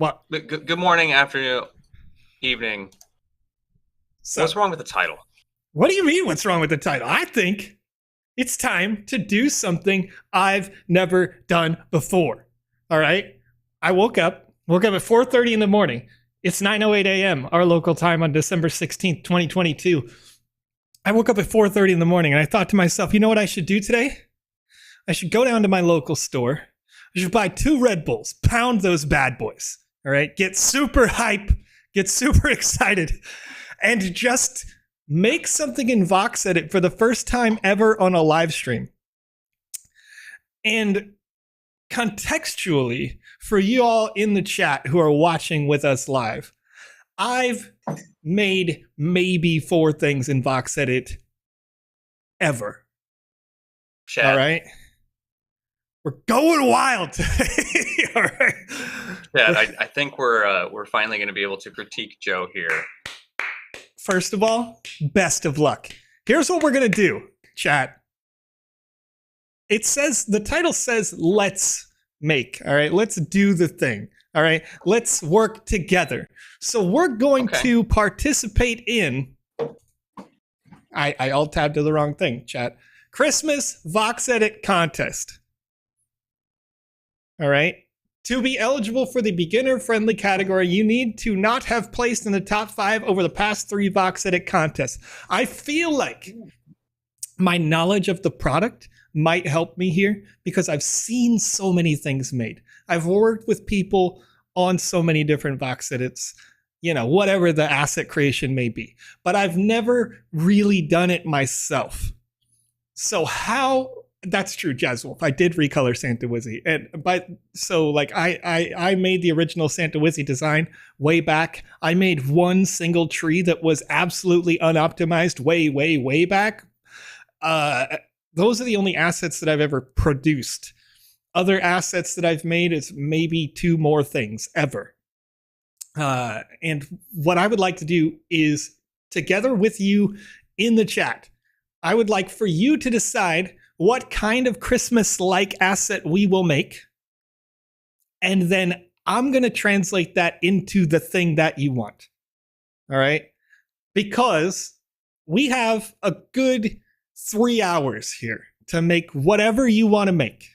What? Good morning, afternoon, evening. So, What's wrong with the title? what do you mean what's wrong with the title? I think it's time to do something I've never done before. All right? I woke up at 4:30 in the morning. It's 9:08 a.m., our local time on December 16th, 2022. I woke up at 4:30 in the morning and I thought to myself, you know what I should do today? I should go down to my local store. I should buy 2 Red Bulls, pound those bad boys. All right? Get super hype, get super excited, and just make something in Voxedit for the first time ever on a live stream. And contextually, for you all in the chat who are watching with us live, I've made maybe 4 things in Voxedit ever. Chat. All right? We're going wild today. All right. Yeah, I think we're finally going to be able to critique Joe here. First of all, best of luck. Here's what we're going to do, chat. The title says, let's make, all right? Let's do the thing, all right? Let's work together. So we're going to participate in, I alt-tabbed to the wrong thing, chat. Christmas Voxedit contest. All right? To be eligible for the beginner-friendly category, you need to not have placed in the top 5 over the past 3 Voxedit contests. I feel like my knowledge of the product might help me here because I've seen so many things made. I've worked with people on so many different Voxedits, whatever the asset creation may be. But I've never really done it myself. So that's true, Jazzwolf. I did recolor Santa Wizzy. I made the original Santa Wizzy design way back. I made one single tree that was absolutely unoptimized way back. Those are the only assets that I've ever produced. Other assets that I've made is maybe 2 more things ever. And what I would like to do is, together with you in the chat, I would like for you to decide what kind of Christmas-like asset we will make. And then I'm going to translate that into the thing that you want. All right? Because we have a good 3 hours here to make whatever you want to make.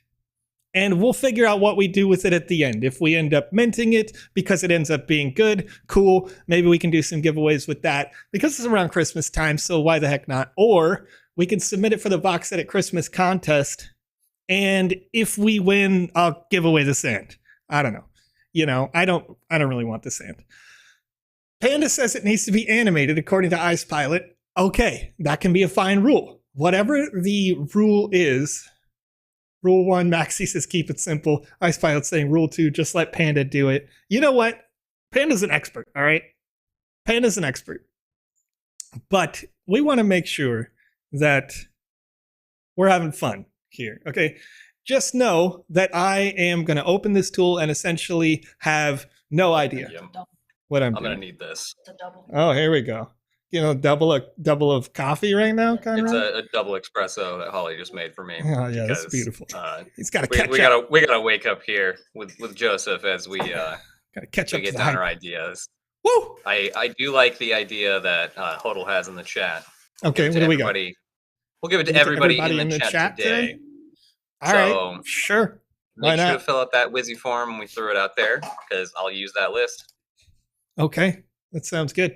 And we'll figure out what we do with it at the end. If we end up minting it because it ends up being good, cool. Maybe we can do some giveaways with that because it's around Christmas time, so why the heck not? Or we can submit it for the Voxedit Christmas contest, and if we win, I'll give away the sand. I don't know. I don't really want the sand. Panda says it needs to be animated according to Ice Pilot. Okay, that can be a fine rule. Whatever the rule is, Rule 1, Maxi says keep it simple. Ice Pilot's saying Rule 2, just let Panda do it. You know what? Panda's an expert, all right? Panda's an expert. But we want to make sure that we're having fun here, okay? Just know that I am going to open this tool and essentially have no idea what I'm doing. I'm going to need this. Oh, here we go. Double of coffee right now, Conrad? It's a double espresso that Holly just made for me. Oh, yeah, that's beautiful. He's got to catch up. We gotta wake up here with Joseph as we catch up get down our ideas. Woo! I do like the idea that Hodl has in the chat. Okay, what do we got? We'll give it to everybody in the chat today. All right, sure. Make sure to fill out that Wizzy form when we throw it out there, because I'll use that list. Okay, that sounds good.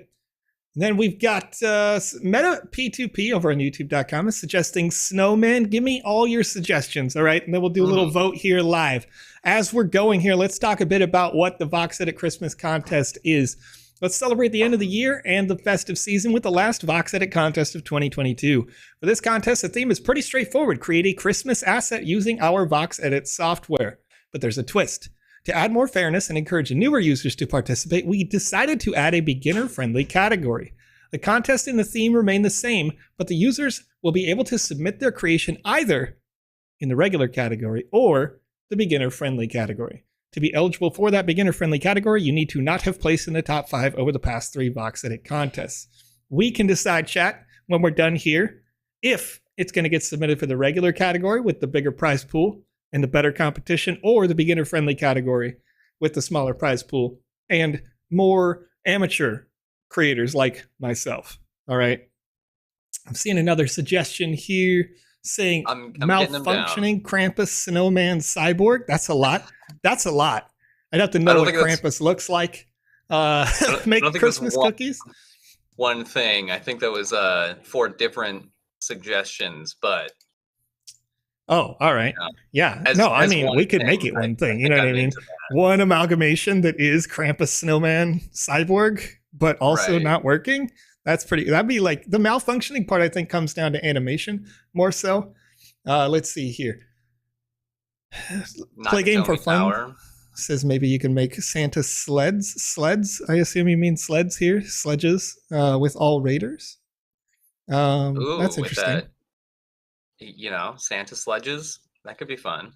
And then we've got Meta P2P over on YouTube.com is suggesting Snowman. Give me all your suggestions, all right? And then we'll do a little vote here live. As we're going here, let's talk a bit about what the Voxedit Christmas contest is. Let's celebrate the end of the year and the festive season with the last Voxedit contest of 2022. For this contest, the theme is pretty straightforward. Create a Christmas asset using our Voxedit software. But there's a twist. To add more fairness and encourage newer users to participate, we decided to add a beginner-friendly category. The contest and the theme remain the same, but the users will be able to submit their creation either in the regular category or the beginner-friendly category. To be eligible for that beginner-friendly category, you need to not have placed in the top 5 over the past 3 Voxedit contests. We can decide, chat, when we're done here, if it's going to get submitted for the regular category with the bigger prize pool and the better competition, or the beginner-friendly category with the smaller prize pool and more amateur creators like myself. All right. I'm seeing another suggestion here saying I'm getting them down. malfunctioning Krampus snowman cyborg. That's a lot. That's a lot. I'd have to I know don't what think that's- Krampus looks like. Make I don't think Christmas that's cookies. one thing. I think that was 4 different suggestions, but Oh, all right. Yeah. No, I mean, one we could make thing, it one I thing. You think know what I I'm mean? into that. One amalgamation that is Krampus snowman cyborg, but also Right. not working. That's pretty. That'd be like the malfunctioning part. I think comes down to animation more so. Let's see here. Not Play game for Tomy fun. Tower. Says maybe you can make Santa sleds. I assume you mean sleds here, sledges with all raiders. Ooh, That's with interesting. that, Santa sledges. That could be fun.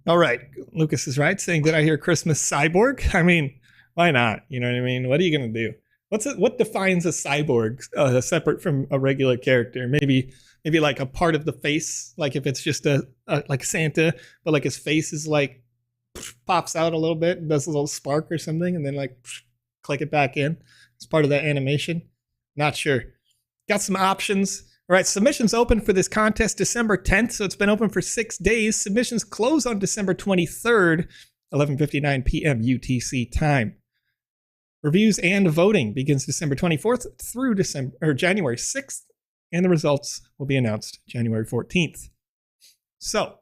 All right, Lucas is right, saying, "Did I hear Christmas cyborg?" I mean, why not? You know what I mean? What are you gonna do? What defines a cyborg separate from a regular character? Maybe like a part of the face, like if it's just a like Santa, but like his face is like pops out a little bit and does a little spark or something, and then like click it back in. It's part of that animation. Not sure. Got some options. All right, submissions open for this contest December 10th, so it's been open for 6 days. Submissions close on December 23rd, 11:59 p.m. UTC time. Reviews and voting begins December 24th through January 6th, and the results will be announced January 14th. So,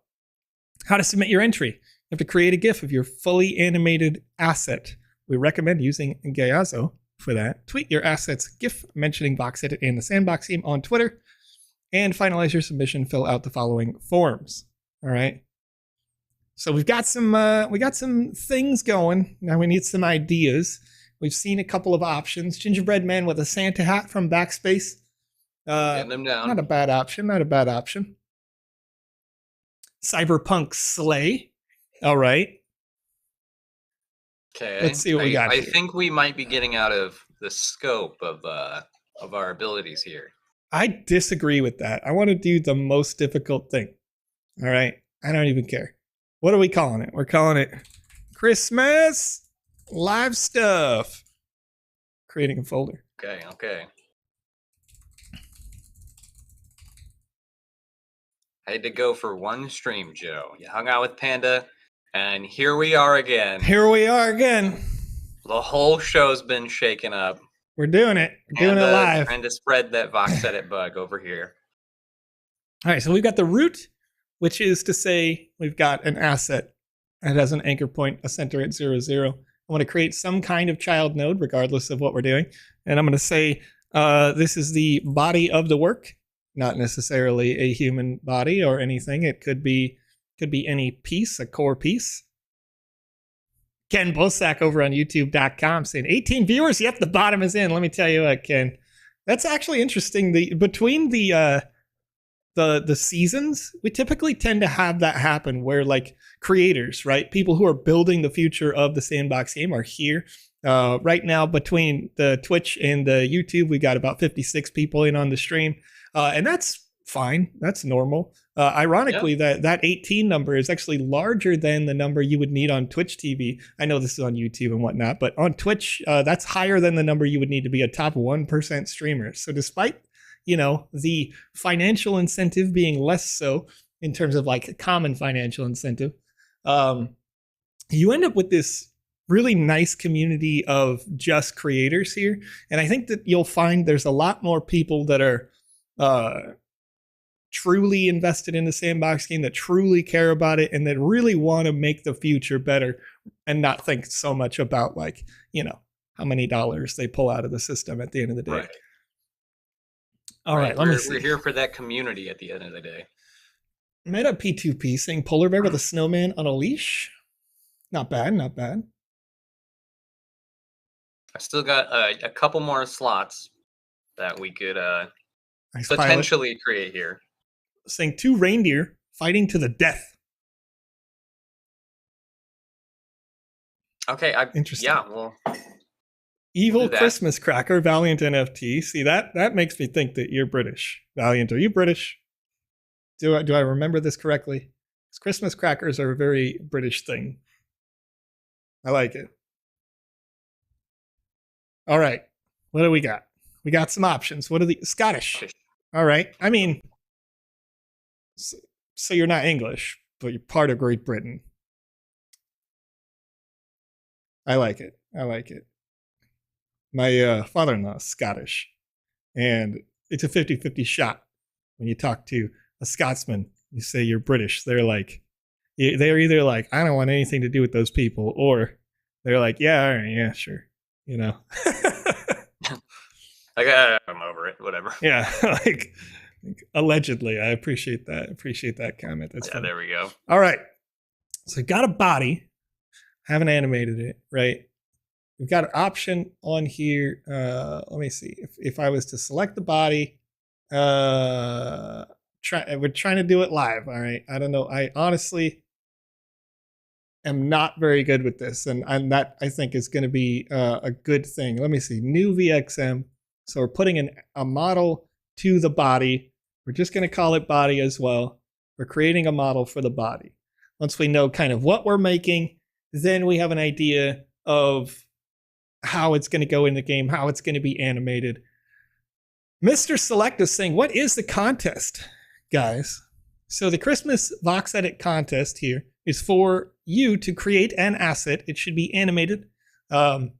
how to submit your entry? You have to create a GIF of your fully animated asset. We recommend using Gayazo for that. Tweet your asset's GIF mentioning Voxedit and the Sandbox team on Twitter, and finalize your submission. Fill out the following forms. All right. So we've got some things going. Now we need some ideas. We've seen a couple of options. Gingerbread Man with a Santa hat from Backspace. Getting them down. Not a bad option. Not a bad option. Cyberpunk Slay. All right. Okay. Let's see what we got I here. think we might be getting out of the scope of our abilities here. I disagree with that. I want to do the most difficult thing. All right. I don't even care. What are we calling it? We're calling it Christmas Live Stuff. Creating a folder. Okay. I had to go for one stream, Joe. You hung out with Panda, and here we are again. Here we are again. The whole show's been shaken up. We're doing it. We're doing it live. Trying to spread that Voxedit bug over here. All right, so we've got the root, which is to say we've got an asset that has an anchor point, a center at 0, 0. I want to create some kind of child node, regardless of what we're doing. And I'm going to say this is the body of the work, not necessarily a human body or anything. It could be any piece, a core piece. Ken Bosak over on youtube.com saying 18 viewers. Yep, the bottom is in. Let me tell you what, Ken. That's actually interesting. Between the seasons, we typically tend to have that happen where like creators, right? People who are building the future of the Sandbox game are here. Right now, between the Twitch and the YouTube, we got about 56 people in on the stream. And that's fine. That's normal. Ironically, that 18 number is actually larger than the number you would need on Twitch TV. I know this is on YouTube and whatnot, but on Twitch, that's higher than the number you would need to be a top 1% streamer. So despite, the financial incentive being less so in terms of like common financial incentive, you end up with this really nice community of just creators here. And I think that you'll find there's a lot more people that are truly invested in the Sandbox game, that truly care about it, and that really want to make the future better and not think so much about like, how many dollars they pull out of the system at the end of the day. Right. All right, let me see. We're here for that community at the end of the day. Meta P2P saying polar bear with a snowman on a leash. Not bad, not bad. I still got a couple more slots that we could Nice potentially create here. Saying 2 reindeer fighting to the death. Okay, Interesting. Yeah, well, Evil Christmas Cracker, Valiant NFT. See, that makes me think that you're British. Valiant, are you British? Do I remember this correctly? Because Christmas crackers are a very British thing. I like it. All right. What do we got? We got some options. What are the Scottish? All right. I mean, so you're not English, but you're part of Great Britain. I like it. I like it. My father-in-law is Scottish, and it's a 50-50 shot when you talk to a Scotsman. You say you're British, they're either like, I don't want anything to do with those people, or they're like, yeah, all right, yeah, sure, you know. Like, I'm over it, whatever. Yeah, like allegedly. I appreciate that. Appreciate that comment. That's yeah, funny. there we go. All right, so I got a body. Haven't animated it, right? We've got an option on here. Let me see. If I was to select the body, we're trying to do it live. All right. I don't know. I honestly am not very good with this, and that I think is going to be a good thing. Let me see. New VXM. So we're putting a model to the body. We're just going to call it body as well. We're creating a model for the body. Once we know kind of what we're making, then we have an idea of how it's going to go in the game, how it's going to be animated. Mr. Select is saying, what is the contest, guys? So the Christmas Voxedit contest here is for you to create an asset. It should be animated. An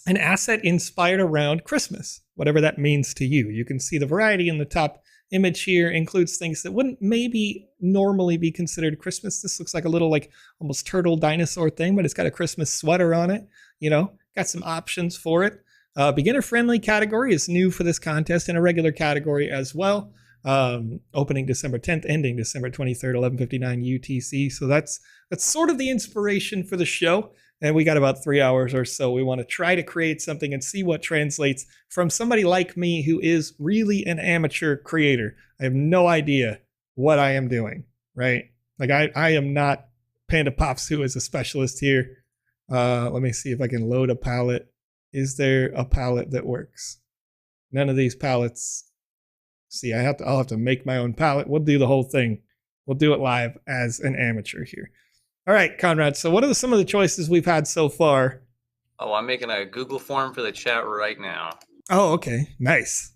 asset inspired around Christmas, whatever that means to you. You can see the variety in the top image here includes things that wouldn't maybe normally be considered Christmas. This looks like a little like almost turtle dinosaur thing, but it's got a Christmas sweater on it. You know, got some options for it. Beginner friendly category is new for this contest, and a regular category as well. Opening December 10th, ending December 23rd, 11:59 UTC. So that's sort of the inspiration for the show. And we got about 3 hours or so. We want to try to create something and see what translates from somebody like me who is really an amateur creator. I have no idea what I am doing, right? Like I am not PandaPops, who is a specialist here. Let me see if I can load a palette. Is there a palette that works? None of these palettes. See, I'll have to make my own palette. We'll do the whole thing. We'll do it live as an amateur here. All right, Conrad. So what are some of the choices we've had so far? Oh, I'm making a Google form for the chat right now. Oh, okay. Nice.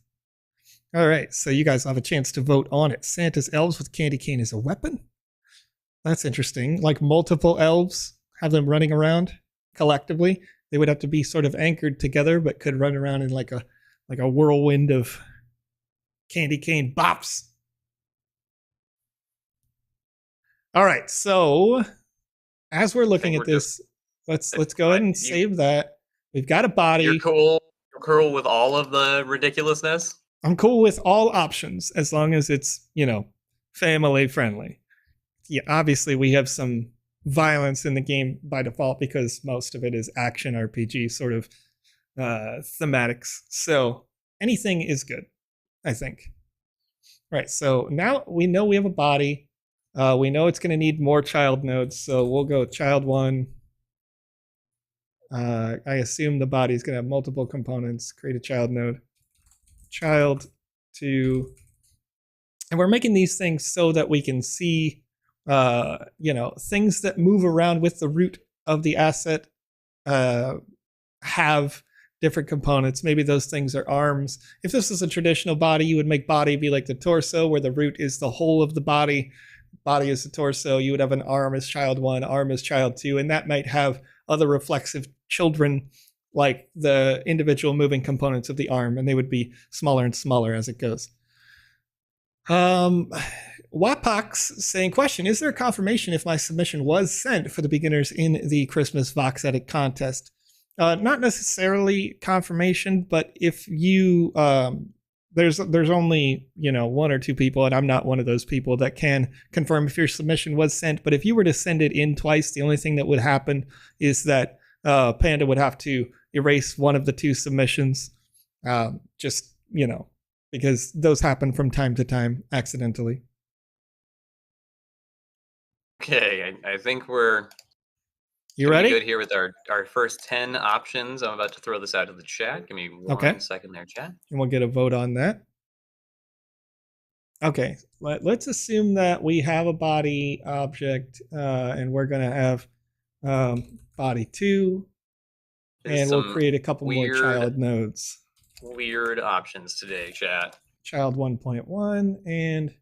All right. So you guys have a chance to vote on it. Santa's elves with candy cane as a weapon. That's interesting. Like multiple elves, have them running around collectively. They would have to be sort of anchored together, but could run around in like a whirlwind of candy cane bops. All right. So as we're looking at this, let's go ahead and save that. We've got a body. You're cool. You're cool with all of the ridiculousness? I'm cool with all options as long as it's, family friendly. Yeah, obviously we have some violence in the game by default because most of it is action RPG sort of thematics. So anything is good, I think. Right. So now we know we have a body. We know it's going to need more child nodes, so we'll go child 1. I assume the body is going to have multiple components. Create a child node. Child 2. And we're making these things so that we can see, things that move around with the root of the asset have different components. Maybe those things are arms. If this is a traditional body, you would make body be like the torso, where the root is the whole of the body. Body is the torso. You would have an arm as child 1, arm as child 2, and that might have other reflexive children like the individual moving components of the arm, and they would be smaller and smaller as it goes. Wapox saying, question, is there a confirmation if my submission was sent for the beginners in the Christmas Voxedit contest? Not necessarily confirmation, but if you there's only 1 or 2 people, and I'm not one of those people that can confirm if your submission was sent. But if you were to send it in twice, the only thing that would happen is that Panda would have to erase one of the 2 submissions, because those happen from time to time accidentally. Okay, I think we're you ready? Good here with our first 10 options. I'm about to throw this out of the chat. Give me one second there, chat. And we'll get a vote on that. Okay, let's assume that we have a body object, and we're going to have body 2, and we'll create a couple more child nodes. Weird options today, chat. Child 1.1 and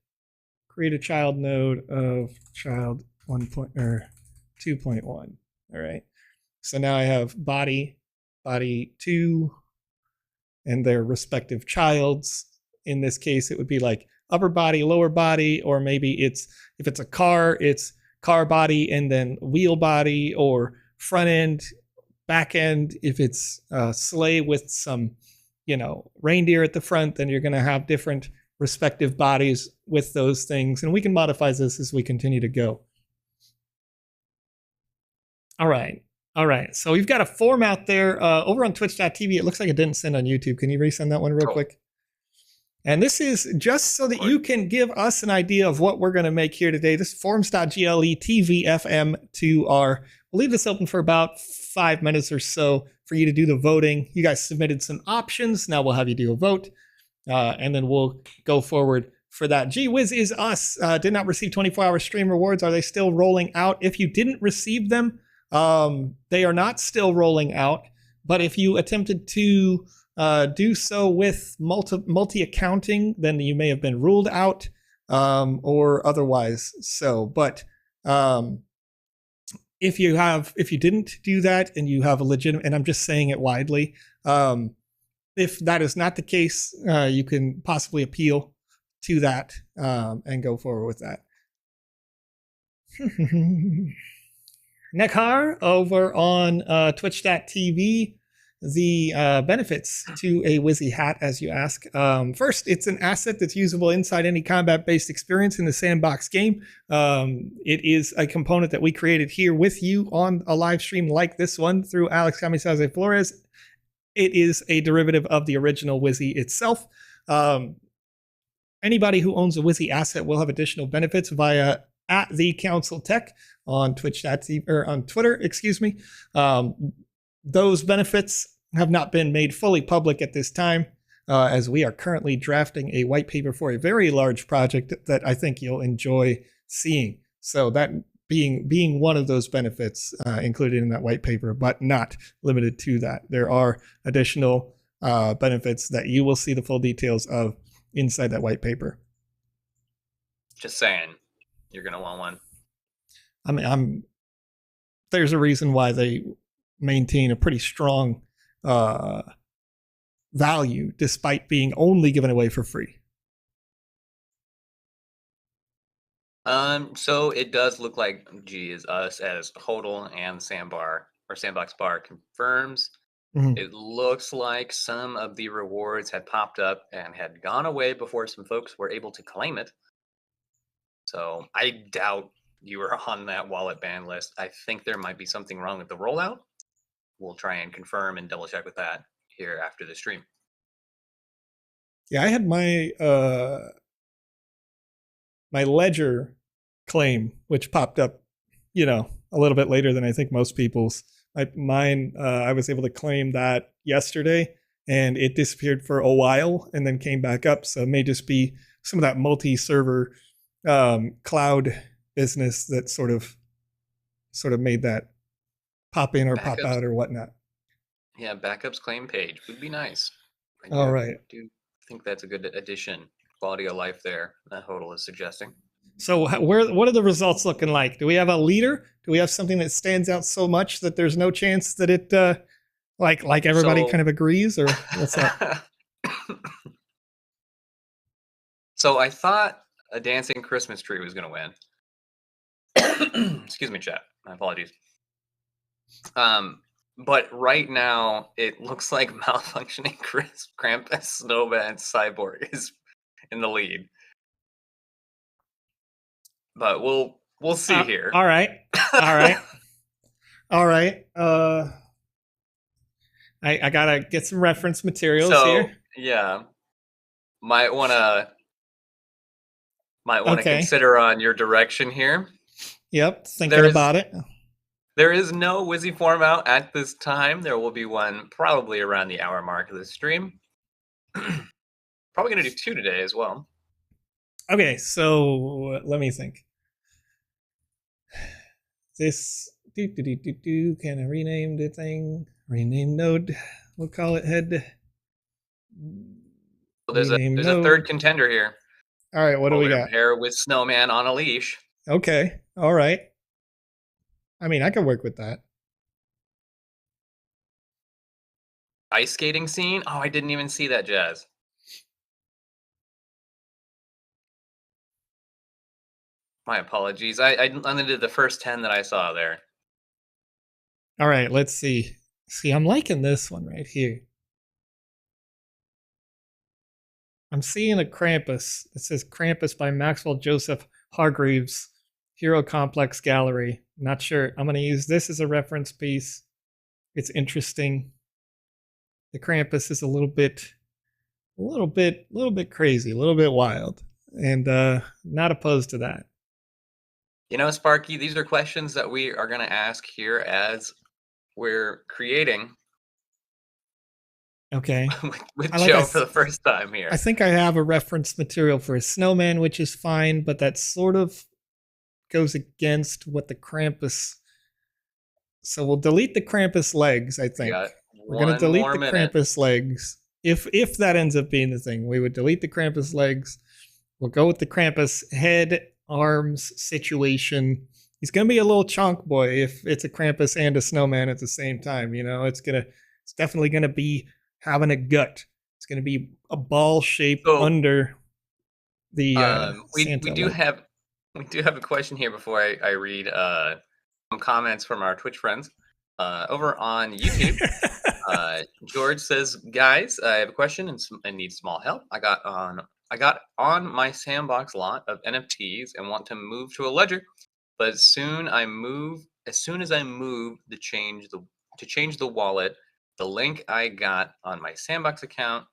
create a child node of child 2.1. All right. So now I have body 2, and their respective childs. In this case, it would be like upper body, lower body, or maybe if it's a car, it's car body and then wheel body, or front end, back end. If it's a sleigh with some, reindeer at the front, then you're going to have different respective bodies with those things. And we can modify this as we continue to go. All right. So we've got a form out there over on twitch.tv. It looks like it didn't send on YouTube. Can you resend that one real quick? And this is just so that you can give us an idea of what we're going to make here today. This forms.gle.tvfm2r. We'll leave this open for about 5 minutes or so for you to do the voting. You guys submitted some options. Now we'll have you do a vote, and then we'll go forward for that. Gee whiz is us. Did not receive 24-hour stream rewards. Are they still rolling out? If you didn't receive them, they are not still rolling out. But if you attempted to do so with multi-accounting, then you may have been ruled out, or otherwise so. But if you didn't do that and you have a legitimate, and I'm just saying it widely, if that is not the case, you can possibly appeal to that and go forward with that. Nekhar over on twitch.tv. The benefits to a Wizzy hat, as you ask. First, it's an asset that's usable inside any combat-based experience in the Sandbox game. It is a component that we created here with you on a live stream like this one through Alex Florez. It is a derivative of the original Wizzy itself. Anybody who owns a Wizzy asset will have additional benefits via @TheCouncilTech on Twitch.tv, or on Twitter, excuse me. Those benefits have not been made fully public at this time, as we are currently drafting a white paper for a very large project that I think you'll enjoy seeing. So that being one of those benefits included in that white paper, but not limited to that. There are additional benefits that you will see the full details of inside that white paper. Just saying, you're going to want one. I mean, there's a reason why they maintain a pretty strong value despite being only given away for free. So it does look like G is us as Hodl and Sandbox Bar confirms. Mm-hmm. It looks like some of the rewards had popped up and had gone away before some folks were able to claim it. So I doubt you were on that wallet ban list. I think there might be something wrong with the rollout. We'll try and confirm and double check with that here after the stream. Yeah, I had my my Ledger claim, which popped up, a little bit later than I think most people's. Mine, I was able to claim that yesterday, and it disappeared for a while and then came back up. So it may just be some of that multi-server cloud business that sort of made that pop in or pop out or whatnot. Yeah, backups claim page would be nice. All right. I do think that's a good addition. Quality of life there that Hodl is suggesting. So what are the results looking like? Do we have a leader? Do we have something that stands out so much that there's no chance that it like everybody kind of agrees, or what's that? So I thought a dancing Christmas tree was going to win. Excuse me, chat. My apologies. But right now it looks like malfunctioning Krampus, Nova, and Cyborg is in the lead. But we'll see here. All right. All right. I gotta get some reference materials here. Yeah, might wanna consider on your direction here. Yep, thinking about it. There is no Wizzy form out at this time. There will be one probably around the hour mark of the stream. Probably going to do 2 today as well. Okay, so let me think. This Can I rename the thing? Rename node. We'll call it head. Well, there's a third contender here. All right, what do we got? Hair with snowman on a leash. Okay, all right. I mean, I can work with that. Ice skating scene? Oh, I didn't even see that, Jazz. My apologies. I only did the first 10 that I saw there. All right, let's see. See, I'm liking this one right here. I'm seeing a Krampus. It says Krampus by Maxwell Joseph Hargreaves, Hero Complex Gallery. Not sure. I'm going to use this as a reference piece. It's interesting. The Krampus is a little bit crazy, a little bit wild, and not opposed to that. You know, Sparky, these are questions that we are going to ask here as we're creating. Okay. with Joe for the first time here. I think I have a reference material for a snowman, which is fine, but that sort of goes against what the Krampus. So we'll delete the Krampus legs, I think. We're going to delete the Krampus legs. If that ends up being the thing, we would delete the Krampus legs. We'll go with the Krampus head, arms situation. He's going to be a little chonk boy if it's a Krampus and a snowman at the same time. You know, it's definitely going to be having a gut. It's going to be a ball shape under the we do have a question here before I read some comments from our Twitch friends over on YouTube. George says, guys, I have a question and need small help. I got on my Sandbox lot of NFTs and want to move to a ledger, but as soon as I move to change the wallet, the link I got on my Sandbox account.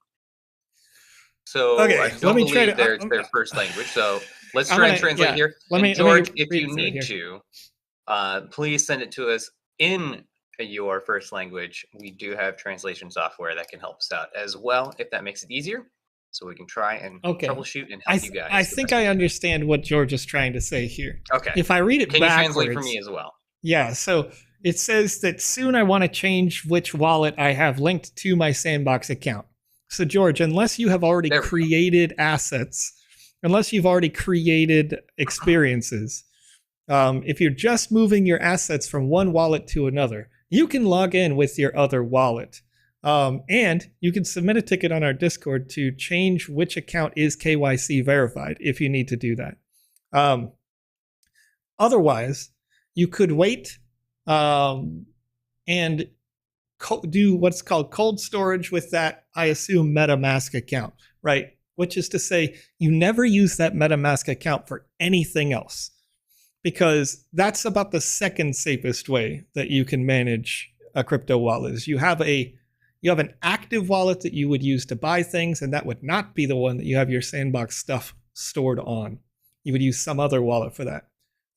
So okay, I don't believe their first language. So let's try and translate here. George, if you need to, please send it to us in your first language. We do have translation software that can help us out as well, if that makes it easier. So we can try and troubleshoot and help you guys. I think I understand what George is trying to say here. Okay. If I read it backwards. Can you translate for me as well? Yeah, so it says that soon I want to change which wallet I have linked to my Sandbox account. So George, unless you have already created assets, unless you've already created experiences, if you're just moving your assets from one wallet to another, you can log in with your other wallet. And you can submit a ticket on our Discord to change which account is KYC verified if you need to do that. Otherwise, you could wait and do what's called cold storage with that, I assume, MetaMask account, right? Which is to say, you never use that MetaMask account for anything else, because that's about the second safest way that you can manage a crypto wallet. Is you have an active wallet that you would use to buy things, and that would not be the one that you have your Sandbox stuff stored on. You would use some other wallet for that.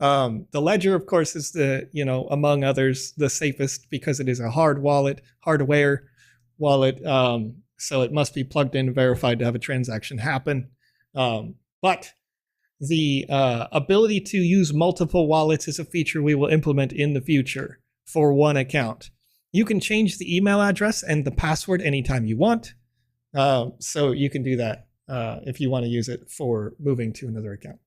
The Ledger, of course, is among others, the safest because it is a hardware wallet. So it must be plugged in and verified to have a transaction happen. But the ability to use multiple wallets is a feature we will implement in the future for one account. You can change the email address and the password anytime you want. So you can do that if you want to use it for moving to another account.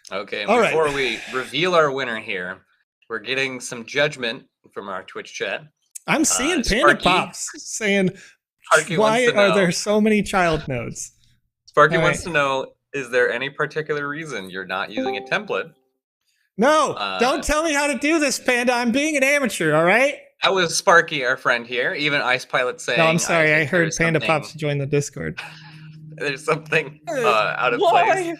Okay, and before we reveal our winner here, we're getting some judgment from our Twitch chat. I'm seeing PandaPops saying, why are there so many child nodes? Sparky wants to know, is there any particular reason you're not using a template? No, don't tell me how to do this, Panda. I'm being an amateur, all right? That was Sparky, our friend here. Even Ice Pilot saying... No, I'm sorry. I heard PandaPops join the Discord. There's something out of place.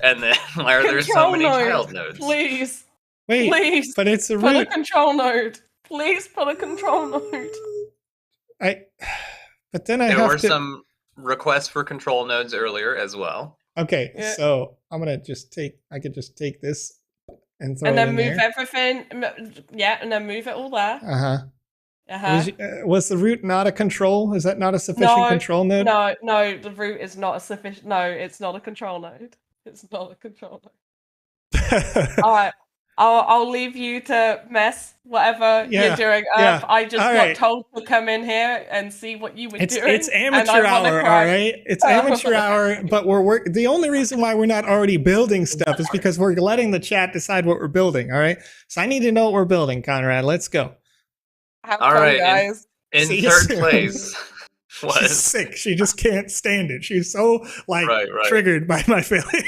And then why are there so many child nodes? Please. Wait, please. But it's a root. Put a control node. Please put a control node. But then there were some requests for control nodes earlier as well. Okay, so I'm gonna I could just take this and throw it in then move everything. Yeah, and then move it all there. Was the root not a control? Is that not a sufficient control node? No, the root is not a sufficient. No, it's not a control node. It's not a control node. All right. I'll leave you to mess whatever you're doing. I just got told to come in here and see what you were doing. It's amateur hour, all right? It's amateur hour, but the only reason why we're not already building stuff is because we're letting the chat decide what we're building, all right? So I need to know what we're building, Conrad. Let's go. Have fun, guys. In third place was... She's sick. She just can't stand it. She's so, triggered by my failure.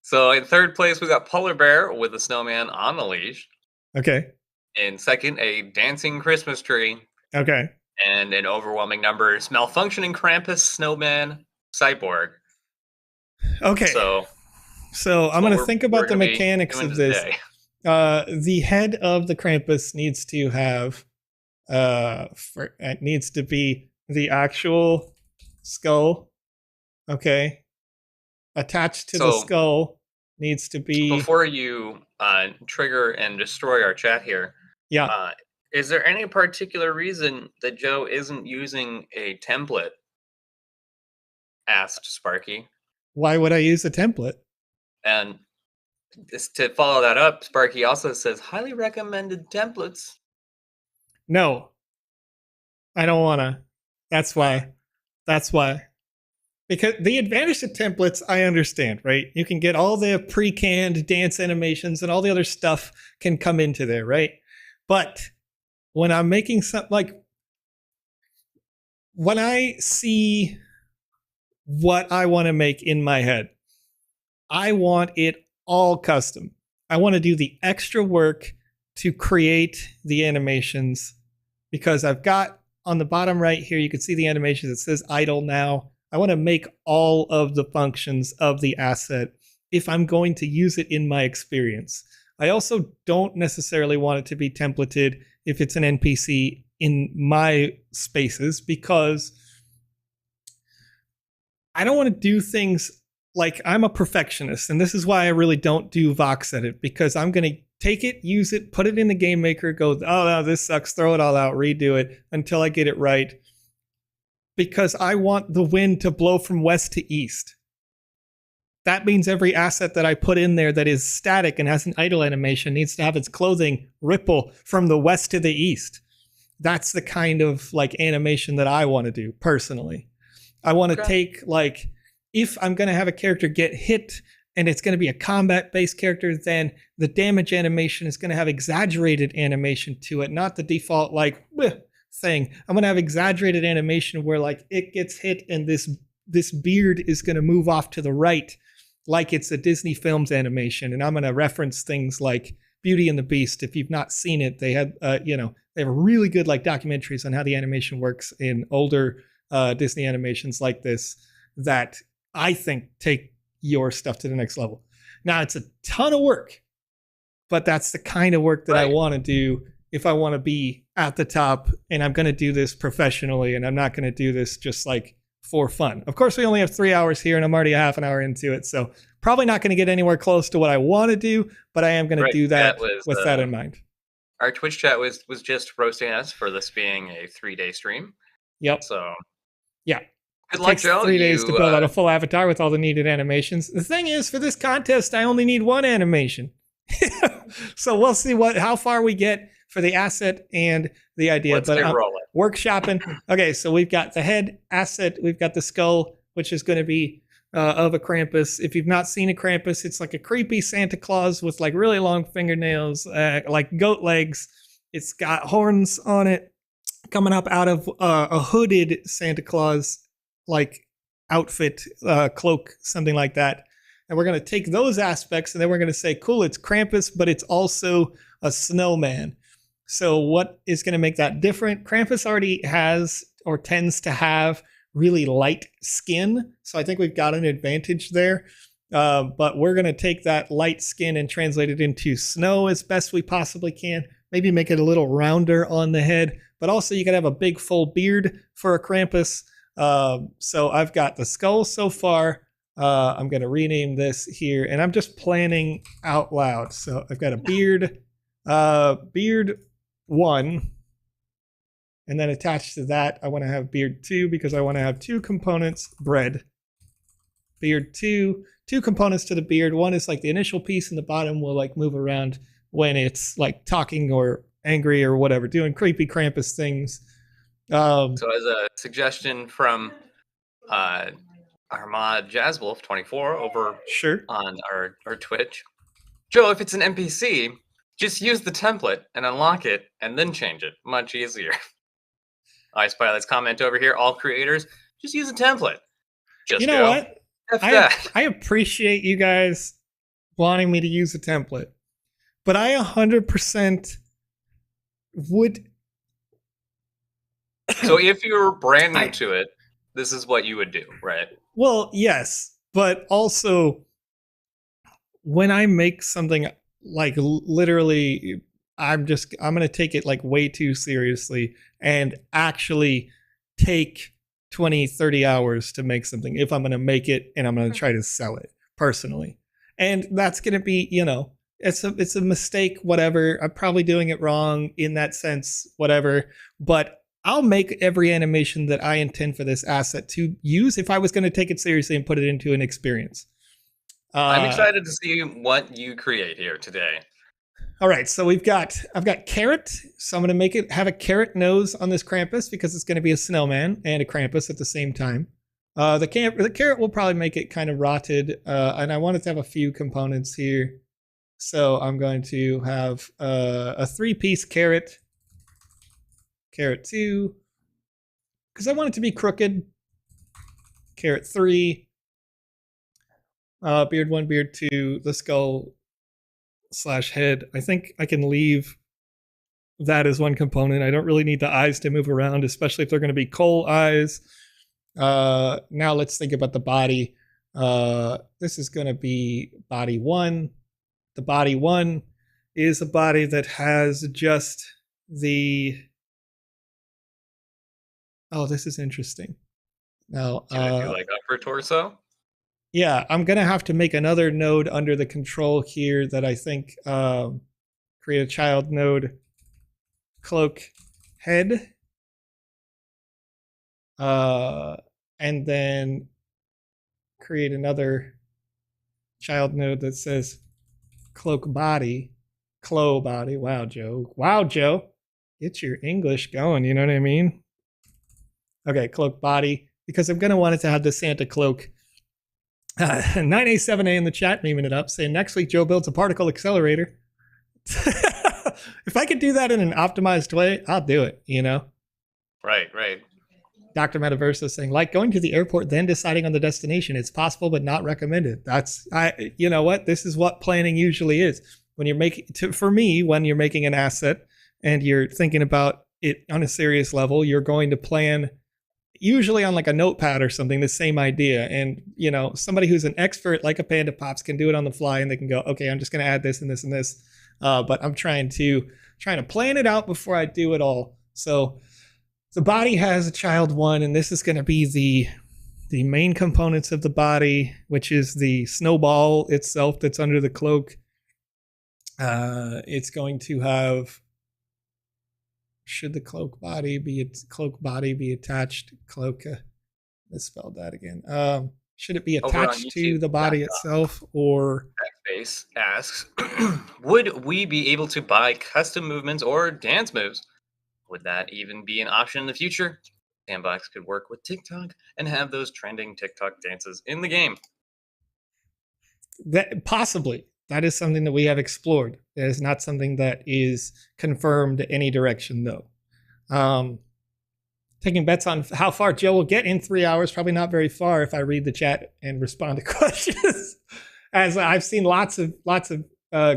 So in third place, we got Polar Bear with a snowman on the leash. Okay. In second, a dancing Christmas tree. Okay. And in overwhelming numbers, malfunctioning Krampus, snowman, cyborg. Okay. So I'm going to think about the mechanics of this. The head of the Krampus needs to have, it needs to be the actual skull. Okay. Attached to the skull needs to be... Before you trigger and destroy our chat here, is there any particular reason that Joe isn't using a template? Asked Sparky. Why would I use a template? And to follow that up, Sparky also says, highly recommended templates. No. I don't want to. That's why. Because the advantage of templates, I understand, right? You can get all the pre-canned dance animations and all the other stuff can come into there, right? But when I'm making something when I see what I want to make in my head, I want it all custom. I want to do the extra work to create the animations because I've got on the bottom right here, you can see the animations. It says idle now. I want to make all of the functions of the asset if I'm going to use it in my experience. I also don't necessarily want it to be templated if it's an NPC in my spaces because I don't want to do things like I'm a perfectionist. And this is why I really don't do Voxedit because I'm going to take it, use it, put it in the Game Maker, go, oh, no, this sucks, throw it all out, redo it until I get it right. Because I want the wind to blow from west to east. That means every asset that I put in there that is static and has an idle animation needs to have its clothing ripple from the west to the east. That's the kind of animation that I want to do personally. I want to take if I'm going to have a character get hit and it's going to be a combat-based character, then the damage animation is going to have exaggerated animation to it, not the default thing. I'm going to have exaggerated animation where it gets hit and this beard is going to move off to the right like it's a Disney Films animation. And I'm going to reference things like Beauty and the Beast. If you've not seen it, they have they have really good documentaries on how the animation works in older Disney animations like this that I think take your stuff to the next level. Now it's a ton of work, but that's the kind of work that I want to do if I want to be at the top, and I'm going to do this professionally, and I'm not going to do this just for fun. Of course, we only have 3 hours here, and I'm already a half an hour into it, so probably not going to get anywhere close to what I want to do, but I am going to do that with that in mind. Our Twitch chat was just roasting us for this being a 3-day stream. Yep. So, yeah. Good luck, Joe. 3 days to build out a full avatar with all the needed animations. The thing is, for this contest, I only need one animation. So we'll see how far we get for the asset and the idea. Let's get rolling. Workshopping. Okay, so we've got the head asset. We've got the skull, which is going to be of a Krampus. If you've not seen a Krampus, it's like a creepy Santa Claus with really long fingernails, like goat legs. It's got horns on it coming up out of a hooded Santa Claus outfit, cloak, something like that. And we're going to take those aspects and then we're going to say, cool, it's Krampus, but it's also a snowman. So what is going to make that different? Krampus already has or tends to have really light skin. So I think we've got an advantage there. But we're going to take that light skin and translate it into snow as best we possibly can. Maybe make it a little rounder on the head. But also you got to have a big full beard for a Krampus. So I've got the skull so far. I'm going to rename this here. And I'm just planning out loud. So I've got a beard. Beard 1, and then attached to that I want to have beard 2 because I want to have 2 components. Bread beard 2 two components to the beard. One is like the initial piece, and the bottom will like move around when it's like talking or angry or whatever, doing creepy Krampus things. So as a suggestion from our mod JazzWolf24 over on our Twitch, Joe, if it's an NPC, just use the template and unlock it and then change it. Much easier. Ice Pilot's comment over here, all creators, just use a template. Just you know Joe. What? I appreciate you guys wanting me to use a template, but I 100% would. So if you're brand new to it, this is what you would do, right? Well, yes, but also when I make something like literally, I'm going to take it like way too seriously and actually take 20, 30 hours to make something if I'm going to make it and I'm going to try to sell it personally. And that's going to be, it's a mistake, whatever. I'm probably doing it wrong in that sense, whatever. But I'll make every animation that I intend for this asset to use if I was going to take it seriously and put it into an experience. I'm excited to see what you create here today. All right, so I've got carrot. So I'm going to have a carrot nose on this Krampus because it's going to be a snowman and a Krampus at the same time. The carrot will probably make it kind of rotted, and I wanted to have a few components here. So I'm going to have a 3-piece carrot. Carrot 2, because I want it to be crooked. Carrot 3, beard 1, beard 2, the skull / head. I think I can leave that as one component. I don't really need the eyes to move around, especially if they're going to be coal eyes. Now let's think about the body. This is going to be body 1. The body 1 is a body that has just the... Oh, this is interesting. Now, can I do like upper torso? Yeah, I'm gonna have to make another node under the control here that I think create a child node, cloak head, and then create another child node that says cloak body, clo body. Wow, Joe, get your English going. You know what I mean? Okay, cloak body, because I'm going to want it to have the Santa cloak. 9A7A in the chat memeing it up, saying next week Joe builds a particle accelerator. If I could do that in an optimized way, I'll do it, Right. Dr. Metaverse is saying, like going to the airport, then deciding on the destination. It's possible, but not recommended. You know what? This is what planning usually is. When you're when you're making an asset and you're thinking about it on a serious level, you're going to plan usually on like a notepad or something, the same idea. And, somebody who's an expert like a PandaPops can do it on the fly and they can go, okay, I'm just going to add this and this and this. But I'm trying to plan it out before I do it all. So the body has a child 1, and this is going to be the main components of the body, which is the snowball itself that's under the cloak. It's going to have... Should the cloak body be attached? Cloak, misspelled that again. Should it be attached to the body itself, or? Backface asks, would we be able to buy custom movements or dance moves? Would that even be an option in the future? Sandbox could work with TikTok and have those trending TikTok dances in the game. That possibly. That is something that we have explored. It is not something that is confirmed any direction, though. Taking bets on how far Joe will get in 3 hours, probably not very far if I read the chat and respond to questions. As I've seen lots of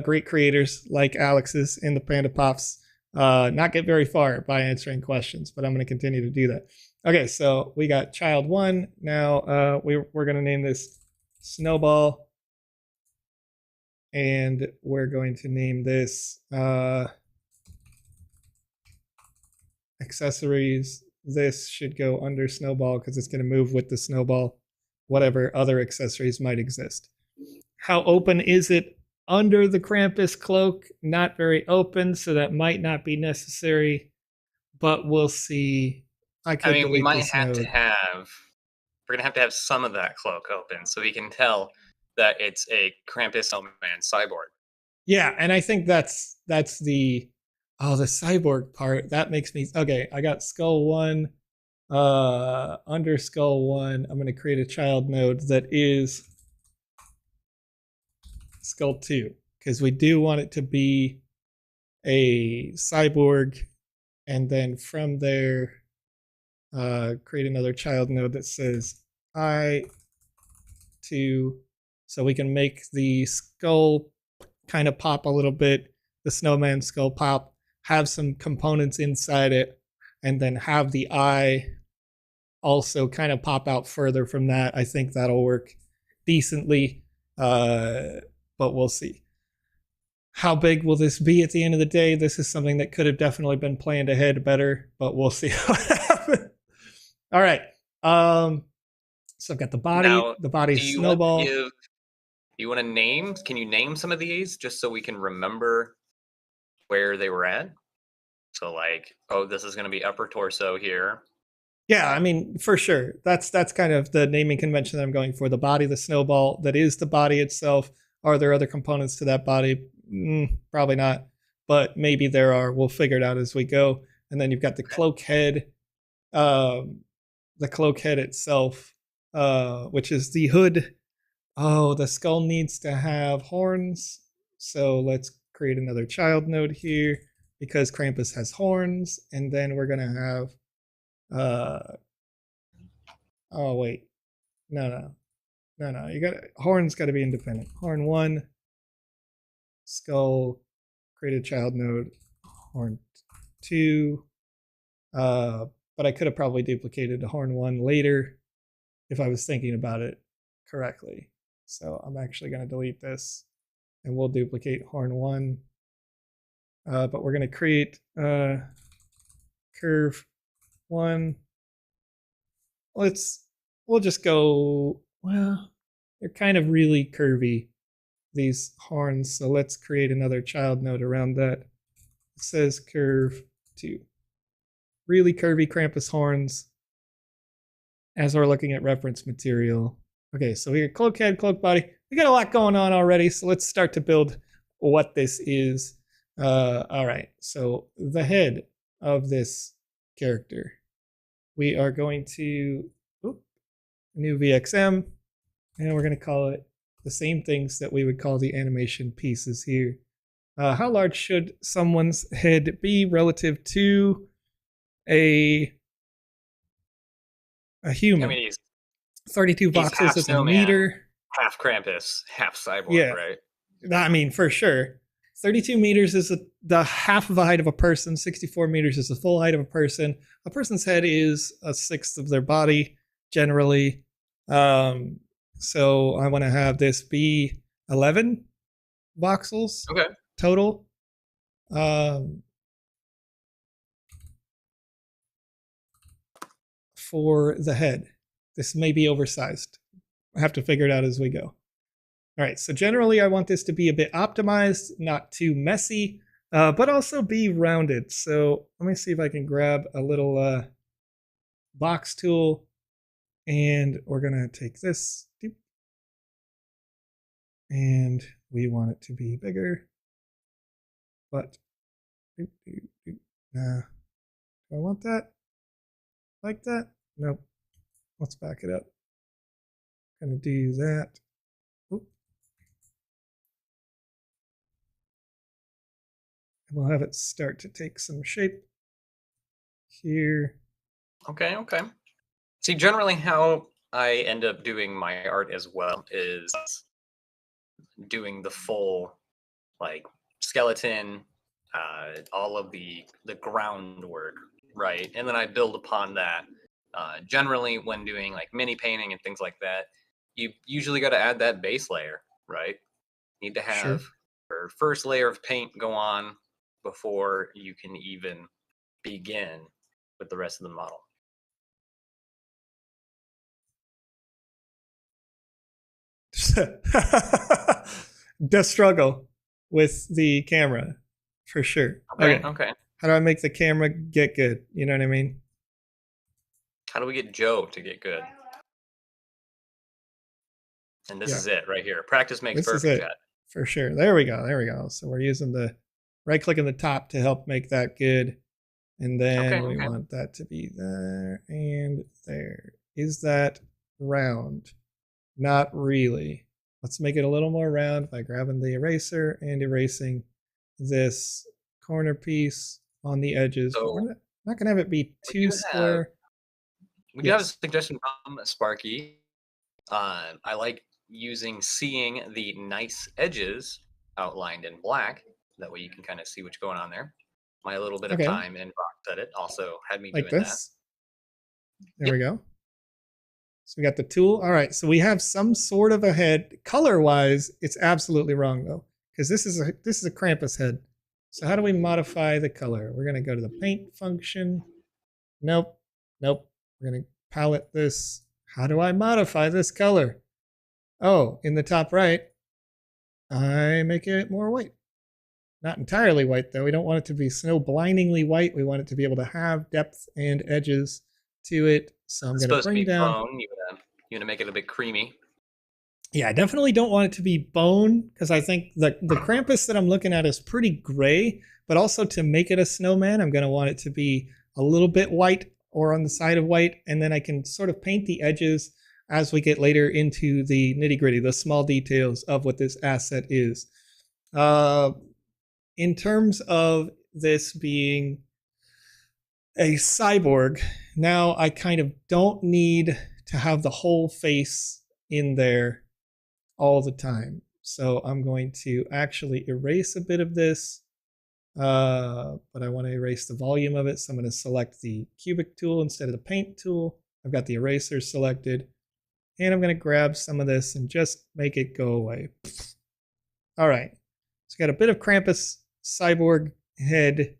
great creators like Alex's in the PandaPops not get very far by answering questions, but I'm going to continue to do that. Okay, so we got child 1. Now we're going to name this Snowball. And we're going to name this accessories. This should go under Snowball because it's going to move with the Snowball, whatever other accessories might exist. How open is it under the Krampus cloak? Not very open, so that might not be necessary, but we'll see. We might have to have... We're going to have some of that cloak open so we can tell that it's a Krampus Snowman cyborg. Yeah, and I think that's the cyborg part. That makes me okay. I got skull 1, under skull 1. I'm going to create a child node that is skull 2 because we do want it to be a cyborg, and then from there create another child node that says I2, so we can make the skull kind of pop a little bit, the snowman skull pop, have some components inside it, and then have the eye also kind of pop out further from that. I think that'll work decently, but we'll see. How big will this be at the end of the day? This is something that could have definitely been planned ahead better, but we'll see what happens. All right. So I've got the body. Now, the body's snowball. Do you want to name? Can you name some of these just so we can remember where they were at? So like, oh, this is going to be upper torso here. Yeah, I mean, for sure. That's kind of the naming convention that I'm going for. The body, the snowball, that is the body itself. Are there other components to that body? Probably not, but maybe there are. We'll figure it out as we go. And then you've got the cloak head, the cloak head itself, which is the hood. Oh, the skull needs to have horns. So let's create another child node here because Krampus has horns. And then we're going to have, oh, wait. No. Horns got to be independent. Horn 1. Skull, create a child node, horn 2, but I could have probably duplicated the horn 1 later if I was thinking about it correctly. So I'm actually going to delete this and we'll duplicate horn 1, but we're going to create curve 1. We'll just go, well, they're kind of really curvy, these horns, so let's create another child node around that. It says curve 2. Really curvy Krampus horns as we're looking at reference material. Okay, so here, cloak head, cloak body. We got a lot going on already, so let's start to build what this is. All right, so the head of this character. We are going to, new VXM, and we're going to call it the same things that we would call the animation pieces here. How large should someone's head be relative to a human? I mean, 32 voxels is a meter. Half Krampus, half cyborg, yeah. Right? I mean, for sure. 32 meters is the half of the height of a person. 64 meters is the full height of a person. A person's head is a sixth of their body, generally. So I want to have this be 11 voxels total. For the head. This may be oversized. I have to figure it out as we go. All right, so generally I want this to be a bit optimized, not too messy, but also be rounded. So let me see if I can grab a little box tool, and we're gonna take this, and we want it to be bigger, but do I want that like that? Nope. Let's back it up. Gonna do that. Oop. And we'll have it start to take some shape here. Okay. See, generally how I end up doing my art as well is doing the full like skeleton, all of the groundwork, right? And then I build upon that. Generally, when doing like mini painting and things like that, you usually got to add that base layer, right? You need to have your first layer of paint go on before you can even begin with the rest of the model. The struggle with the camera, for sure. Okay. How do I make the camera get good? You know what I mean? How do we get Joe to get good? And this is it right here. Practice makes this perfect, is it, chat. for sure. There we go. So we're using the right click in the top to help make that good. And then we want that to be there and there. Is that round? Not really. Let's make it a little more round by grabbing the eraser and erasing this corner piece on the edges. So we're not going to have it be too square. We do have a suggestion from Sparky. I like seeing the nice edges outlined in black. That way you can kind of see what's going on there. My little bit of time in Voxedit also had me like doing this. There we go. So we got the tool. All right, so we have some sort of a head. Color-wise, it's absolutely wrong though, because this is a Krampus head. So how do we modify the color? We're gonna go to the paint function. Nope. We're gonna palette this. How do I modify this color? Oh, in the top right, I make it more white. Not entirely white though. We don't want it to be so blindingly white. We want it to be able to have depth and edges to it. So I'm going to bring down. Bone. You want to make it a bit creamy. Yeah, I definitely don't want it to be bone because I think the Krampus that I'm looking at is pretty gray. But also to make it a snowman, I'm going to want it to be a little bit white or on the side of white, and then I can sort of paint the edges as we get later into the nitty gritty, the small details of what this asset is. In terms of this being a cyborg, now I kind of don't need to have the whole face in there all the time. So I'm going to actually erase a bit of this, but I want to erase the volume of it. So I'm going to select the cubic tool instead of the paint tool. I've got the eraser selected, and I'm going to grab some of this and just make it go away. All right, so got a bit of Krampus cyborg head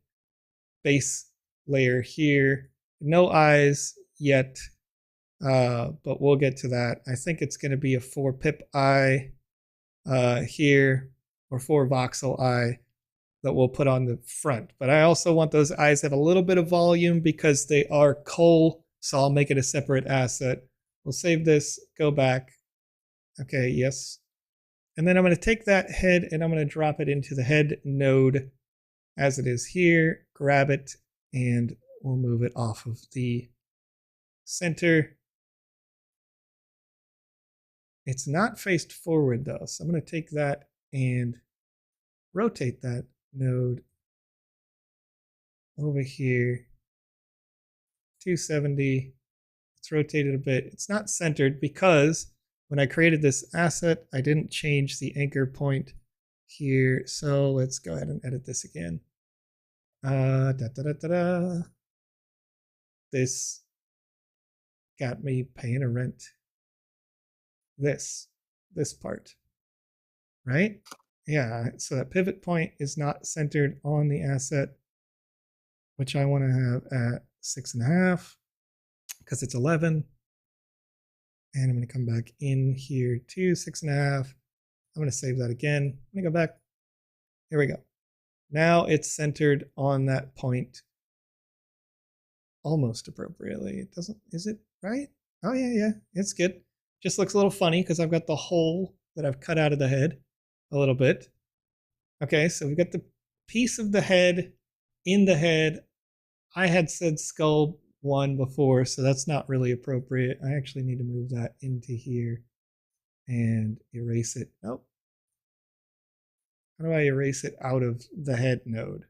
base layer here. No eyes yet, but we'll get to that. I think it's going to be a 4 pip eye here, or 4 voxel eye that we'll put on the front. But I also want those eyes to have a little bit of volume because they are coal, so I'll make it a separate asset. We'll save this, go back. Okay, yes. And then I'm going to take that head and I'm going to drop it into the head node as it is here, grab it, and we'll move it off of the center. It's not faced forward though, so I'm going to take that and rotate that node over here, 270. Let's rotate it a bit. It's not centered because when I created this asset, I didn't change the anchor point here. So let's go ahead and edit this again. This got me paying a rent. This part, right? Yeah, so that pivot point is not centered on the asset, which I want to have at 6.5 because it's 11. And I'm going to come back in here to 6.5. I'm going to save that again. I'm going to go back. Here we go. Now it's centered on that point almost appropriately. It doesn't, is it right? Oh yeah, it's good. Just looks a little funny because I've got the hole that I've cut out of the head a little bit. Okay, so we've got the piece of the head in the head. I had said skull 1 before, so that's not really appropriate. I actually need to move that into here and erase it. Nope. How do I erase it out of the head node?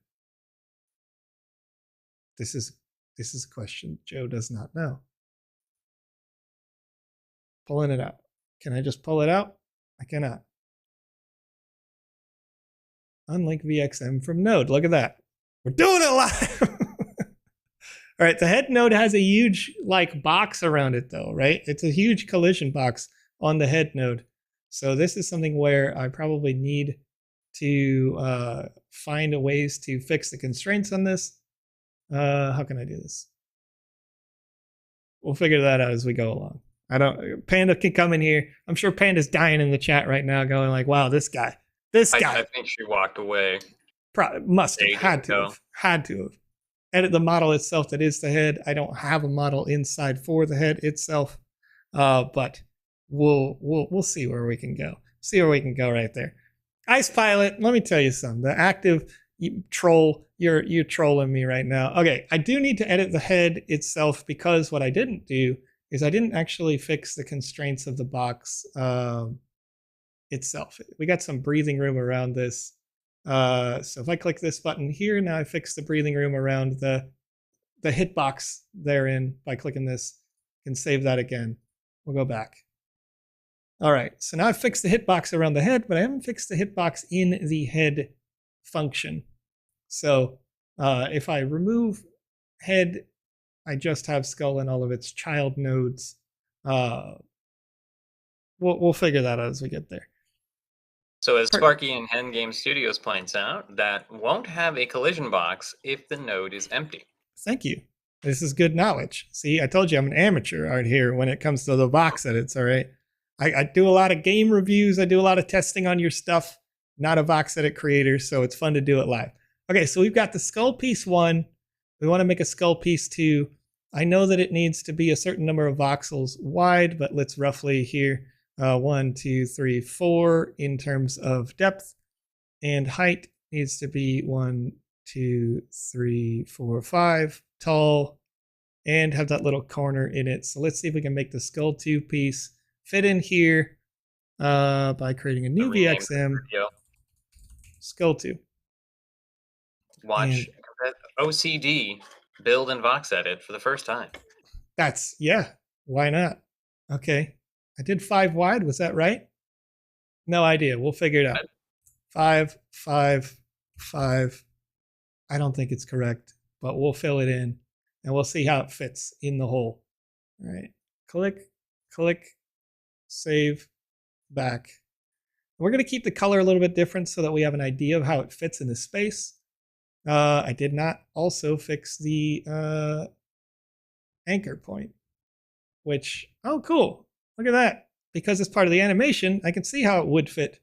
This is a question Joe does not know. Pulling it out. Can I just pull it out? I cannot. Unlink VXM from node. Look at that. We're doing it live. All right, the head node has a huge box around it though, right? It's a huge collision box on the head node. So this is something where I probably need to find a ways to fix the constraints on this. How can I do this? We'll figure that out as we go along. Panda can come in here. I'm sure Panda's dying in the chat right now going like, wow, this guy. I think she walked away. Must have, had to have. Edit the model itself that is the head. I don't have a model inside for the head itself, but we'll see where we can go. See where we can go right there. Ice Pilot, let me tell you something. The active troll, you're trolling me right now. Okay, I do need to edit the head itself because what I didn't do is I didn't actually fix the constraints of the box itself. We got some breathing room around this. So if I click this button here, now I fix the breathing room around the hitbox therein by clicking this. I can save that again. We'll go back. All right, so now I've fixed the hitbox around the head, but I haven't fixed the hitbox in the head function. So if I remove head, I just have skull and all of its child nodes. We'll figure that out as we get there. So as Sparky and Hen Game Studios points out, that won't have a collision box if the node is empty. Thank you. This is good knowledge. See, I told you I'm an amateur out here when it comes to the Vox edits, all right? I do a lot of game reviews. I do a lot of testing on your stuff. Not a Vox edit creator, so it's fun to do it live. Okay, so we've got the skull piece 1. We want to make a skull piece 2. I know that it needs to be a certain number of voxels wide, but let's roughly here 1, 2, 3, 4 in terms of depth, and height needs to be 1, 2, 3, 4, 5 tall, and have that little corner in it. So let's see if we can make the skull 2 piece fit in here by creating a new VXM skull 2. Watch OCD build and Vox edit for the first time. That's, yeah, why not? Okay, I did 5 wide. Was that right? No idea. We'll figure it out. 5, 5, 5. I don't think it's correct, but we'll fill it in and we'll see how it fits in the hole. All right, click, save, back. We're going to keep the color a little bit different so that we have an idea of how it fits in the space. I did not also fix the anchor point, which, oh, cool. Look at that. Because it's part of the animation, I can see how it would fit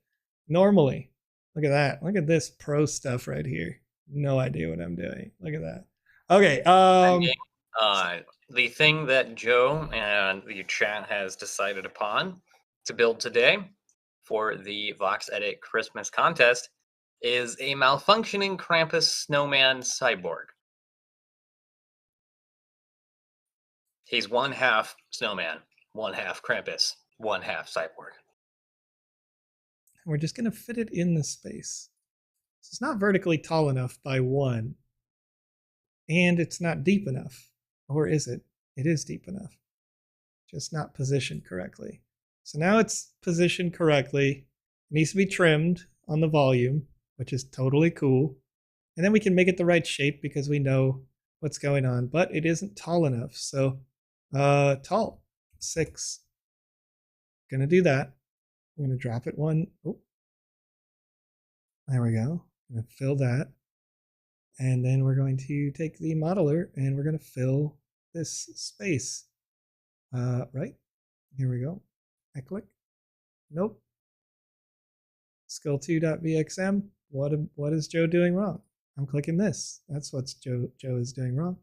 normally. Look at that. Look at this pro stuff right here. No idea what I'm doing. Look at that. Okay. The thing that Joe and the chat has decided upon to build today for the Vox Edit Christmas contest is a malfunctioning Krampus snowman cyborg. He's 1/2 snowman, 1/2 Krampus, 1/2 cyborg. We're just going to fit it in the space. So it's not vertically tall enough by 1, and it's not deep enough. Or is it? It is deep enough. Just not positioned correctly. So now it's positioned correctly. It needs to be trimmed on the volume, which is totally cool. And then we can make it the right shape because we know what's going on. But it isn't tall enough. So tall, 6. Gonna do that. I'm gonna drop it 1. Oh, there we go. I'm gonna fill that. And then we're going to take the modeler and we're going to fill this space. Right? Here we go. I click. Nope. Skull2.vxm. What is Joe doing wrong? I'm clicking this. That's what Joe is doing wrong.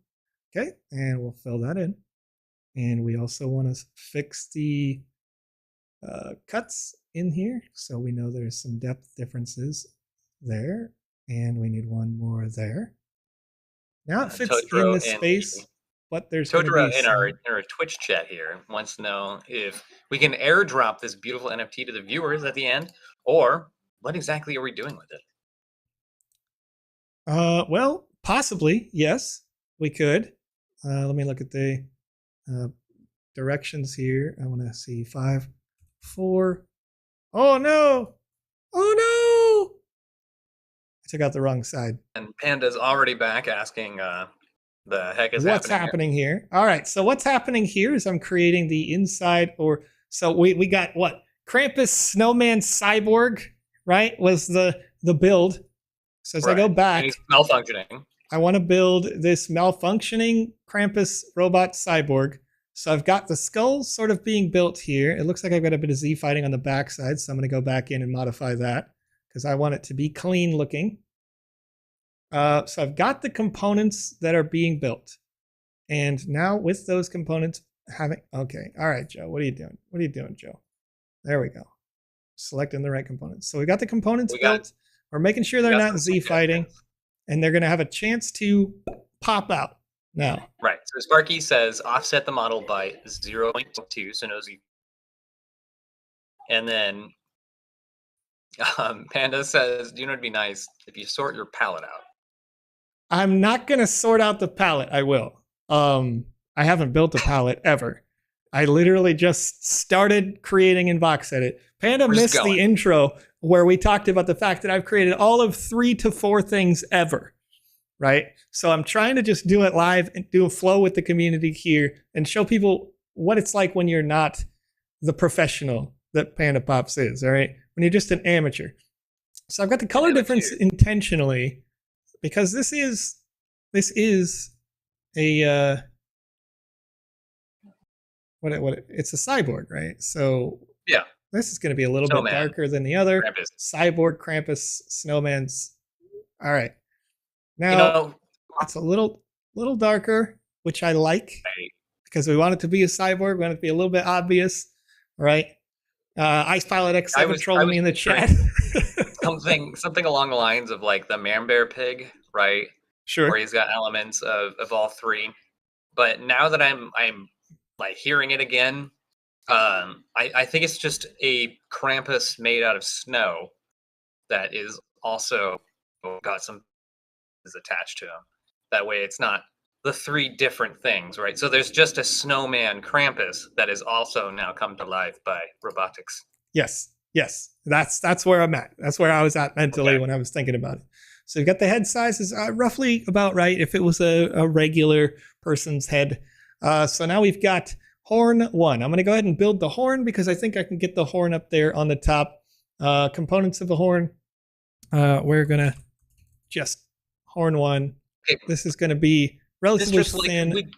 Okay, and we'll fill that in. And we also want to fix the cuts in here. So we know there's some depth differences there. And we need 1 more there. Now it fits in the space, but there's Totoro in our Twitch chat here wants to know if we can airdrop this beautiful NFT to the viewers at the end, or what exactly are we doing with it? Well, possibly, yes, we could. Let me look at the directions here. I want to see 5, 4. Oh no! Oh no! Took out the wrong side. And Panda's already back asking the heck is what's happening here? All right, so what's happening here is I'm creating the inside, or so we got what? Krampus Snowman Cyborg, right? Was the build. So as I go back, he's malfunctioning. I want to build this malfunctioning Krampus robot cyborg. So I've got the skull sort of being built here. It looks like I've got a bit of Z fighting on the backside, so I'm going to go back in and modify that, because I want it to be clean looking. So I've got the components that are being built. And now with those components having, okay, all right, Joe, what are you doing? What are you doing, Joe? There we go. Selecting the right components. So we got the components built. We're making sure they're not Z fighting, and they're going to have a chance to pop out now. Right. So Sparky says offset the model by 0.2, so no Z. And then Panda says, you know, it'd be nice if you sort your palette out. I'm not going to sort out the palette. I will. I haven't built a palette ever. I literally just started creating in Voxedit. Panda missed the intro where we talked about the fact that I've created all of 3 to 4 things ever, right? So I'm trying to just do it live and do a flow with the community here and show people what it's like when you're not the professional that PandaPops is, all right? When you're just an amateur. So I've got the color difference intentionally because this is a it's a cyborg, right? So yeah, this is going to be a little bit darker than the other. Krampus. Cyborg, Krampus, Snowman's. All right, now it's a little darker, which I like because we want it to be a cyborg. We want it to be a little bit obvious, right? Ice Pilot X7 trolling me in the chat. something along the lines of like the Man Bear Pig, right? Sure. Where he's got elements of all 3. But now that I'm like hearing it again, I think it's just a Krampus made out of snow that is also got some is attached to him. That way it's not the 3 different things, right? So there's just a snowman Krampus that is also now come to life by robotics. Yes. That's where I'm at. That's where I was at mentally when I was thinking about it. So you've got the head size is roughly about right if it was a regular person's head. So now we've got horn 1. I'm going to go ahead and build the horn because I think I can get the horn up there on the top. Components of the horn. We're going to just horn 1. Okay. This is going to be relatively thin.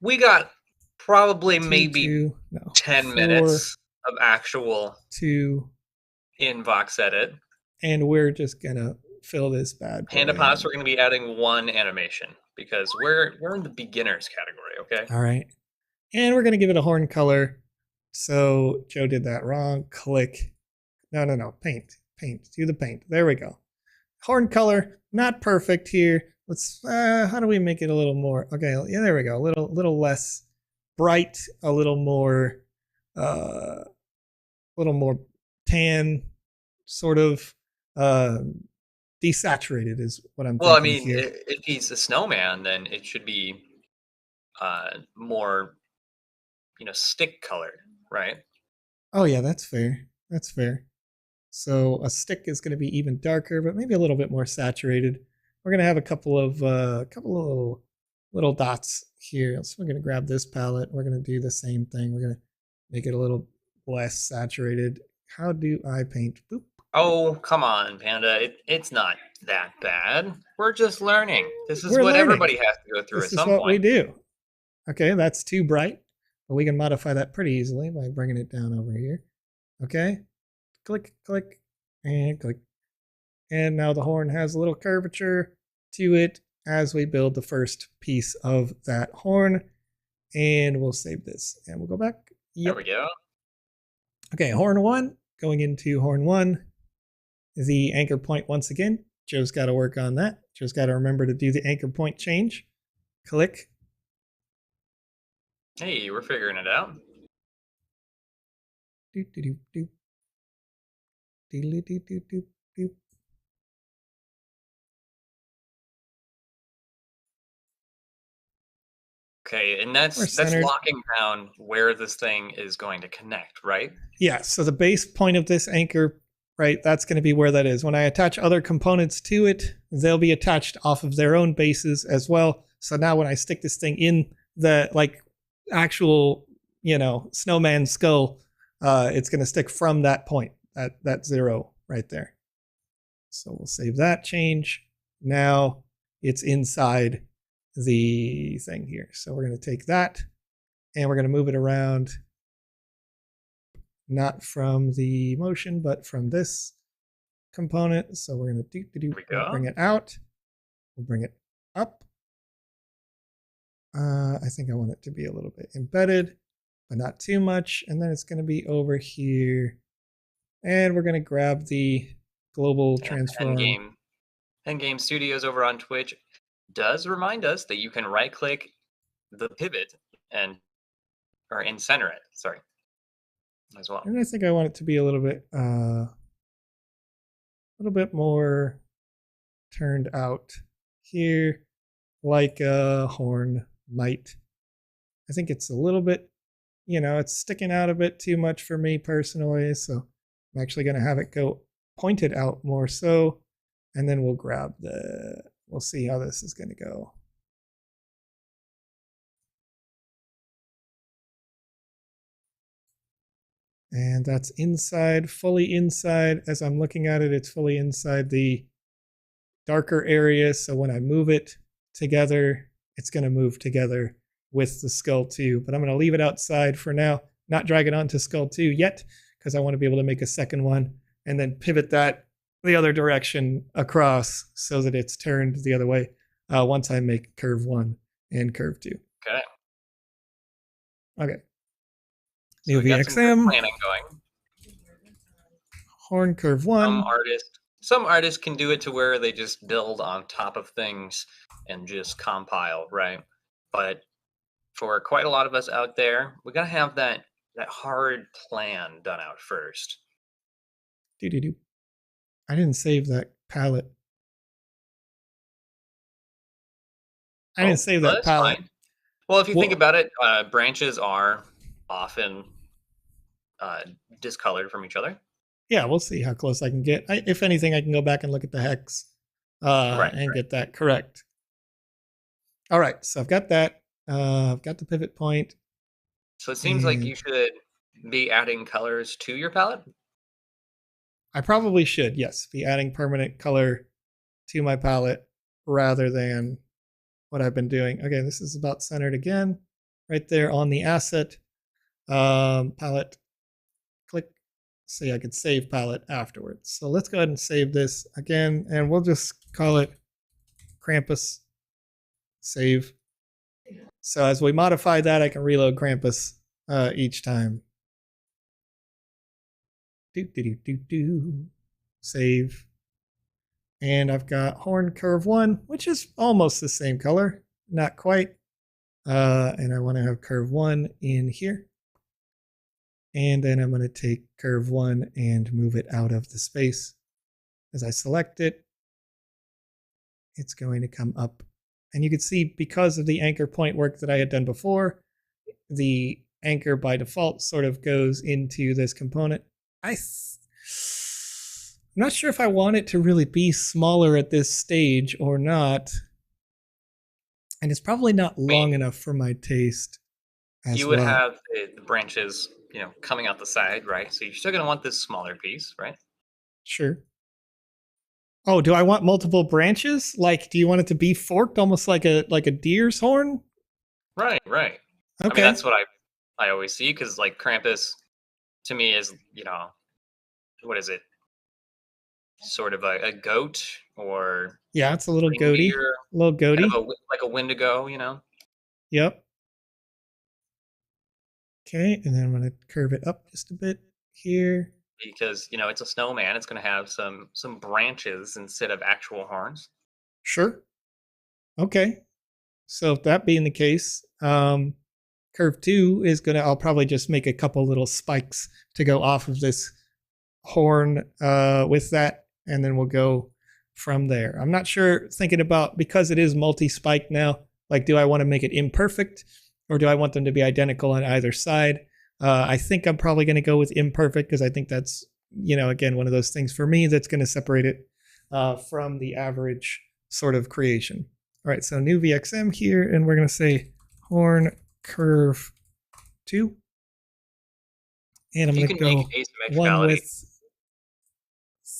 We got probably maybe 10 minutes of actual 2 in Voxedit. And we're just going to fill this bad boy. PandaPops, we're going to be adding 1 animation because we're in the beginners category, okay? All right. And we're going to give it a horn color. So Joe did that wrong. Click. No. Paint. Do the paint. There we go. Horn color, not perfect here. Let's, how do we make it a little more? Okay, yeah, there we go. A little less bright, a little more tan, sort of desaturated is what I'm thinking. Well, I mean, here. If he's a snowman, then it should be more, stick colored, right? Oh yeah, that's fair. So a stick is going to be even darker, but maybe a little bit more saturated. We're going to have a couple of little dots here. So we're going to grab this palette. We're going to do the same thing. We're going to make it a little less saturated. How do I paint? Boop. Oh, come on, Panda. It's not that bad. We're just learning. This is what everybody has to go through at some point. This is what we do. Okay, that's too bright. But we can modify that pretty easily by bringing it down over here. Okay. Click, and click. And now the horn has a little curvature to it as we build the first piece of that horn. And we'll save this. And we'll go back. Yep. There we go. Okay, horn 1. Going into horn 1. The anchor point once again. Joe's got to work on that. Joe's got to remember to do the anchor point change. Click. Hey, we're figuring it out. Doop, doop, doop, doop. Doop, doop, doop, doop. Okay, and that's locking down where this thing is going to connect, right? Yeah, so the base point of this anchor, right, that's going to be where that is. When I attach other components to it, they'll be attached off of their own bases as well. So now when I stick this thing in the actual, snowman skull, it's going to stick from that point, that 0 right there. So we'll save that change. Now it's inside the thing here. So we're going to take that and we're going to move it around, not from the motion, but from this component. So we're going to bring it out. We'll bring it up. I think I want it to be a little bit embedded, but not too much. And then it's going to be over here And we're going to grab the global transform. Endgame Studios over on Twitch does remind us that you can right-click the pivot and center it. Sorry, as well. And I think I want it to be a little bit more turned out here, like a horn might. I think it's a little bit, it's sticking out a bit too much for me personally, so I'm actually going to have it go pointed out more so, and then we'll we'll see how this is going to go. And that's inside, fully inside. As I'm looking at it, it's fully inside the darker area, so when I move it together, it's going to move together with the skull too. But I'm going to leave it outside for now, not drag it onto skull 2 yet, because I want to be able to make a second one and then pivot that the other direction across so that it's turned the other way once I make curve 1 and curve 2. Okay. So New VXM. Planning going. Horn curve 1. Some artists can do it to where they just build on top of things and just compile, right? But for quite a lot of us out there, we gotta have that hard plan done out first. I didn't save that palette. I didn't save that palette. Fine. Well, if you think about it, branches are often discolored from each other. Yeah, we'll see how close I can get. If anything, I can go back and look at the hex and get that correct. All right, so I've got that. I've got the pivot point. So it seems like you should be adding colors to your palette? I probably should, yes, be adding permanent color to my palette rather than what I've been doing. Okay, this is about centered again, right there on the asset. Palette, click. See, I could save palette afterwards. So let's go ahead and save this again, and we'll just call it Krampus. Save. So as we modify that, I can reload Krampus each time. Save. And I've got Horn Curve 1, which is almost the same color. Not quite. And I want to have Curve 1 in here. And then I'm going to take curve 1 and move it out of the space. As I select it, it's going to come up. And you can see, because of the anchor point work that I had done before, the anchor by default sort of goes into this component. I'm not sure if I want it to really be smaller at this stage or not. And it's probably not long enough for my taste as well. You would have the branches, coming out the side, right? So you're still going to want this smaller piece, right? Sure. Oh, do I want multiple branches? Like, do you want it to be forked almost like a deer's horn? Right. Okay. I mean, that's what I always see, because like Krampus to me is, what is it? Sort of a goat, or yeah, it's a little goaty. Kind of like a Wendigo, Yep. Okay, and then I'm going to curve it up just a bit here. Because, it's a snowman. It's going to have some branches instead of actual horns. Sure. Okay. So if that being the case, curve 2 is I'll probably just make a couple little spikes to go off of this horn with that, and then we'll go from there. I'm not sure, thinking about, because it is multi-spike now, like, do I want to make it imperfect, or do I want them to be identical on either side? I think I'm probably going to go with imperfect, because I think that's, again, one of those things for me that's going to separate it from the average sort of creation. All right, so new VXM here, and we're going to say horn curve 2. And I'm going to go 1 width,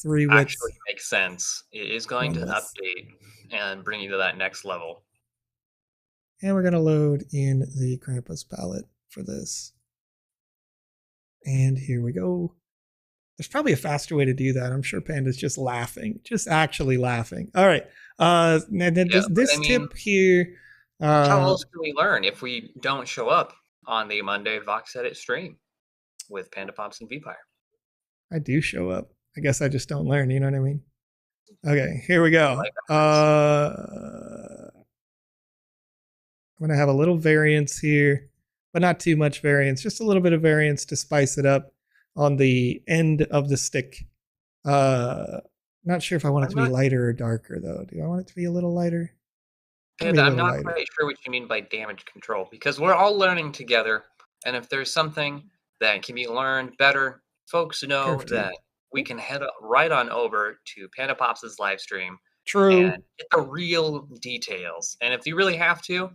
3 width. Actually makes sense. It is going to update and bring you to that next level. And we're going to load in the Krampus palette for this. And here we go. There's probably a faster way to do that. I'm sure Panda's just laughing, just actually laughing. All right. And then this tip here. How else can we learn if we don't show up on the Monday Voxedit stream with PandaPops and VPire? I do show up. I guess I just don't learn, you know what I mean? Okay, here we go. I'm going to have a little variance here, but not too much variance. Just a little bit of variance to spice it up on the end of the stick. Not sure if I want it to be lighter or darker, though. Do I want it to be a little lighter? And I'm not quite sure what you mean by damage control, because we're all learning together. And if there's something that can be learned better, folks know that we can head right on over to PandaPops' live stream. True. And get the real details. And if you really have to,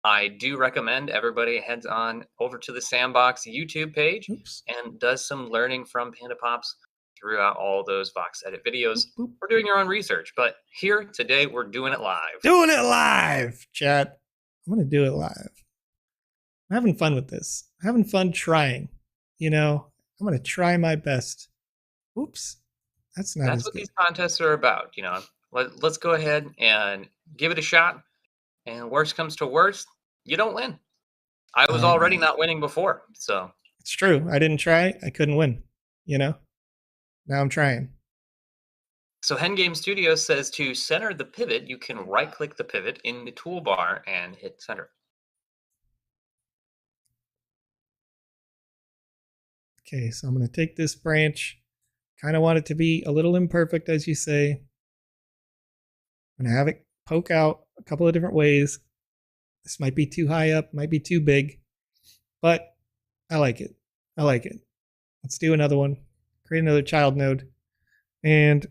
I do recommend everybody heads on over to the Sandbox YouTube page and does some learning from PandaPops throughout all those Voxedit videos. We're doing your own research, but here today we're doing it live. Doing it live, chat. I'm going to do it live. I'm having fun with this. I'm having fun trying. You know, I'm going to try my best. Oops. That's what these contests are about. You know, let's go ahead and give it a shot. And worst comes to worst, you don't win. I was already not winning before, so. It's true. I didn't try. I couldn't win, you know? Now I'm trying. So Hengame Studios says to center the pivot, you can right-click the pivot in the toolbar and hit center. Okay, so I'm going to take this branch. Kind of want it to be a little imperfect, as you say. I'm going to have it poke out a couple of different ways. This might be too high up, might be too big, but I like it. I like it. Let's do another one. Create another child node. And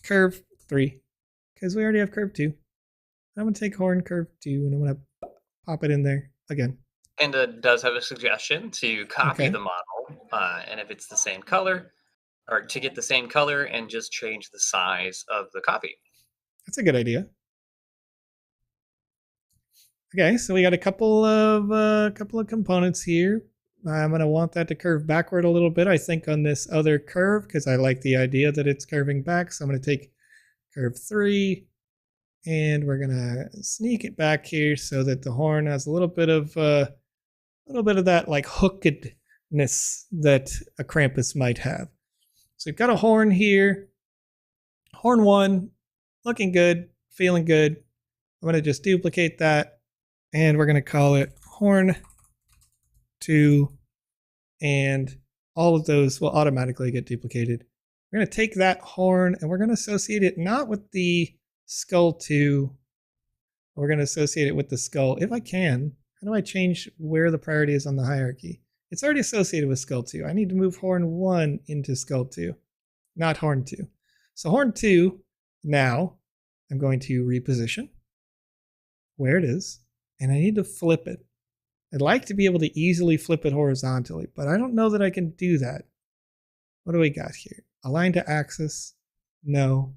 curve 3, because we already have curve 2. I'm going to take horn curve 2, and I'm going to pop it in there again. And it does have a suggestion to copy the model, and if it's the same color, or to get the same color and just change the size of the copy. That's a good idea. Okay, so we got a couple of components here. I'm going to want that to curve backward a little bit, I think, on this other curve, because I like the idea that it's curving back. So I'm going to take curve 3, and we're going to sneak it back here so that the horn has a little bit of that like hookedness that a Krampus might have. So we've got a horn here. Horn 1, looking good, feeling good. I'm going to just duplicate that, and we're going to call it horn 2, and all of those will automatically get duplicated. We're going to take that horn and we're going to associate it not with the skull 2. We're going to associate it with the skull. If I can, how do I change where the priority is on the hierarchy? It's already associated with skull 2. I need to move horn 1 into skull 2, not horn 2. So horn 2, now I'm going to reposition where it is, and I need to flip it. I'd like to be able to easily flip it horizontally, but I don't know that I can do that. What do we got here? Align to axis? No.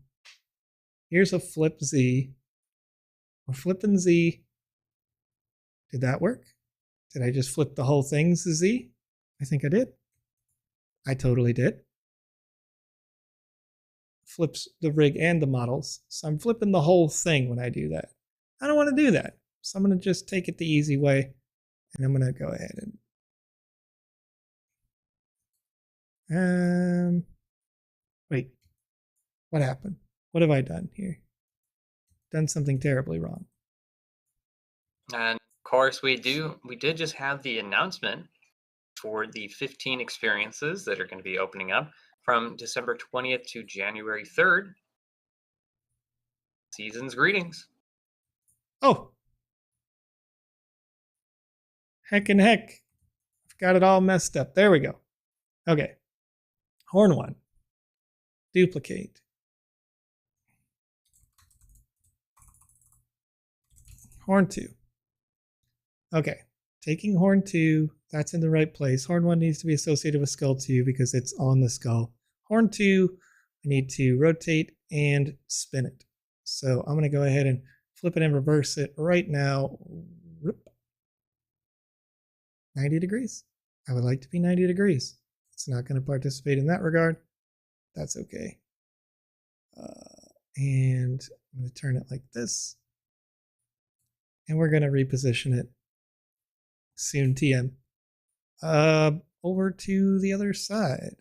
Here's a flip Z. We're flipping Z. Did that work? Did I just flip the whole thing to Z? I think I did. I totally did. Flips the rig and the models. So I'm flipping the whole thing when I do that. I don't want to do that. So I'm going to just take it the easy way. And I'm going to go ahead and wait, what happened? What have I done here? Done something terribly wrong. And of course we did just have the announcement for the 15 experiences that are going to be opening up from December 20th to January 3rd. Season's greetings. Oh. Heck and heck. I've got it all messed up. There we go. Okay. Horn 1. Duplicate. Horn 2. Okay. Taking horn 2, that's in the right place. Horn 1 needs to be associated with skull 2 because it's on the skull. Horn 2, I need to rotate and spin it. So I'm going to go ahead and flip it and reverse it right now. 90 degrees. I would like to be 90 degrees. It's not going to participate in that regard. That's okay. And I'm going to turn it like this. And we're going to reposition it. Soon TM. Over to the other side.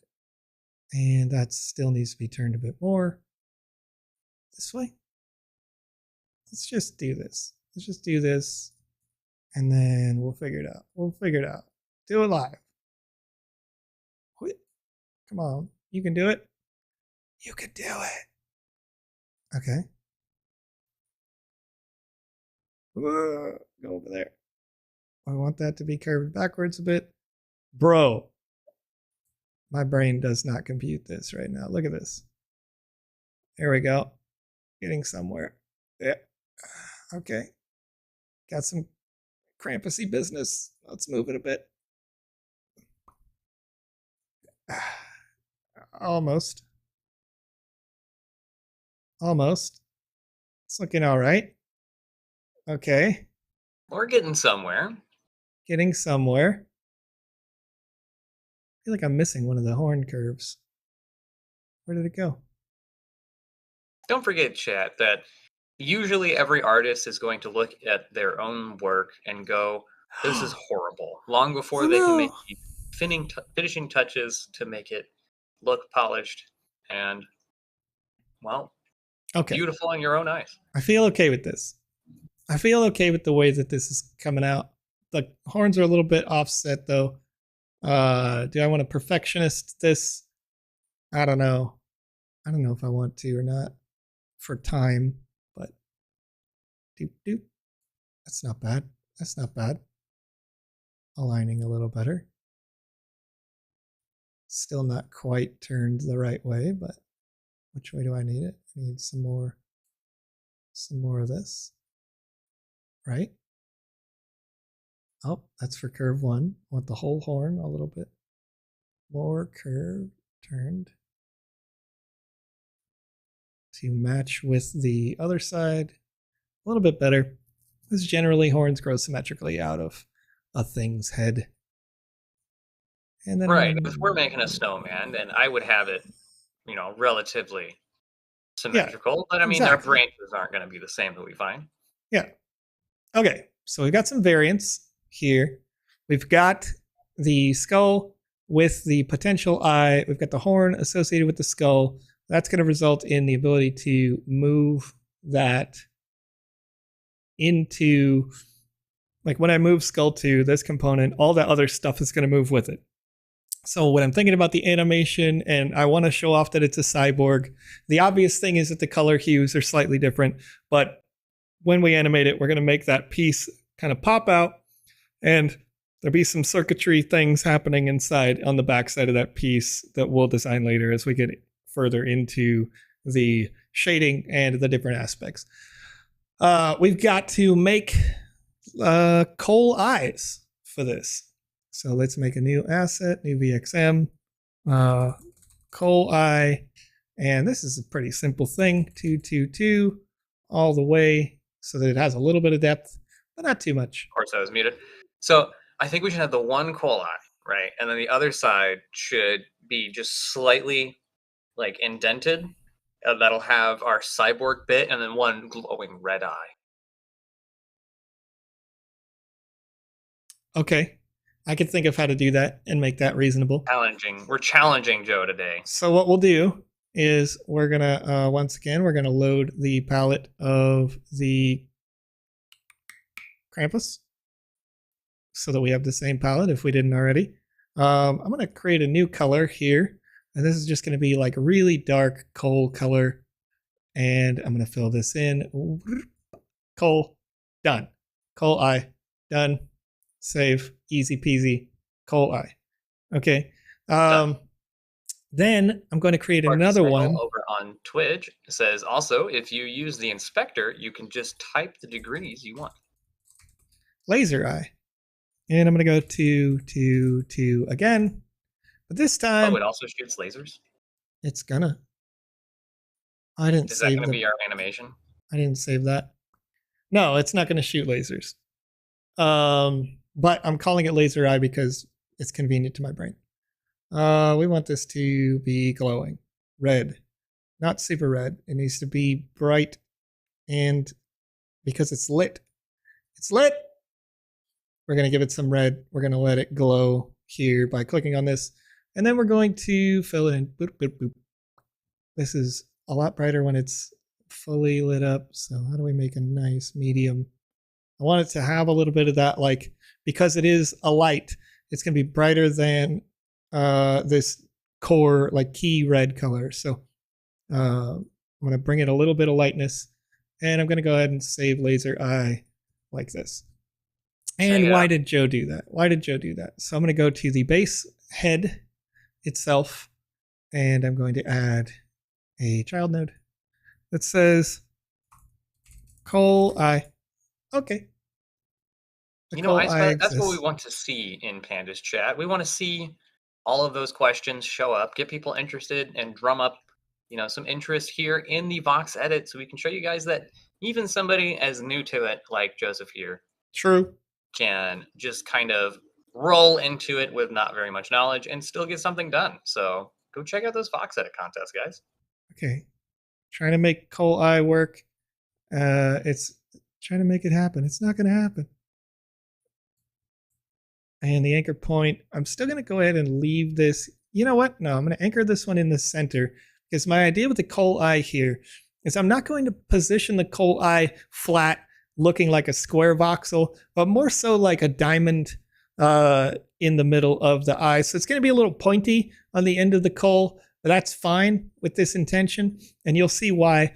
And that still needs to be turned a bit more this way. Let's just do this. Let's just do this. And then we'll figure it out. We'll figure it out. Do it live. Quit. Come on. You can do it. You can do it. Okay. Whoa, go over there. I want that to be curved backwards a bit. Bro. My brain does not compute this right now. Look at this. There we go. Getting somewhere. Yeah. Okay. Got some Krampusy business. Let's move it a bit. Almost. Almost. It's looking all right. Okay. We're getting somewhere. Getting somewhere. I feel like I'm missing one of the horn curves. Where did it go? Don't forget, chat, that usually every artist is going to look at their own work and go, this is horrible, long before they can make the finishing touches to make it look polished and, well, beautiful in your own eyes. I feel okay with this. I feel okay with the way that this is coming out. The horns are a little bit offset, though. Do I want to perfectionist this? I don't know. I don't know if I want to or not for time, but doop doop. That's not bad. That's not bad. Aligning a little better. Still not quite turned the right way, but which way do I need it? I need some more of this. Right? Oh, that's for curve 1. I want the whole horn a little bit more curved, turned to match with the other side a little bit better, because generally horns grow symmetrically out of a thing's head. And then right, if we're making a snowman, then I would have it, relatively symmetrical. But I mean, our branches aren't going to be the same that we find. Yeah. Okay, so we've got some variants here. We've got the skull with the potential eye. We've got the horn associated with the skull. That's going to result in the ability to move that into, like when I move skull to this component, all that other stuff is going to move with it. So when I'm thinking about the animation and I want to show off that it's a cyborg, the obvious thing is that the color hues are slightly different, but when we animate it, we're going to make that piece kind of pop out, and there'll be some circuitry things happening inside on the backside of that piece that we'll design later as we get further into the shading and the different aspects. We've got to make coal eyes for this. So let's make a new asset, new VXM, coal eye, and this is a pretty simple thing, 2, 2, 2, all the way, so that it has a little bit of depth, but not too much. Of course, I was muted. So I think we should have the one coal eye, right? And then the other side should be just slightly like indented. That'll have our cyborg bit and then one glowing red eye. Okay. I could think of how to do that and make that reasonable. Challenging. We're challenging Joe today. So what we'll do is we're going to, once again, we're going to load the palette of the Krampus so that we have the same palette if we didn't already. I'm going to create a new color here. And this is just going to be like a really dark coal color. And I'm going to fill this in. Coal. Done. Coal eye. Done. Save. Easy peasy. Coal eye. Okay. Then I'm going to create another one. Over on Twitch says also, if you use the inspector, you can just type the degrees you want. Laser eye. And I'm going to go to again. But this time. Oh, it also shoots lasers? It's gonna. I didn't save. Is that going to be our animation? I didn't save that. No, it's not going to shoot lasers. But I'm calling it laser eye because it's convenient to my brain. We want this to be glowing. Red. Not super red. It needs to be bright, and because it's lit. It's lit! We're going to give it some red. We're going to let it glow here by clicking on this. And then we're going to fill it in. Boop, boop, boop. This is a lot brighter when it's fully lit up. So how do we make a nice medium? I want it to have a little bit of that, like, because it is a light, it's going to be brighter than this core, like, key red color. So I'm going to bring it a little bit of lightness, and I'm going to go ahead and save laser eye like this. And why did Joe do that? Why did Joe do that? So I'm going to go to the base head itself, and I'm going to add a child node that says coal eye. Okay. That's what we want to see in Panda's chat. We want to see all of those questions show up, get people interested, and drum up, some interest here in the Voxedit, so we can show you guys that even somebody as new to it, like Joseph here, can just kind of roll into it with not very much knowledge and still get something done. So go check out those Voxedit contests, guys. Okay. Trying to make coal eye work. It's trying to make it happen. It's not going to happen. And the anchor point, I'm still going to go ahead and leave this. You know what? No, I'm going to anchor this one in the center, because my idea with the coal eye here is I'm not going to position the coal eye flat looking like a square voxel, but more so like a diamond in the middle of the eye. So it's going to be a little pointy on the end of the coal, but that's fine with this intention. And you'll see why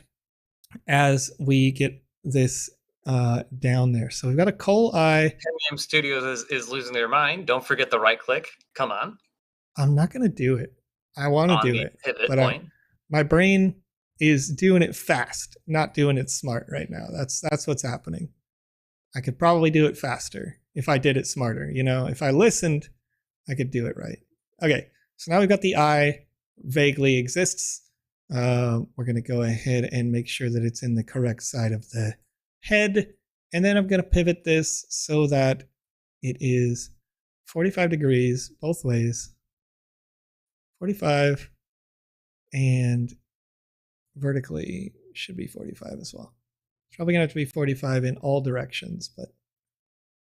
as we get this down there. So we've got a coal eye. MGM Studios is losing their mind. Don't forget the right click. Come on. I'm not going to do it. I want to do it. But my brain is doing it fast, not doing it smart right now. That's what's happening. I could probably do it faster if I did it smarter. If I listened, I could do it right. Okay, so now we've got the eye vaguely exists. We're going to go ahead and make sure that it's in the correct side of the head. And then I'm going to pivot this so that it is 45 degrees both ways. 45, and vertically should be 45 as well. It's probably going to have to be 45 in all directions, but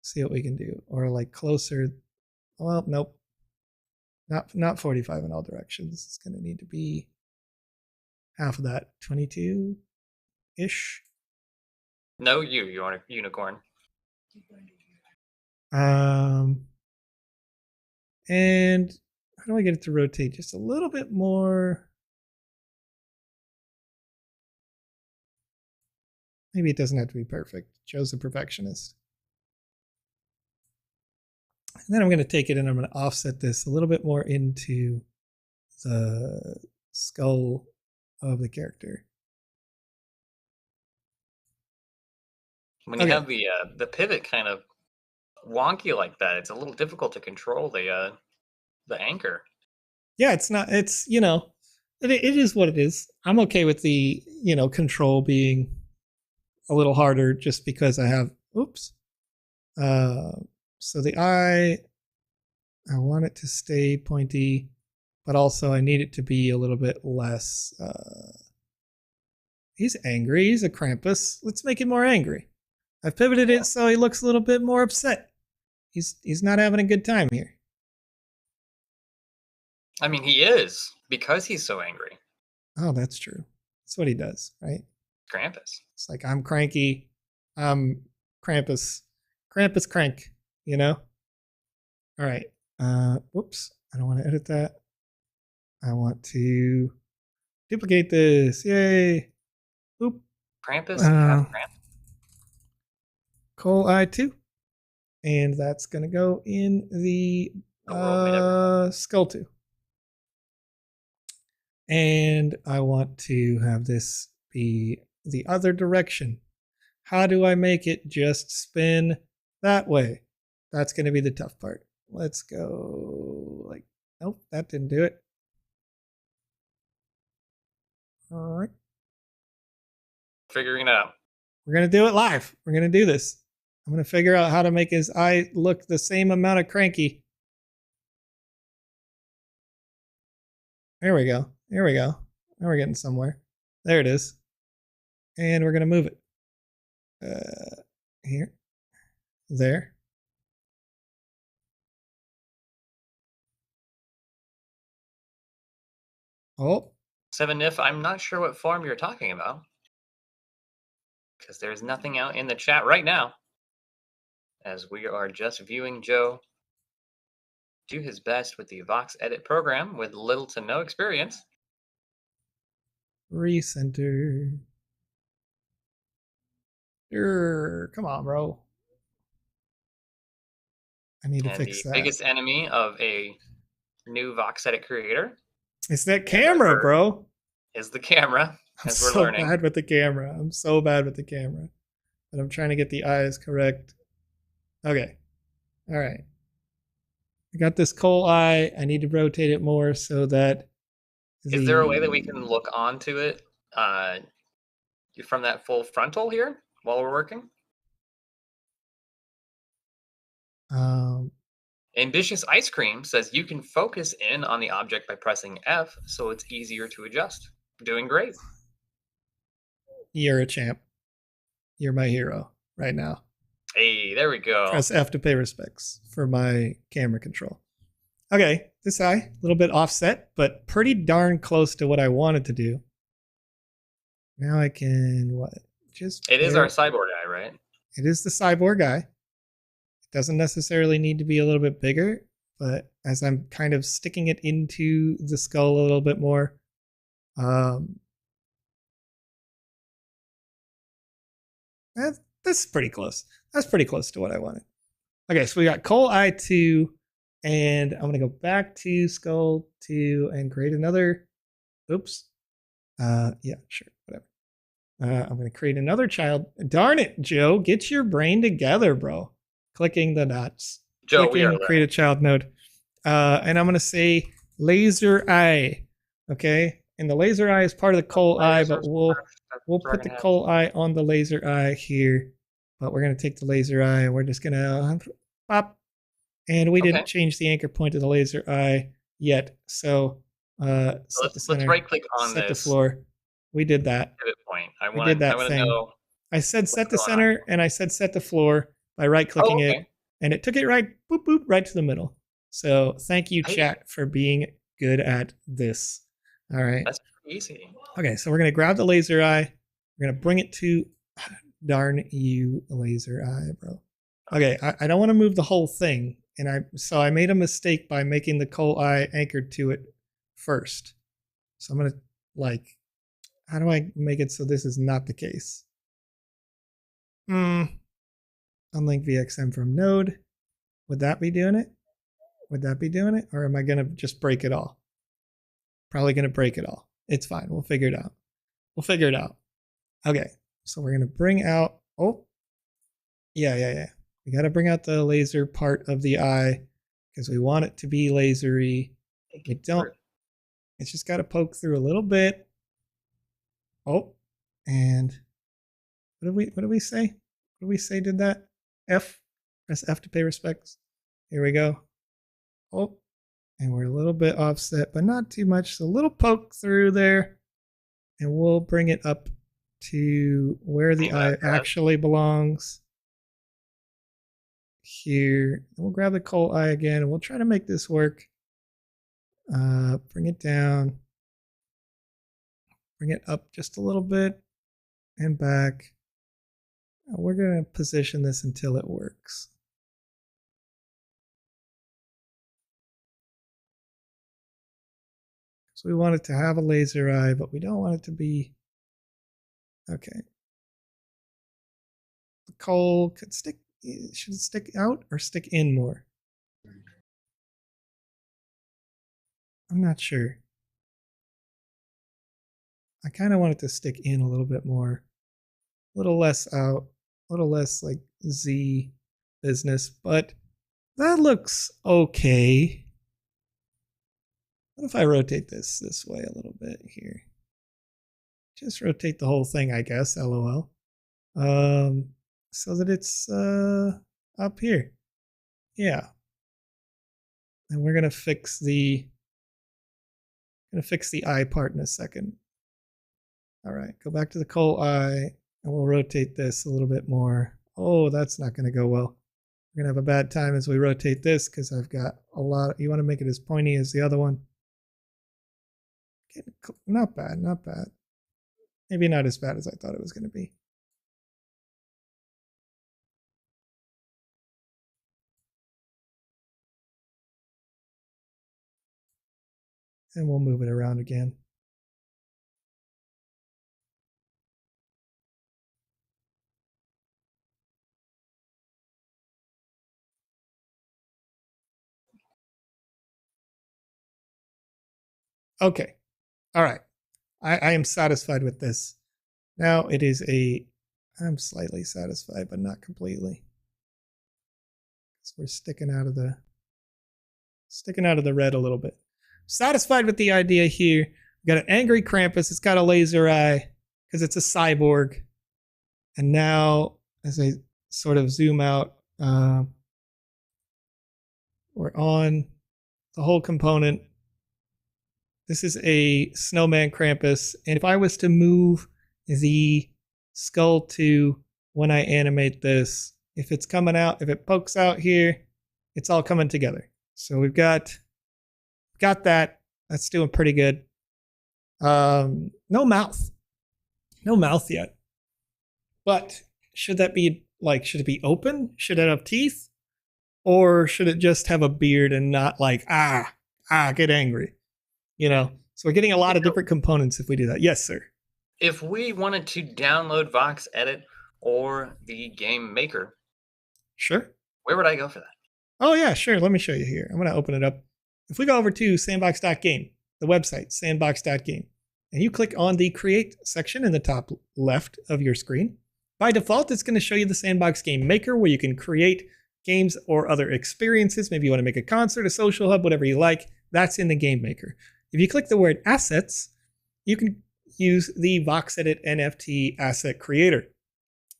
see what we can do. Or like closer. Well, nope. Not 45 in all directions. It's going to need to be half of that, 22-ish. No, you want a unicorn. And how do I get it to rotate just a little bit more? Maybe it doesn't have to be perfect. Joe's a perfectionist. And then I'm going to take it and I'm going to offset this a little bit more into the skull of the character. When you have the pivot kind of wonky like that, it's a little difficult to control the anchor. Yeah, it's not. It's it is what it is. I'm okay with the control being a little harder just because I have. Oops. So the eye, I want it to stay pointy, but also I need it to be a little bit less. He's angry. He's a Krampus. Let's make him more angry. I've pivoted it so he looks a little bit more upset. He's not having a good time here. I mean, he is, because he's so angry. Oh, that's true. That's what he does, right? Krampus. It's like, I'm cranky. I'm Krampus. Krampus crank, All right. Whoops. I don't want to edit that. I want to duplicate this. Yay. Oop. Krampus? Krampus? Coal eye 2. And that's going to go in the skull 2. And I want to have this be the other direction. How do I make it just spin that way? That's going to be the tough part. Let's go like, nope, that didn't do it. All right. Figuring it out. We're going to do it live. We're going to do this. I'm going to figure out how to make his eye look the same amount of cranky. There we go. There we go. Now we're getting somewhere. There it is. And we're going to move it. Here. There. Oh. 7nif, I'm not sure what farm you're talking about. Because there's nothing out in the chat right now. As we are just viewing Joe do his best with the Voxedit program with little to no experience. Recenter. Come on, bro. I need to fix that. The biggest enemy of a new Voxedit creator. It's that camera, bro. Is the camera. I'm so bad with the camera. I'm so bad with the camera. But I'm trying to get the eyes correct. Okay. All right. I got this coal eye. I need to rotate it more so that... Is there a way that we can look onto it from that full frontal here while we're working? Ambitious Ice Cream says you can focus in on the object by pressing F, so it's easier to adjust. Doing great. You're a champ. You're my hero right now. Hey, there we go. Press F to pay respects for my camera control. Okay, this eye, a little bit offset, but pretty darn close to what I wanted to do. Now I can, what? It is our cyborg eye, right? It is the cyborg eye. It doesn't necessarily need to be a little bit bigger, but as I'm kind of sticking it into the skull a little bit more, that's pretty close. That's pretty close to what I wanted. Okay, so we got Coal Eye 2, and I'm going to go back to Skull 2 and create another. Oops. Yeah, sure, whatever. I'm going to create another child. Darn it, Joe. Get your brain together, bro. Clicking the dots. Joe, we are create a child node. And I'm going to say laser eye. Okay? And the laser eye is part of the coal eye, but we'll put the coal eye on the laser eye here. But we're going to take the laser eye and we're just going to pop. And we didn't change the anchor point of the laser eye yet. So let's right click on set the floor. We did that. Pivot point. I want to know. I said set the center and I said set the floor by right clicking it. And it took it right, boop, boop, right to the middle. So thank you, chat, for being good at this. All right. That's easy. Okay, so we're going to grab the laser eye. We're going to bring it to... Darn you, laser eye, bro. Okay, I don't want to move the whole thing. And so I made a mistake by making the coal eye anchored to it first. So I'm going to, how do I make it so this is not the case? Unlink VXM from node. Would that be doing it? Would that be doing it? Or am I going to just break it all? Probably going to break it all. It's fine. We'll figure it out. We'll figure it out. Okay. So we're going to bring out, yeah. We got to bring out the laser part of the eye because we want it to be lasery. We don't, it's just got to poke through a little bit. And what did we say? What did we say did that? F, press F to pay respects. Here we go. And we're a little bit offset, but not too much. So a little poke through there and we'll bring it up to where the eye actually belongs. Here. We'll grab the coal eye again and we'll try to make this work. Bring it down. Bring it up just a little bit and back. We're going to position this until it works. So we want it to have a laser eye, but we don't want it to be... Okay. The coal could stick, should it stick out or stick in more? I'm not sure. I kind of want it to stick in a little bit more. A little less out, a little less like Z business, but that looks okay. What if I rotate this way a little bit here? Just rotate the whole thing, I guess, LOL. So that it's up here. Yeah. And we're gonna fix the eye part in a second. All right, go back to the coal eye and we'll rotate this a little bit more. Oh, that's not gonna go well. We're gonna have a bad time as we rotate this because I've got a lot. You want to make it as pointy as the other one. not bad, not bad. Maybe not as bad as I thought it was going to be. And we'll move it around again. Okay. All right. I am satisfied with this. Now it is I'm slightly satisfied, but not completely. So we're sticking out of the red a little bit. Satisfied with the idea here. We got an angry Krampus. It's got a laser eye because it's a cyborg. And now, as I sort of zoom out, we're on the whole component. This is a snowman Krampus. And if I was to move the skull to when I animate this, if it's coming out, if it pokes out here, it's all coming together. So we've got that. That's doing pretty good. No mouth. No mouth yet. But should that be like, should it be open? Should it have teeth? Or should it just have a beard and not like, get angry? You know, so we're getting a lot of different components if we do that. Yes, sir. If we wanted to download Voxedit or the Game Maker, sure. Where would I go for that? Oh, yeah, sure. Let me show you here. I'm going to open it up. If we go over to sandbox.game, the website, sandbox.game, and you click on the Create section in the top left of your screen, by default, it's going to show you the Sandbox Game Maker, where you can create games or other experiences. Maybe you want to make a concert, a social hub, whatever you like. That's in the Game Maker. If you click the word Assets, you can use the Voxedit NFT Asset Creator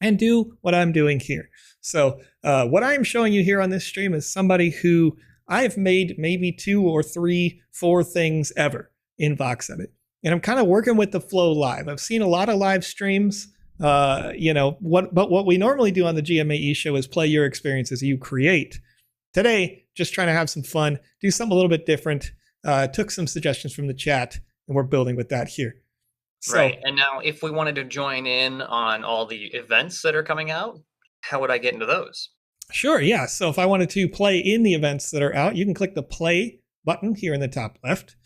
and do what I'm doing here. So what I'm showing you here on this stream is somebody who I've made maybe 2 or 3, 4 things ever in Voxedit. And I'm kind of working with the flow live. I've seen a lot of live streams, but what we normally do on the GMAE show is play your experiences you create. Today, just trying to have some fun, do something a little bit different. Took some suggestions from the chat, and we're building with that here. So, right. And now, if we wanted to join in on all the events that are coming out, how would I get into those? Sure, yeah. So if I wanted to play in the events that are out, you can click the play button here in the top left.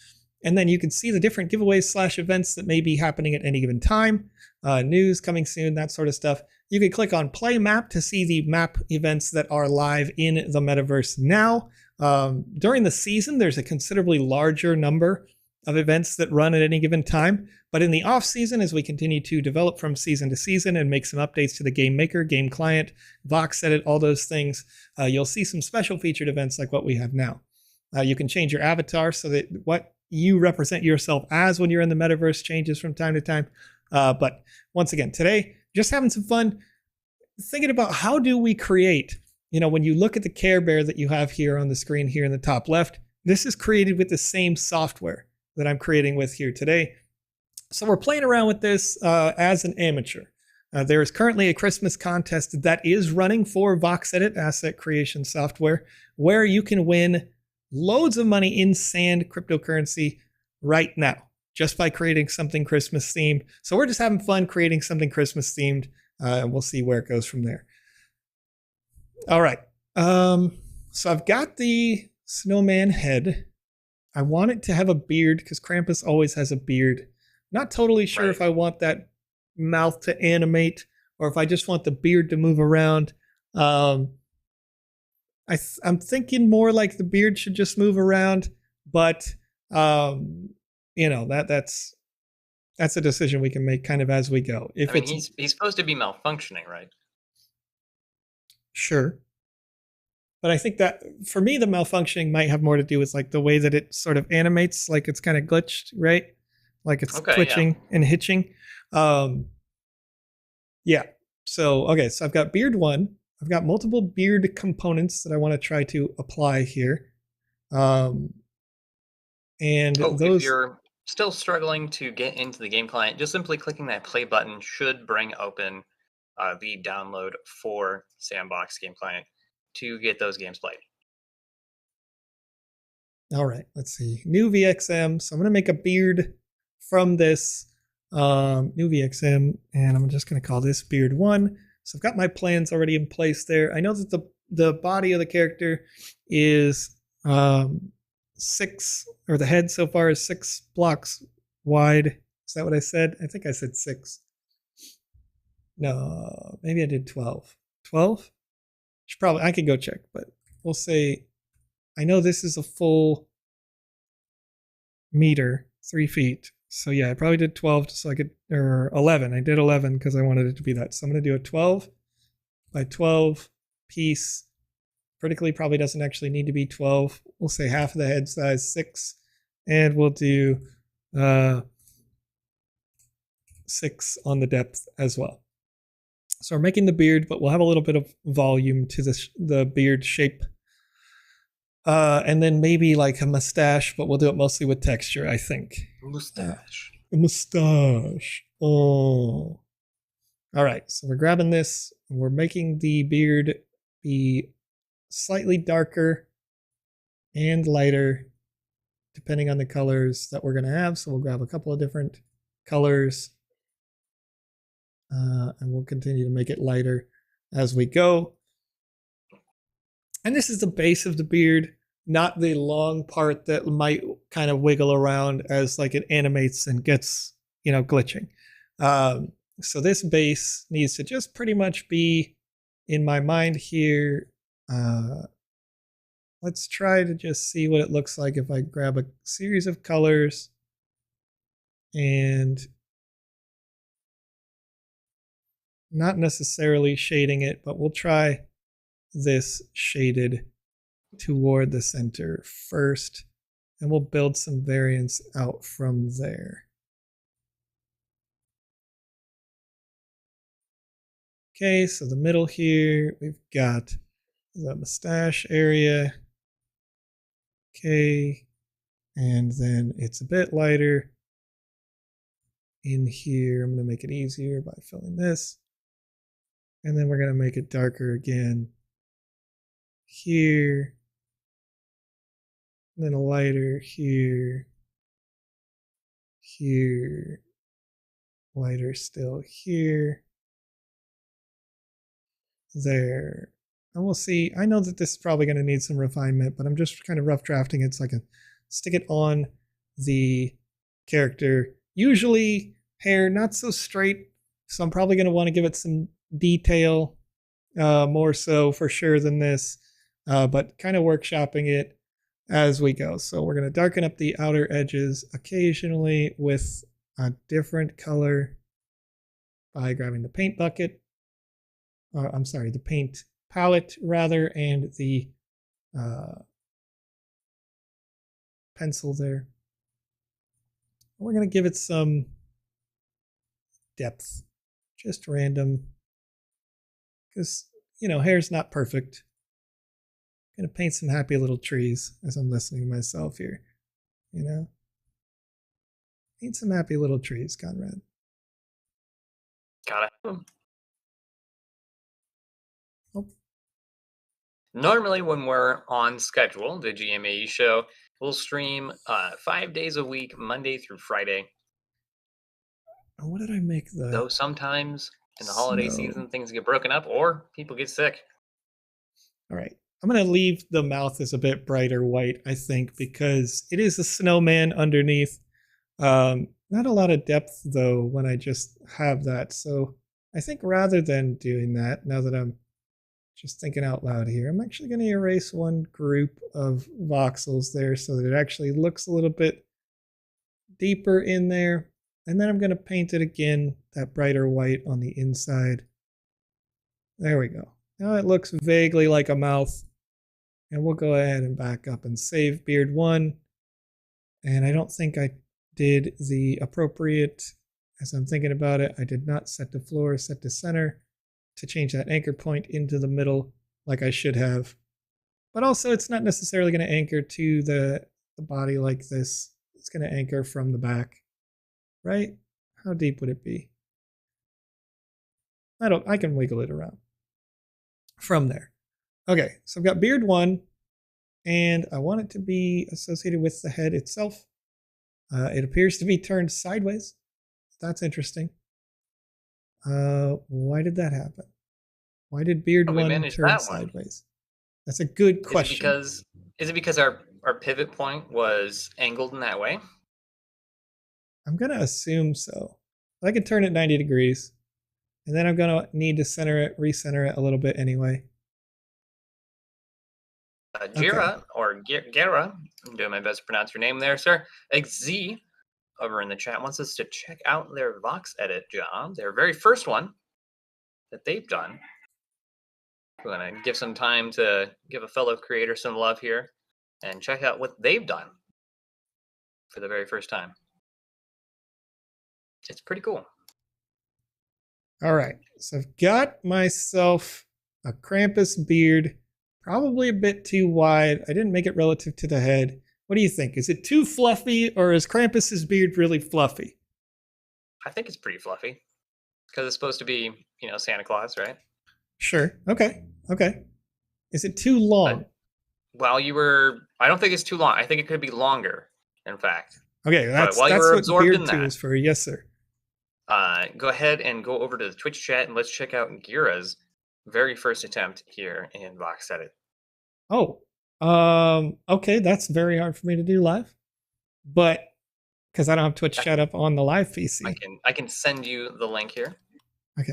And then you can see the different giveaways / events that may be happening at any given time. News coming soon, that sort of stuff. You can click on play map to see the map events that are live in the metaverse now. During the season, there's a considerably larger number of events that run at any given time. But in the off season, as we continue to develop from season to season and make some updates to the Game Maker, Game Client, Voxedit, all those things, you'll see some special featured events like what we have now. You can change your avatar so that what you represent yourself as when you're in the metaverse changes from time to time. But once again, today, just having some fun, thinking about how do we create. You know, when you look at the Care Bear that you have here on the screen here in the top left, this is created with the same software that I'm creating with here today. So we're playing around with this as an amateur. There is currently a Christmas contest that is running for Voxedit asset creation software, where you can win loads of money in sand cryptocurrency right now, just by creating something Christmas themed. So we're just having fun creating something Christmas themed, and we'll see where it goes from there. All right. So I've got the snowman head. I want it to have a beard because Krampus always has a beard. Not totally sure if I want that mouth to animate or if I just want the beard to move around. I'm thinking more like the beard should just move around, but that's a decision we can make kind of as we go. He's supposed to be malfunctioning, right? Sure. But I think that for me, the malfunctioning might have more to do with like the way that it sort of animates, like it's kind of glitched, right? Like it's twitching and hitching. Yeah. So I've got beard 1. I've got multiple beard components that I want to try to apply here. And if you're still struggling to get into the game client, just simply clicking that play button should bring open the download for Sandbox Game Client to get those games played. All right, let's see. New VXM. So I'm going to make a beard from this new VXM, and I'm just going to call this beard 1. So I've got my plans already in place there. I know that the body of the character is 6, or the head so far is 6 blocks wide. Is that what I said? I think I said 6. No, maybe I did 12. 12? I could go check, but we'll say, I know this is a full meter, 3 feet. So yeah, I probably did 12 so I could, or 11. I did 11 because I wanted it to be that. So I'm going to do a 12 by 12 piece. Vertically probably doesn't actually need to be 12. We'll say half of the head size, 6. And we'll do 6 on the depth as well. So we're making the beard, but we'll have a little bit of volume to the beard shape. And then maybe like a mustache, but we'll do it mostly with texture, I think. Mustache. A mustache. Oh. All right, so we're grabbing this. And we're making the beard be slightly darker and lighter, depending on the colors that we're going to have. So we'll grab a couple of different colors. And we'll continue to make it lighter as we go. And this is the base of the beard, not the long part that might kind of wiggle around as like it animates and gets, glitching. So this base needs to just pretty much be in my mind here. Let's try to just see what it looks like if I grab a series of colors and not necessarily shading it, but we'll try this shaded toward the center first, and we'll build some variance out from there. Okay, so the middle here, we've got the mustache area. Okay, and then it's a bit lighter in here. I'm going to make it easier by filling this. And then we're going to make it darker again here. And then a lighter here. Here. Lighter still here. There. And we'll see. I know that this is probably going to need some refinement, but I'm just kind of rough drafting it so I can stick it on the character. Usually hair not so straight, so I'm probably going to want to give it some detail, more so for sure than this, but kind of workshopping it as we go. So we're going to darken up the outer edges occasionally with a different color by grabbing the paint bucket. I'm sorry, the paint palette rather, and the pencil there. We're going to give it some depth, just random, because, hair's not perfect. I'm going to paint some happy little trees as I'm listening to myself here, Paint some happy little trees, Conrad. Gotta have them. Oh. Normally when we're on schedule, the GMAE Show will stream 5 days a week, Monday through Friday. What did I make Though sometimes in the holiday season, things get broken up or people get sick. All right. I'm going to leave the mouth as a bit brighter white, I think, because it is a snowman underneath. Not a lot of depth, though, when I just have that. So I think rather than doing that, now that I'm just thinking out loud here, I'm actually going to erase one group of voxels there so that it actually looks a little bit deeper in there. And then I'm going to paint it again, that brighter white on the inside. There we go. Now it looks vaguely like a mouth. And we'll go ahead and back up and save beard 1. And I don't think I did the appropriate, as I'm thinking about it, I did not set to floor, set to center to change that anchor point into the middle like I should have. But also it's not necessarily going to anchor to the body like this. It's going to anchor from the back. Right? How deep would it be? I can wiggle it around from there. Okay, so I've got beard 1, and I want it to be associated with the head itself. It appears to be turned sideways. That's interesting. Why did that happen? Why did beard one turn sideways? That's a good question. Is it because our pivot point was angled in that way? I'm going to assume so. I can turn it 90 degrees. And then I'm going to need to recenter it a little bit anyway. Jira, or Gera, I'm doing my best to pronounce your name there, sir. XZ over in the chat wants us to check out their Voxedit job, their very first one that they've done. We're going to give some time to give a fellow creator some love here and check out what they've done for the very first time. It's pretty cool. All right, so I've got myself a Krampus beard, probably a bit too wide. I didn't make it relative to the head. What do you think? Is it too fluffy, or is Krampus's beard really fluffy? I think it's pretty fluffy because it's supposed to be, Santa Claus, right? Sure. Okay. Is it too long? I don't think it's too long. I think it could be longer, in fact. Okay, that's what beard too is for. Yes, sir. Go ahead and go over to the Twitch chat and let's check out Gira's very first attempt here in Voxedit. Oh, okay, that's very hard for me to do live, but because I don't have Twitch chat up on the live PC. I can send you the link here. Okay.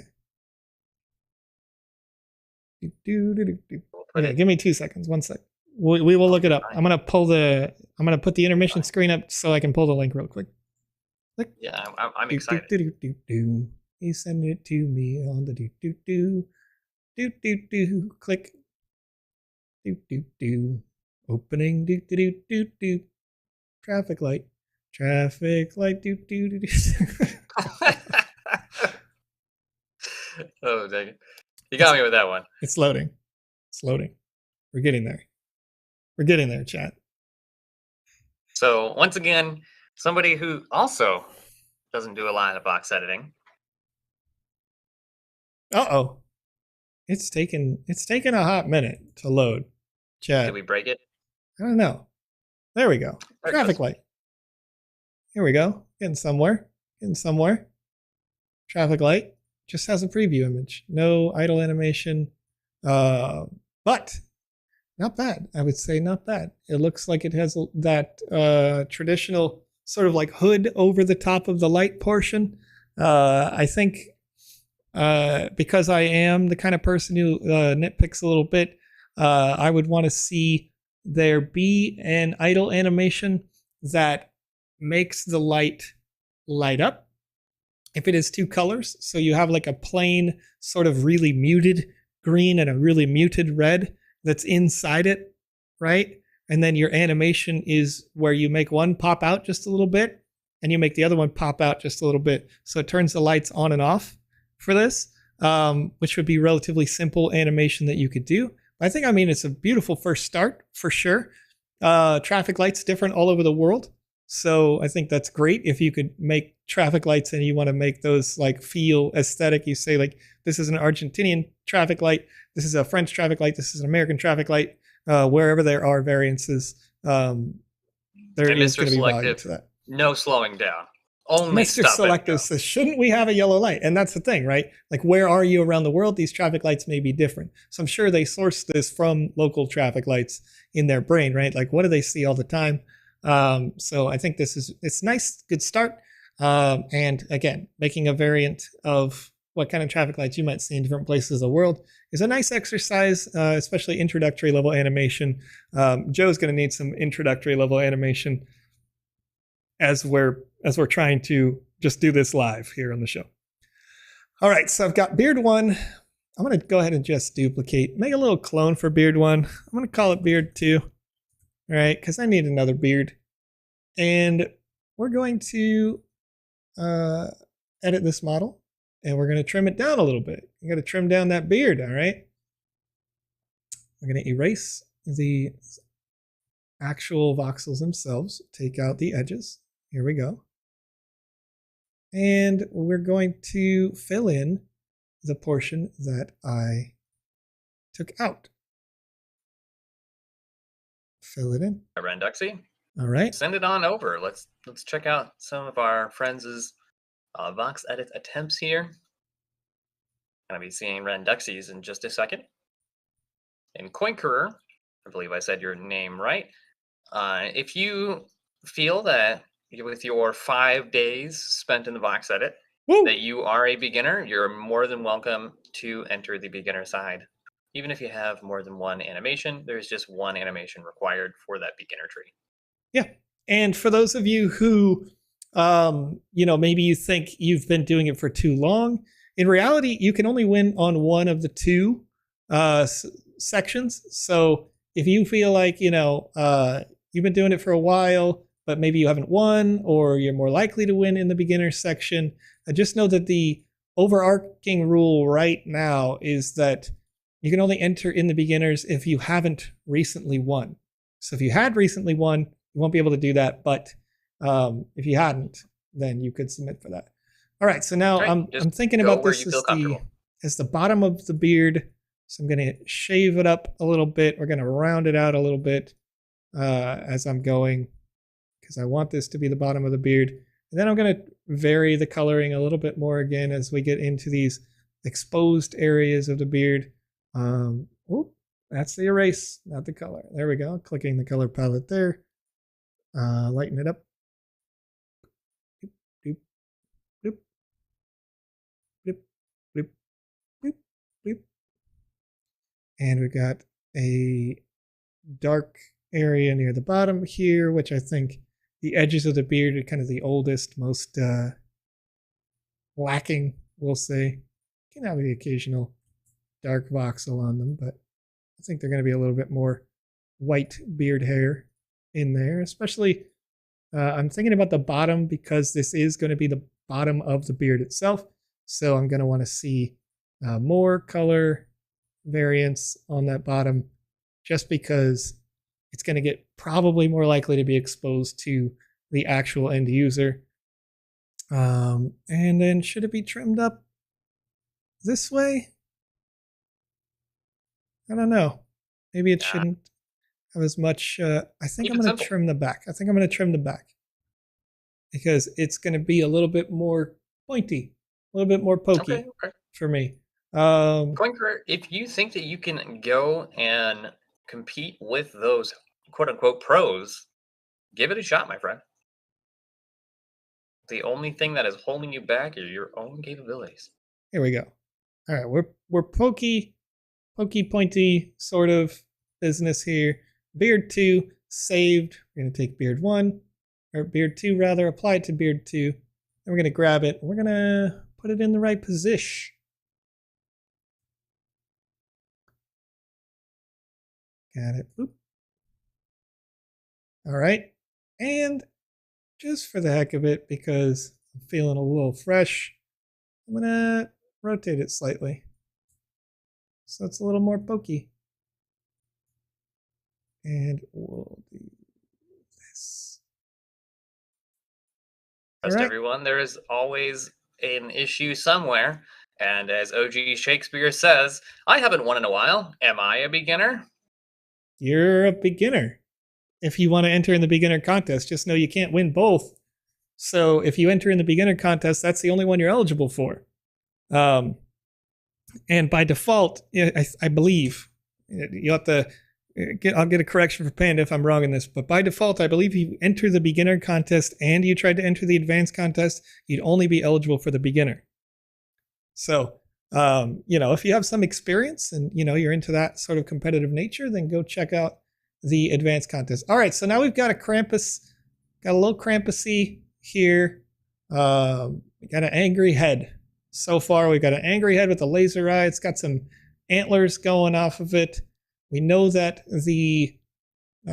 Okay, give me 2 seconds. 1 sec. We will look it up. I'm gonna put the intermission screen up so I can pull the link real quick. Click. Yeah, I'm excited. He sent it to me on the click. Opening traffic light Oh, dang it. You got me with that one. It's loading. We're getting there, chat. So once again, somebody who also doesn't do a lot of box editing. It's taken a hot minute to load. Chat. Did we break it? I don't know. There we go. Traffic light. Here we go. Getting somewhere. Traffic light just has a preview image. No idle animation. But not bad. I would say not bad. It looks like it has that traditional sort of like hood over the top of the light portion. I think because I am the kind of person who nitpicks a little bit, I would want to see there be an idle animation that makes the light up. If it is two colors, so you have like a plain sort of really muted green and a really muted red that's inside it, right? And then your animation is where you make one pop out just a little bit and you make the other one pop out just a little bit. So it turns the lights on and off for this, which would be relatively simple animation that you could do. I think, it's a beautiful first start for sure. Traffic lights different all over the world. So I think that's great if you could make traffic lights and you want to make those like feel aesthetic. You say like, this is an Argentinian traffic light. This is a French traffic light. This is an American traffic light. Wherever there are variances, there is going to be value to that. No slowing down. Only Mr. Selective says, shouldn't we have a yellow light? And that's the thing, right? Like, where are you around the world? These traffic lights may be different. So I'm sure they source this from local traffic lights in their brain, right? Like, what do they see all the time? So I think it's nice, good start. And again, making a variant of what kind of traffic lights you might see in different places of the world is a nice exercise, especially introductory level animation. Joe's going to need some introductory level animation as we're trying to just do this live here on the show. All right, so I've got Beard 1. I'm going to go ahead and just make a little clone for Beard 1. I'm going to call it Beard 2. All right, because I need another beard. And we're going to edit this model, and we're going to trim it down a little bit. I'm going to trim down that beard, all right? I'm going to erase the actual voxels themselves, take out the edges. Here we go. And we're going to fill in the portion that I took out. Fill it in. Renduxy? All right. Send it on over. Let's check out some of our friends' Voxedit attempts here. Gonna be seeing Renduxies in just a second. And Coinqueror, I believe I said your name right. If you feel that with your 5 days spent in the Voxedit that you are a beginner, you're more than welcome to enter the beginner side. Even if you have more than one animation, there's just one animation required for that beginner tree. Yeah. And for those of you who, maybe you think you've been doing it for too long, in reality, you can only win on one of the two sections. So if you feel like, you've been doing it for a while, but maybe you haven't won, or you're more likely to win in the beginner section, just know that the overarching rule right now is that you can only enter in the beginners if you haven't recently won. So if you had recently won, you won't be able to do that. But if you hadn't, then you could submit for that. All right. So now I'm thinking about this as the bottom of the beard. So I'm going to shave it up a little bit. We're going to round it out a little bit as I'm going, because I want this to be the bottom of the beard. And then I'm going to vary the coloring a little bit more again as we get into these exposed areas of the beard. That's the erase, not the color. There we go. Clicking the color palette there. Lighten it up. Boop, boop, boop, boop, boop, boop. And we got a dark area near the bottom here, which I think the edges of the beard are kind of the oldest, most lacking, we'll say. Can have the occasional dark voxel on them, but I think they're going to be a little bit more white beard hair in there, especially I'm thinking about the bottom because this is going to be the bottom of the beard itself. So I'm going to want to see more color variance on that bottom, just because it's going to get probably more likely to be exposed to the actual end user. And then should it be trimmed up this way? I don't know. Maybe it shouldn't have as much. I think I'm going to trim the back. I think I'm going to trim the back because it's going to be a little bit more pointy, a little bit more pokey for me. Coinqueror, if you think that you can go and compete with those quote unquote pros, give it a shot, my friend. The only thing that is holding you back are your own capabilities. Here we go. All right, we're pokey, pointy sort of business here. Beard 2 saved. We're going to take beard 1, or beard 2 rather, apply it to beard 2. Then we're going to grab it. We're going to put it in the right position. Got it. Oop. All right. And just for the heck of it, because I'm feeling a little fresh, I'm going to rotate it slightly so it's a little more pokey. And we'll do this. Trust everyone, there is always an issue somewhere. And as OG Shakespeare says, I haven't won in a while. Am I a beginner? You're a beginner. If you want to enter in the beginner contest, just know you can't win both. So if you enter in the beginner contest, that's the only one you're eligible for. And by default, I believe, you'll have to I'll get a correction for Panda if I'm wrong in this, but by default, I believe if you enter the beginner contest and you tried to enter the advanced contest, you'd only be eligible for the beginner. So, if you have some experience and, you're into that sort of competitive nature, then go check out the advanced contest. All right, so now we've got a Krampus, got a little Krampusy here. We got an angry head. So far, we've got an angry head with a laser eye. It's got some antlers going off of it. We know that the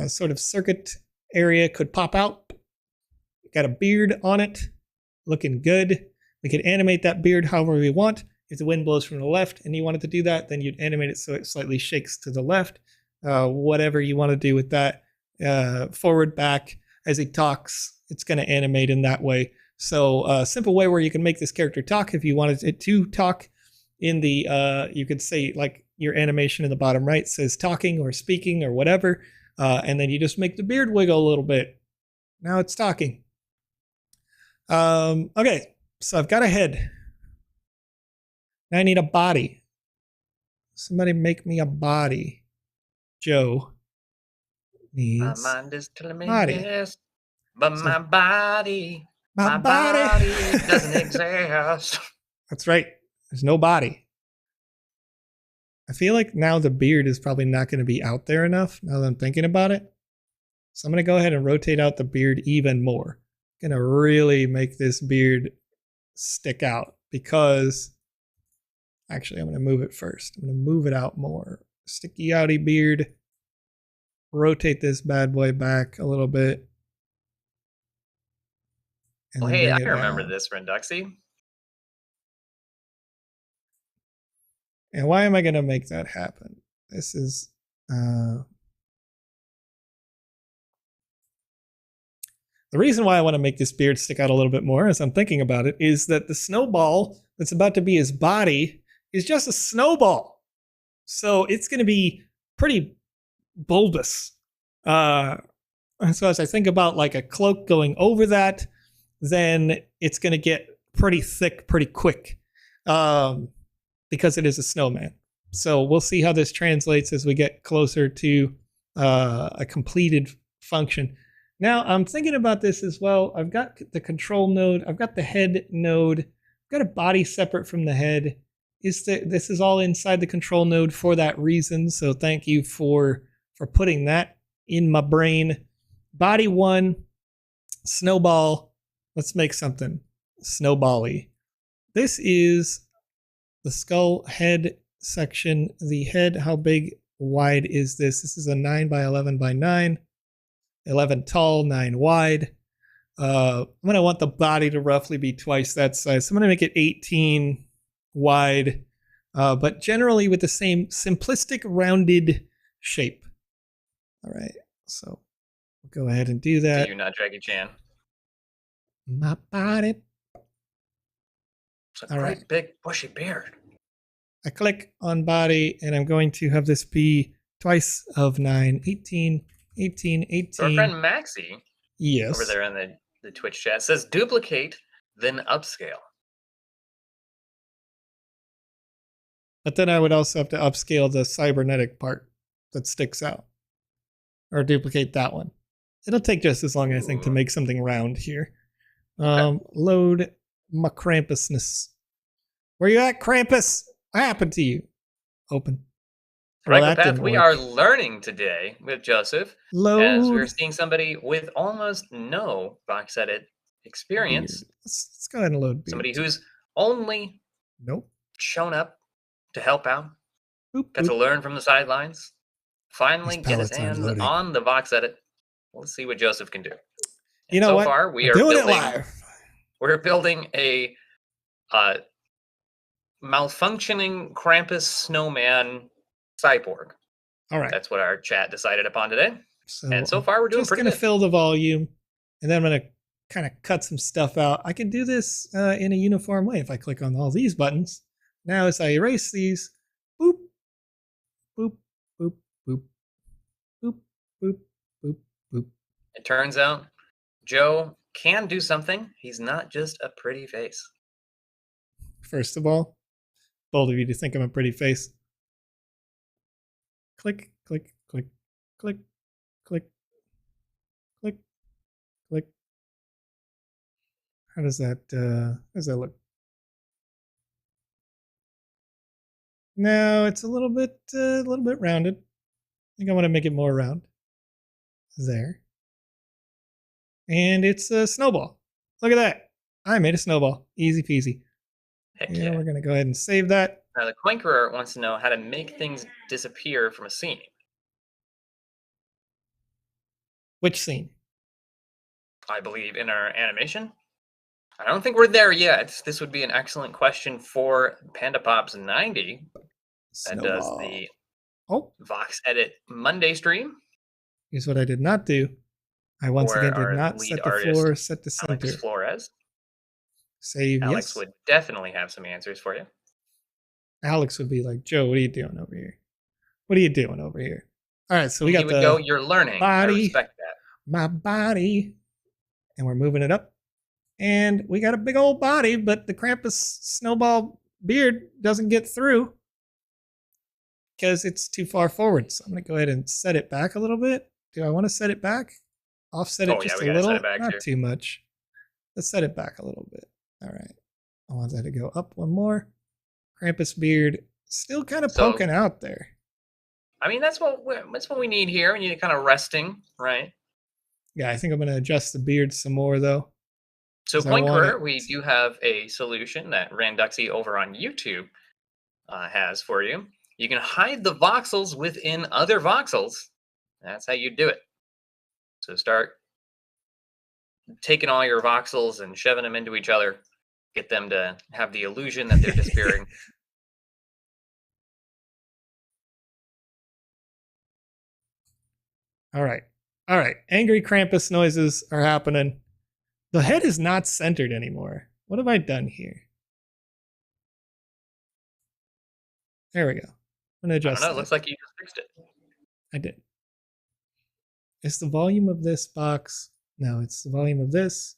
sort of circuit area could pop out. Got a beard on it, looking good. We could animate that beard however we want. If the wind blows from the left and you wanted to do that, then you'd animate it so it slightly shakes to the left. Whatever you want to do with that, forward, back, as he talks, it's going to animate in that way. So a simple way where you can make this character talk, if you wanted it to talk in the, you could say like your animation in the bottom right says talking or speaking or whatever. And then you just make the beard wiggle a little bit. Now it's talking. Okay, so I've got a head. Now I need a body. Somebody make me a body. Joe needs my mind is telling me body. yes, but so, my body doesn't exist. That's right. There's no body. I feel like now the beard is probably not going to be out there enough now that I'm thinking about it. So I'm going to go ahead and rotate out the beard even more. I'm going to really make this beard stick out because actually I'm going to move it first. I'm going to move it out more. Sticky outy beard. Rotate this bad boy back a little bit. And well, hey, I remember this, Renduxy. And why am I going to make that happen? This is... the reason why I want to make this beard stick out a little bit more as I'm thinking about it is that the snowball that's about to be his body is just a snowball. So it's going to be pretty bulbous. And so as I think about like a cloak going over that, then it's going to get pretty thick pretty quick because it is a snowman. So we'll see how this translates as we get closer to a completed function. Now I'm thinking about this as well. I've got the control node. I've got the head node. I've got a body separate from the head. This is all inside the control node for that reason. So thank you for putting that in my brain. Body 1, snowball. Let's make something snowball-y. This is the skull head section. The head, how big, wide is this? This is a 9 by 11 by 9. 11 tall, 9 wide. I'm going to want the body to roughly be twice that size. So I'm going to make it 18 wide, but generally with the same simplistic rounded shape. All right, so we'll go ahead and do that. Do you not, Jackie Chan? My body. It's a great big bushy beard. I click on body and I'm going to have this be twice of 9, 18, 18, 18. So our friend Maxie, yes, over there in the Twitch chat, says duplicate, then upscale. But then I would also have to upscale the cybernetic part that sticks out. Or duplicate that one. It'll take just as long, I think, to make something round here. Load my Krampusness. Where you at, Krampus? What happened to you? Open. Well, we are learning today with Joseph, as we're seeing somebody with almost no Voxedit experience. Let's go ahead and load beard. Somebody who's only shown up to help out, got to learn from the sidelines, finally get his hands on the Voxedit. Let's see what Joseph can do. You know so what? far, we are building a malfunctioning Krampus snowman cyborg. All right. That's what our chat decided upon today. And so far, we're doing pretty good. Just going to fill the volume, and then I'm going to kind of cut some stuff out. I can do this in a uniform way if I click on all these buttons. Now, as I erase these, boop, boop, boop, boop, boop, boop, boop, boop. It turns out Joe can do something. He's not just a pretty face. First of all, bold of you to think I'm a pretty face. Click, click, click, click, click, click, click. How does that look? No, it's a little bit rounded. I think I want to make it more round. There. And it's a snowball. Look at that. I made a snowball. Easy peasy. Heck yeah. We're going to go ahead and save that. Now, the Quinkerer wants to know how to make things disappear from a scene. Which scene? I believe in our animation. I don't think we're there yet. This would be an excellent question for PandaPops 90. That does the Voxedit Monday stream. Here's what I did not do. I once again did not set the floor, set the center. Alex Florez. Save, Alex would definitely have some answers for you. Alex would be like, Joe, what are you doing over here? What are you doing over here? All right, so we got you're learning. body. I respect that. My body. and we're moving it up. And we got a big old body, but the Krampus snowball beard doesn't get through because it's too far forward. So I'm going to go ahead and set it back a little bit. Do I want to set it back? Offset it just a little, not too much. Let's set it back a little bit. All right. I want that to go up one more. Krampus beard still kind of poking out there. I mean, that's what we need here. We need kind of resting, right? Yeah, I think I'm going to adjust the beard some more, though. So, Point Career, we do have a solution that Randuxy over on YouTube has for you. You can hide the voxels within other voxels. That's how you do it. So start taking all your voxels and shoving them into each other. Get them to have the illusion that they're disappearing. All right. Angry Krampus noises are happening. The head is not centered anymore. What have I done here? There we go. I'm going to adjust I don't know. It looks like you just fixed it. I did. It's the volume of this box. No, it's the volume of this.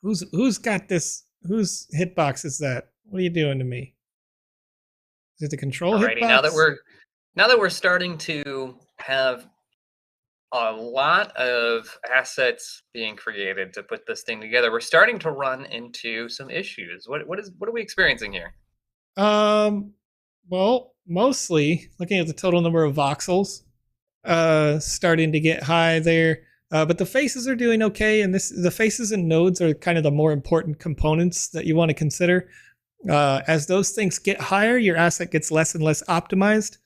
Who's got this? Whose hitbox is that? What are you doing to me? Is it the control hitbox? Now that we're starting to have a lot of assets being created to put this thing together, we're starting to run into some issues. What are we experiencing here? Well, mostly looking at the total number of voxels, starting to get high there. But the faces are doing okay, and the faces and nodes are kind of the more important components that you want to consider. As those things get higher, your asset gets less and less optimized.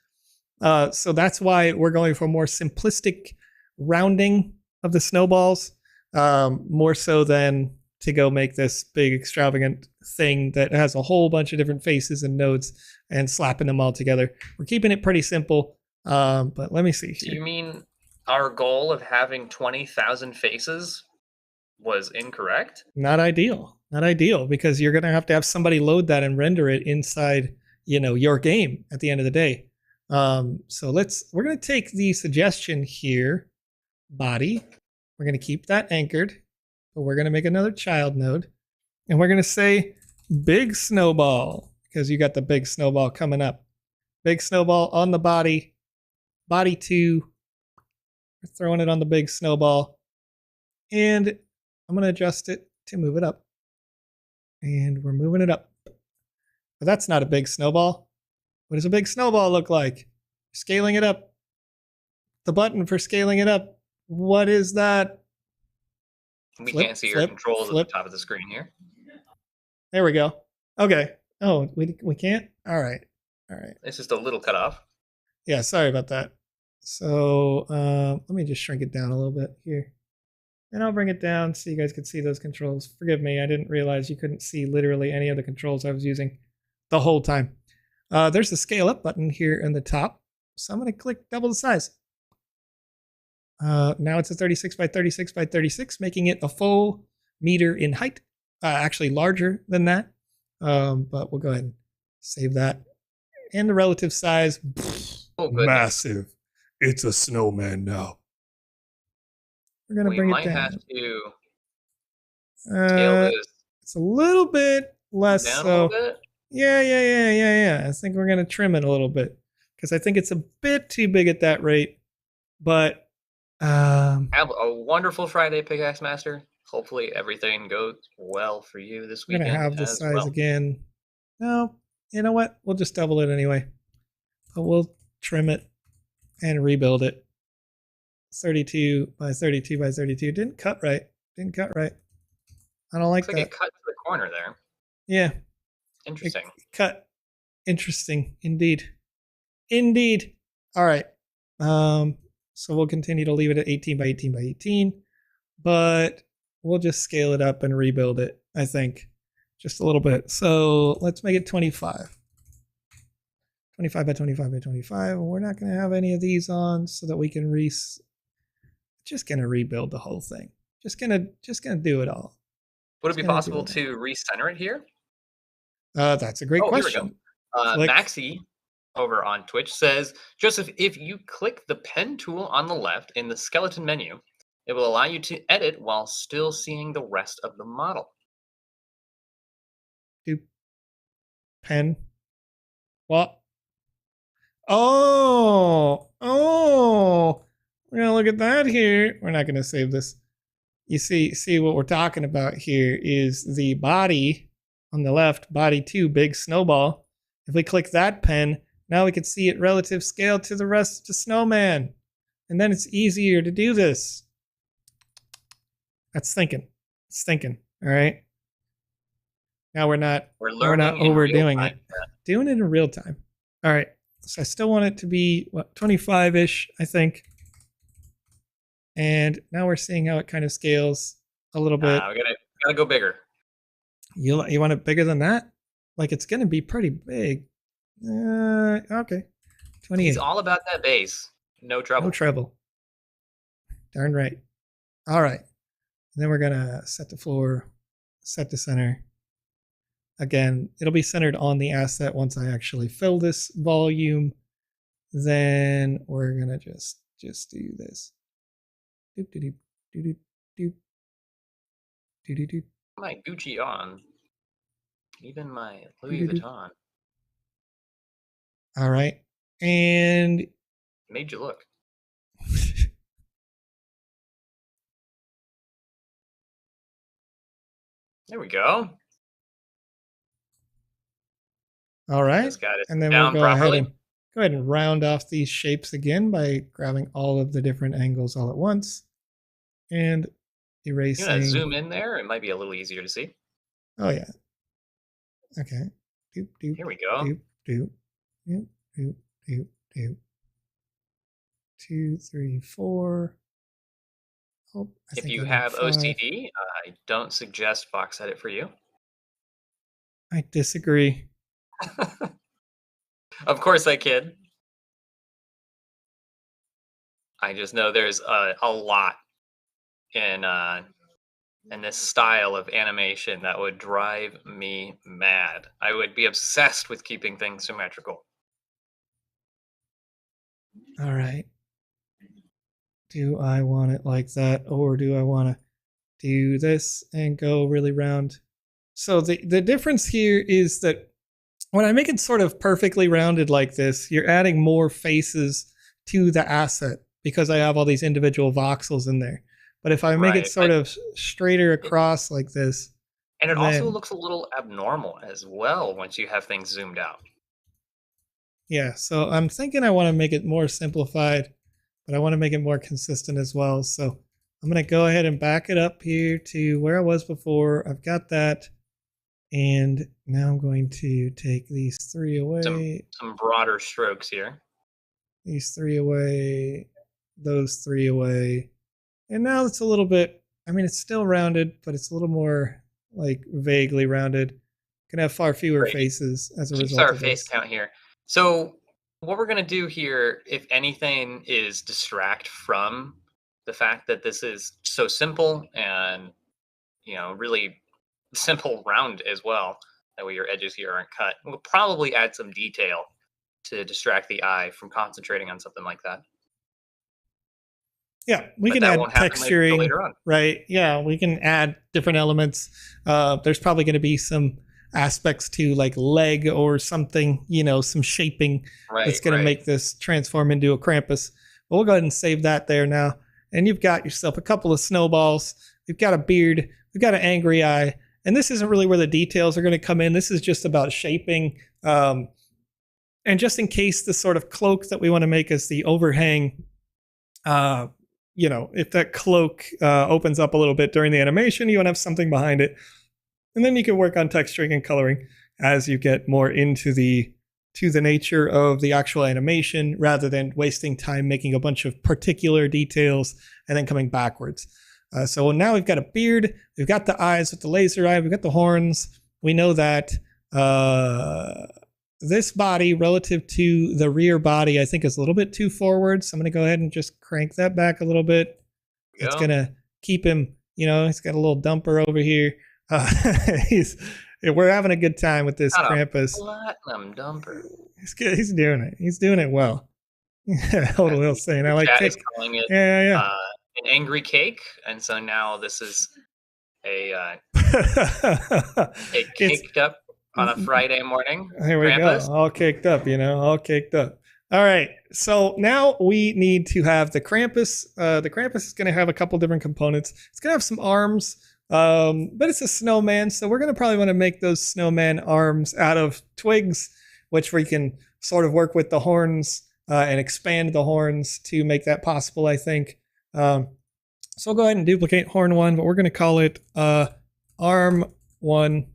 So that's why we're going for more simplistic rounding of the snowballs, more so than to go make this big extravagant thing that has a whole bunch of different faces and nodes and slapping them all together. We're keeping it pretty simple, but let me see here. Do you mean our goal of having 20,000 faces was incorrect? Not ideal, because you're going to have somebody load that and render it inside, your game at the end of the day. So we're going to take the suggestion here, body. We're going to keep that anchored, but we're going to make another child node, and we're going to say big snowball, because you got the big snowball coming up. Big snowball on the body 2. We're throwing it on the big snowball, and I'm going to adjust it to move it up, and we're moving it up. But that's not a big snowball. What does a big snowball look like? Scaling it up. The button for scaling it up. What is that? We can't see your controls at the top of the screen here. There we go. Okay. Oh, we can't? All right. It's just a little cut off. Yeah, sorry about that. So let me just shrink it down a little bit here. And I'll bring it down so you guys can see those controls. Forgive me, I didn't realize you couldn't see literally any of the controls I was using the whole time. There's the scale up button here in the top. So I'm going to click double the size. Now it's a 36 by 36 by 36, making it a full meter in height. Actually larger than that. But we'll go ahead and save that. And the relative size, massive. It's a snowman now. We're going to bring it down. We might have to scale this. It's a little bit less. Down a little bit? Yeah. I think we're going to trim it a little bit because I think it's a bit too big at that rate. But have a wonderful Friday, Pickaxe Master. Hopefully everything goes well for you this weekend. I'm going to have the size again. No, you know what? We'll just double it anyway. But we'll trim it and rebuild it. 32 by 32 by 32. Didn't cut right. I don't like that. It cut to the corner there. Yeah. Interesting. It cut. Interesting. Indeed. All right. So we'll continue to leave it at 18 by 18 by 18. But we'll just scale it up and rebuild it, I think. Just a little bit. So let's make it 25. 25 by 25 by 25. We're not going to have any of these on so that we can just going to rebuild the whole thing. Just going to do it all. Would it be possible to recenter it here? That's a great question. Maxi over on Twitch says, Joseph, if you click the pen tool on the left in the skeleton menu It will allow you to edit while still seeing the rest of the model. Pen. What? Oh, we're gonna look at that here. We're not gonna save this. You see what we're talking about here is the body on the left, body 2, big snowball. If we click that pen, now we can see it relative scale to the rest of the snowman. And then it's easier to do this. That's thinking. It's thinking. All right. Now we're not overdoing it. Doing it in real time. All right. So I still want it to be 25-ish, I think. And now we're seeing how it kind of scales a little bit. We gotta go bigger. You want it bigger than that? Like it's gonna be pretty big. Okay. 28. He's all about that base. No trouble. No trouble. Darn right. All right. And then we're gonna set the floor, set the center. Again, it'll be centered on the asset once I actually fill this volume. Then we're gonna just do this. Doop doop doop doop doop doop doop. My Gucci on. Even my Louis Vuitton. All right. And made you look. There we go. All right. And then we'll go ahead and round off these shapes again by grabbing all of the different angles all at once and erasing. You want to zoom in there? It might be a little easier to see. Oh yeah. Okay. Doop, doop, here we go. Doop, doop, doop, doop, doop, doop. 2, 3, 4. Oh, if you have OCD, I don't suggest Voxedit for you. I disagree. Of course I kid. I just know there's a lot in this style of animation that would drive me mad. I would be obsessed with keeping things symmetrical. All right. Do I want it like that, or do I want to do this and go really round? So the difference here is that when I make it sort of perfectly rounded like this, you're adding more faces to the asset because I have all these individual voxels in there. But if I make it sort of straighter across like this. And it also looks a little abnormal as well once you have things zoomed out. Yeah, so I'm thinking I want to make it more simplified, but I want to make it more consistent as well. So I'm going to go ahead and back it up here to where I was before. I've got that. And now I'm going to take these 3 away. Some broader strokes here. These 3 away, those 3 away. And now it's a little bit, I mean, it's still rounded, but it's a little more like vaguely rounded. Gonna have far fewer faces as a result our of face this. count here. So what we're gonna do here, if anything, is distract from the fact that this is so simple and, you know, really simple round as well. That way your edges here aren't cut. We'll probably add some detail to distract the eye from concentrating on something like that. Yeah, we can add texturing later on. Right. Yeah, we can add different elements. There's probably going to be some aspects to like leg or something, you know, some shaping that's going to make this transform into a Krampus. But we'll go ahead and save that there now. And you've got yourself a couple of snowballs. We've got a beard. We've got an angry eye. And this isn't really where the details are going to come in. This is just about shaping. And just in case the sort of cloak that we want to make as the overhang, you know, if that cloak opens up a little bit during the animation, you want to have something behind it. And then you can work on texturing and coloring as you get more into the nature of the actual animation rather than wasting time making a bunch of particular details and then coming backwards. So now we've got a beard, we've got the eyes with the laser eye, we've got the horns. We know that this body relative to the rear body, I think, is a little bit too forward. So I'm going to go ahead and just crank that back a little bit. It's going to keep him, you know, he's got a little dumper over here. We're having a good time with this Krampus. Platinum dumper. He's doing it. He's doing it well. Hold on, he'll say. And I like Chat is calling it an angry cake, and so now this is a caked up on a Friday morning. Here we go, all caked up, all caked up. All right, so now we need to have the Krampus. The Krampus is going to have a couple different components. It's going to have some arms, but it's a snowman, so we're going to probably want to make those snowman arms out of twigs, which we can sort of work with the horns and expand the horns to make that possible, I think. So we'll go ahead and duplicate horn 1, but we're going to call it arm 1.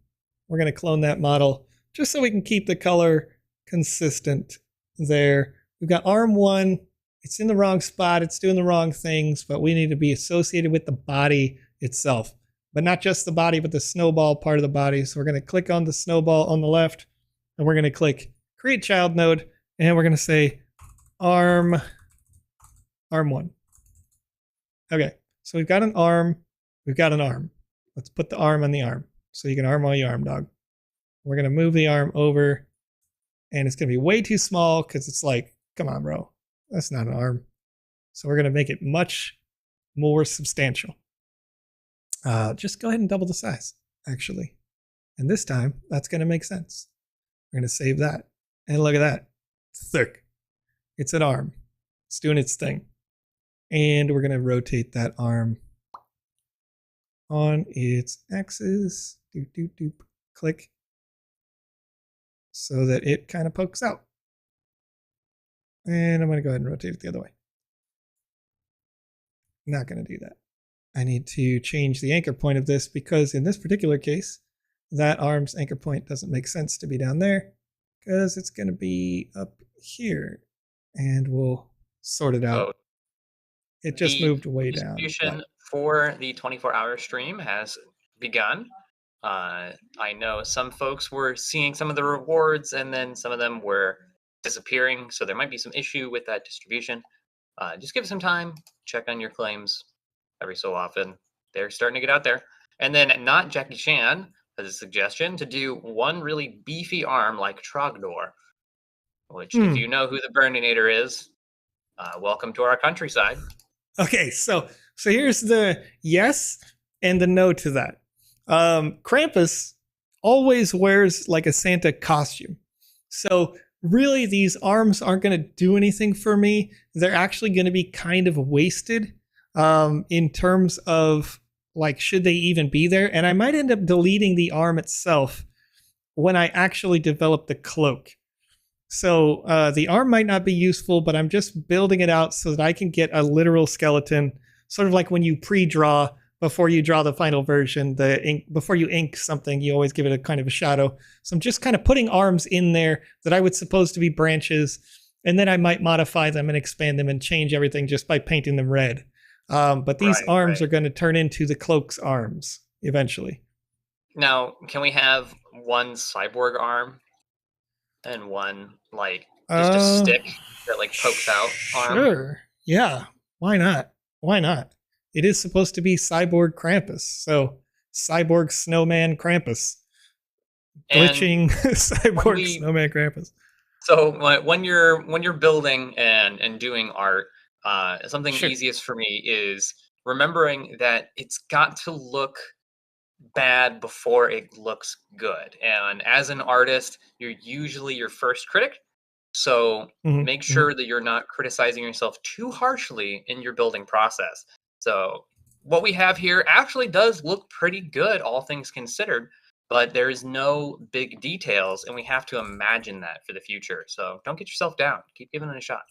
We're going to clone that model just so we can keep the color consistent there. We've got arm 1. It's in the wrong spot. It's doing the wrong things, but we need to be associated with the body itself, but not just the body, but the snowball part of the body. So we're going to click on the snowball on the left, and we're going to click create child node, and we're going to say arm 1. Okay, so we've got an arm. We've got an arm. Let's put the arm on the arm so you can arm all your arm, dog. We're going to move the arm over, and it's going to be way too small because it's like, come on, bro. That's not an arm. So we're going to make it much more substantial. Just go ahead and double the size, actually. And this time, that's going to make sense. We're going to save that. And look at that. It's thick. It's an arm. It's doing its thing. And we're going to rotate that arm on its axis. Doop, doop, doop. Click. So that it kind of pokes out. And I'm going to go ahead and rotate it the other way. Not going to do that. I need to change the anchor point of this because in this particular case, that arm's anchor point doesn't make sense to be down there because it's going to be up here. And we'll sort it out. It just moved way down. Distribution for the 24-hour stream has begun. I know some folks were seeing some of the rewards and then some of them were disappearing. So there might be some issue with that distribution. Just give it some time. Check on your claims every so often. They're starting to get out there. And then Not Jackie Chan has a suggestion to do one really beefy arm like Trogdor, which if you know who the Burninator is, welcome to our countryside. Okay, so here's the yes and the no to that. Krampus always wears like a Santa costume. So really these arms aren't going to do anything for me. They're actually going to be kind of wasted in terms of like, should they even be there? And I might end up deleting the arm itself when I actually develop the cloak. So the arm might not be useful, but I'm just building it out so that I can get a literal skeleton, sort of like when you pre-draw before you draw the final version, before you ink something, you always give it a kind of a shadow. So I'm just kind of putting arms in there that I would suppose to be branches, and then I might modify them and expand them and change everything just by painting them red. But these arms are going to turn into the cloak's arms eventually. Now, can we have one cyborg arm and one like just a stick that like pokes out arm? Sure. Yeah. Why not? Why not? It is supposed to be Cyborg Krampus. So Cyborg Snowman Krampus. Glitching Cyborg Snowman Krampus. So when you're building and doing art, something easiest for me is remembering that it's got to look bad before it looks good. And as an artist, you're usually your first critic. So make sure that you're not criticizing yourself too harshly in your building process. So what we have here actually does look pretty good, all things considered, but there is no big details, and we have to imagine that for the future. So don't get yourself down. Keep giving it a shot.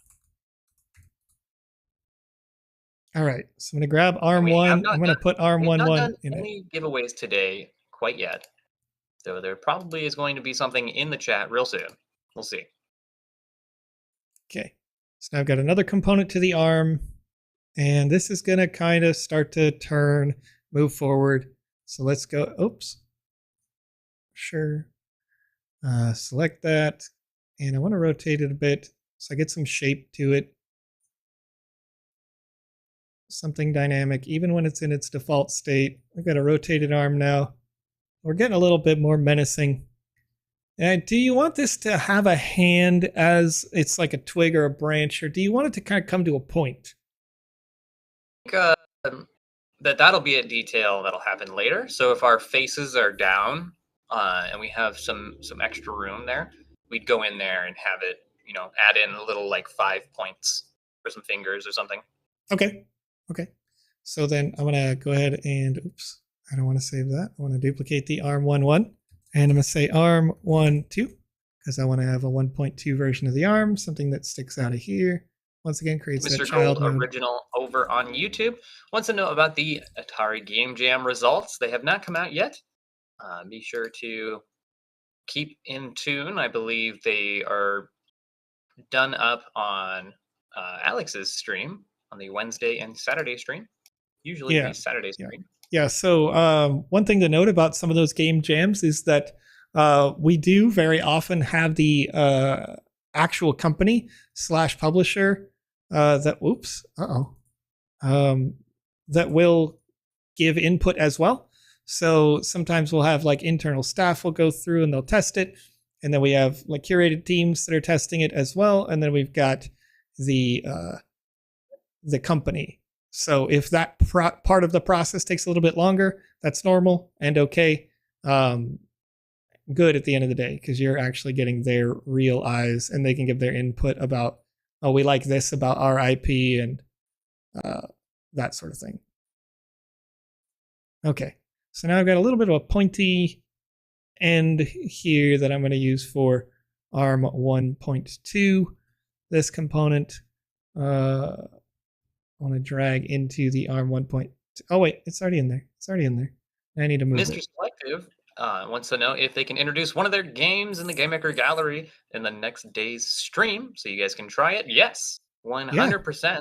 All right, so I'm going to grab arm 1. I'm going to put arm 1 in it. Any giveaways today quite yet. So there probably is going to be something in the chat real soon. We'll see. Okay, so now I've got another component to the arm. And this is going to kind of start to turn, move forward. So let's go. Oops. Sure. Select that. And I want to rotate it a bit so I get some shape to it. Something dynamic, even when it's in its default state. I've got a rotated arm now. We're getting a little bit more menacing. And do you want this to have a hand as it's like a twig or a branch, or do you want it to kind of come to a point? that'll be a detail that'll happen later. So if our faces are down and we have some extra room there, we'd go in there and have it, add in a little like 5 points for some fingers or something. Okay. So then I'm gonna go ahead and I don't want to save that. I want to duplicate the arm 1-1, and I'm gonna say arm 1-2 because I want to have a 1.2 version of the arm, something that sticks out of here. Once again, creates Mr. that child Gold mode. Original over on YouTube wants to know about the Atari Game Jam results. They have not come out yet. Be sure to keep in tune. I believe they are done up on Alex's stream on the Wednesday and Saturday stream. Usually the Saturday stream. Yeah. So one thing to note about some of those game jams is that we do very often have the actual company / publisher that will give input as well. So sometimes we'll have like internal staff will go through and they'll test it, and then we have like curated teams that are testing it as well, and then we've got the company. So if that part of the process takes a little bit longer, that's normal and okay. Good at the end of the day, because you're actually getting their real eyes and they can give their input about, oh, we like this about our IP and that sort of thing. Okay, so now I've got a little bit of a pointy end here that I'm going to use for arm 1.2. This component I want to drag into the arm 1.2. Oh wait, it's already in there. I need to move Mr. it. Selective wants to know if they can introduce one of their games in the Game Maker gallery in the next day's stream so you guys can try it. Yes, 100%. Yeah.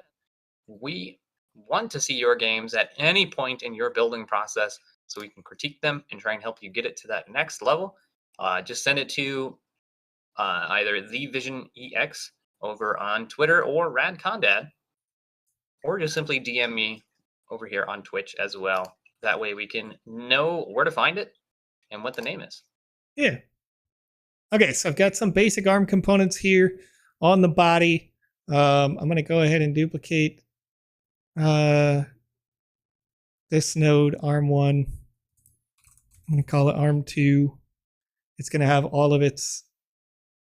We want to see your games at any point in your building process so we can critique them and try and help you get it to that next level. Just send it to either TheVisionEX over on Twitter or RadCondad, or just simply DM me over here on Twitch as well. That way we can know where to find it and what the name is. Yeah. Okay, so I've got some basic arm components here on the body. I'm going to go ahead and duplicate this node, arm 1. I'm going to call it arm 2. It's going to have all of its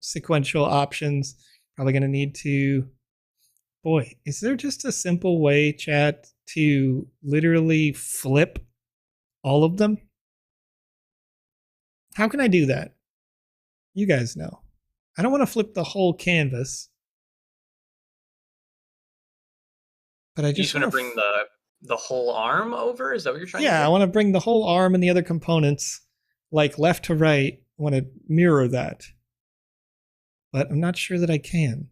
sequential options. Probably going to need to... Boy, is there just a simple way, chat, to literally flip all of them? How can I do that? You guys know. I don't want to flip the whole canvas. But I just want to bring the whole arm over? Is that what you're trying to do? Yeah, I want to bring the whole arm and the other components, like left to right. I want to mirror that. But I'm not sure that I can.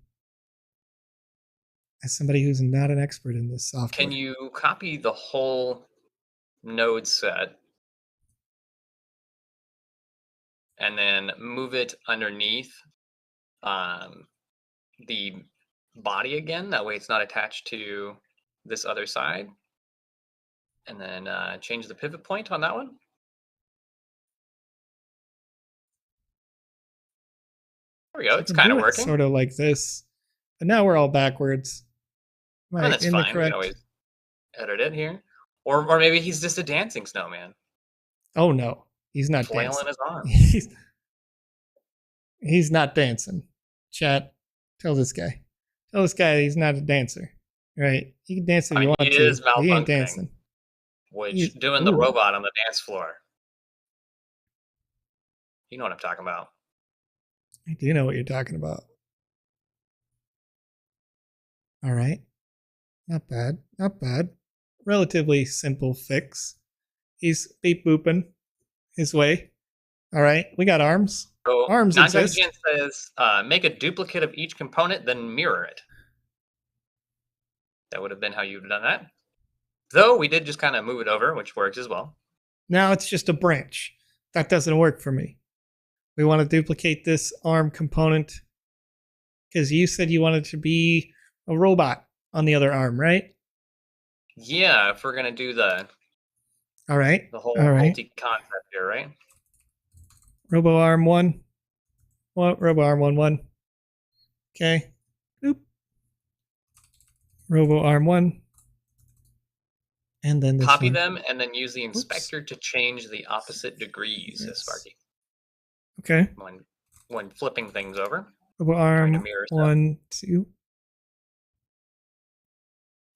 As somebody who's not an expert in this software. Can you copy the whole node set and then move it underneath the body again? That way it's not attached to this other side. And then change the pivot point on that one. There we go. It's kind of working. Sort of like this. But now we're all backwards. That's fine. We can always edit it here. Or maybe he's just a dancing snowman. Oh no, he's not flailing dancing. His arm. He's not dancing. Chat, tell this guy he's not a dancer. Right? He can dance if you want to. He is malfunctioning. He ain't dancing. Which doing the robot on the dance floor. You know what I'm talking about. I do know what you're talking about. All right. Not bad. Relatively simple fix. He's beep booping his way. All right. We got arms. So arms exist. Says, make a duplicate of each component, then mirror it. That would have been how you'd have done that. Though we did just kind of move it over, which works as well. Now it's just a branch. That doesn't work for me. We want to duplicate this arm component because you said you wanted to be a robot on the other arm, right? Yeah, if we're going to do the whole multi-concept here, right? Robo arm 1. Robo arm 1. Okay. Boop. Robo arm 1. And then this copy one. them and then use the inspector to change the opposite degrees, says Sparky. Okay. When flipping things over. Robo arm 1, 2.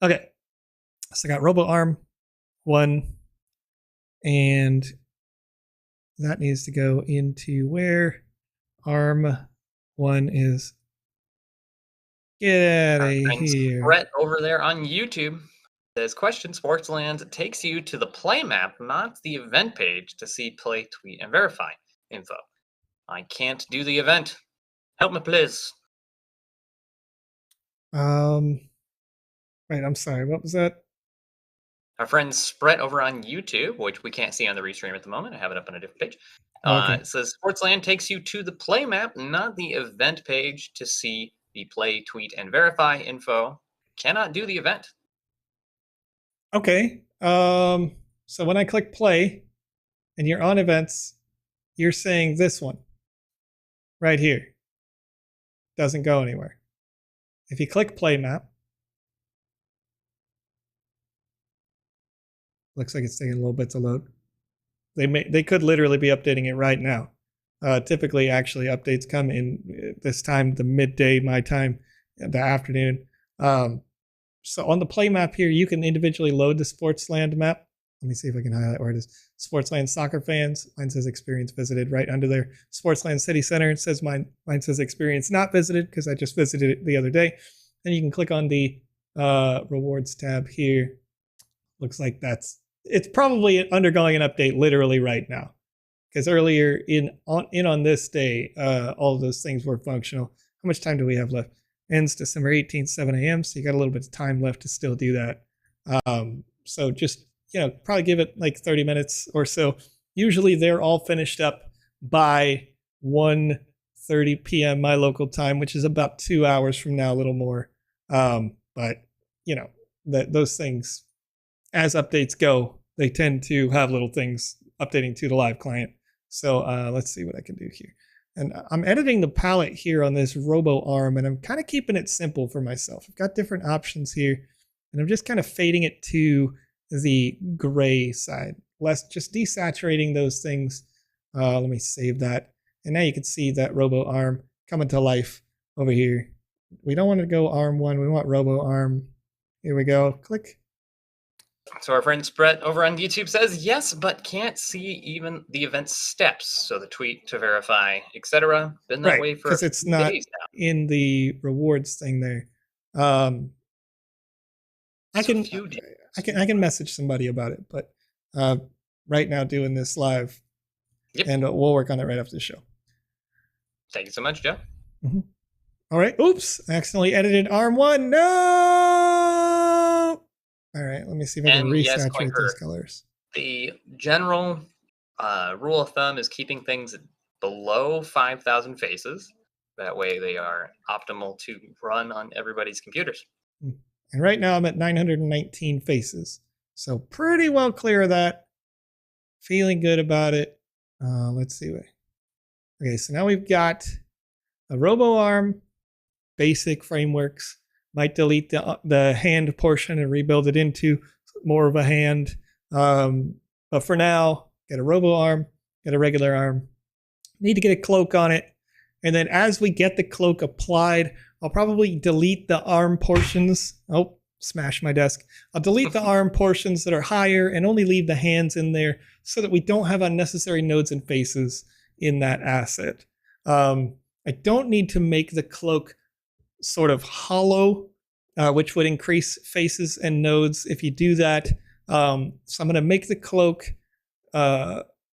Okay. So I got robo arm 1, and that needs to go into where arm 1 is. Get out of here. Brett over there on YouTube says, question, Sportsland takes you to the play map, not the event page, to see play, tweet, and verify info. I can't do the event. Help me, please. Wait, I'm sorry. What was that? Our friend Sprett over on YouTube, which we can't see on the restream at the moment. I have it up on a different page. It says, Sportsland takes you to the play map, not the event page, to see the play, tweet, and verify info. Cannot do the event. Okay. So when I click play and you're on events, you're saying this one right here doesn't go anywhere. If you click play map, looks like it's taking a little bit to load. They could literally be updating it right now. Typically, actually, updates come in this time, the midday, my time, the afternoon. So on the play map here, you can individually load the Sportsland map. Let me see if I can highlight where it is. Sportsland soccer fans. Mine says experience visited right under there. Sportsland City Center. It says mine says experience not visited because I just visited it the other day. Then you can click on the rewards tab here. Looks like it's probably undergoing an update literally right now. Because earlier on this day, all of those things were functional. How much time do we have left? Ends December 18th, 7 a.m. So you got a little bit of time left to still do that. So just, probably give it like 30 minutes or so. Usually they're all finished up by 1:30 p.m. my local time, which is about 2 hours from now, a little more. But, those things, as updates go, they tend to have little things updating to the live client. So let's see what I can do here. And I'm editing the palette here on this robo arm, and I'm kind of keeping it simple for myself. I've got different options here, and I'm just kind of fading it to the gray side, just desaturating those things. Let me save that. And now you can see that robo arm coming to life over here. We don't want to go arm 1. We want robo arm. Here we go. Click. So our friend Brett over on YouTube says, yes, but can't see even the event steps. So the tweet to verify, etc. Been that way for because it's not days now. In the rewards thing there. I can message somebody about it, but right now doing this live, and we'll work on it right after the show. Thank you so much, Joe. Mm-hmm. All right. Oops, I accidentally edited arm 1. No. All right, let me see if I can resaturate those colors. The general rule of thumb is keeping things below 5,000 faces. That way they are optimal to run on everybody's computers. And right now I'm at 919 faces. So pretty well clear of that. Feeling good about it. Let's see. Okay, so now we've got a robo arm, basic frameworks. Might delete the hand portion and rebuild it into more of a hand. But for now, get a robo arm, get a regular arm. Need to get a cloak on it. And then as we get the cloak applied, I'll probably delete the arm portions. Oh, smash my desk. I'll delete the arm portions that are higher and only leave the hands in there so that we don't have unnecessary nodes and faces in that asset. I don't need to make the cloak sort of hollow, which would increase faces and nodes if you do that. So I'm going to make the cloak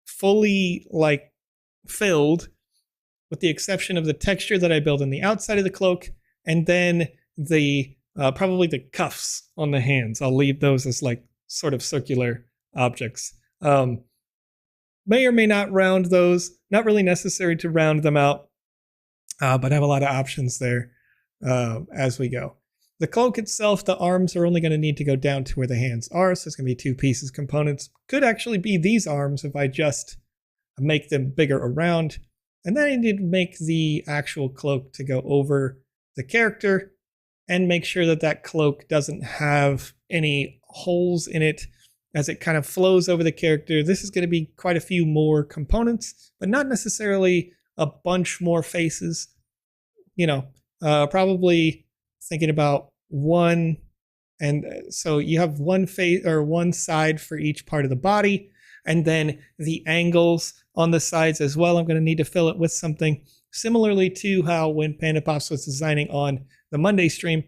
fully filled, with the exception of the texture that I build on the outside of the cloak, and then the probably the cuffs on the hands. I'll leave those as sort of circular objects. May or may not round those. Not really necessary to round them out, but I have a lot of options there as we go. The cloak itself, the arms are only going to need to go down to where the hands are, so it's going to be 2 pieces components. Could actually be these arms if I just make them bigger around. And then I need to make the actual cloak to go over the character and make sure that that cloak doesn't have any holes in it. as it kind of flows over the character. This is going to be quite a few more components, but not necessarily a bunch more faces. Probably thinking about one. And so you have one face or one side for each part of the body, and then the angles on the sides as well. I'm going to need to fill it with something similarly to how when PandaPops was designing on the Monday stream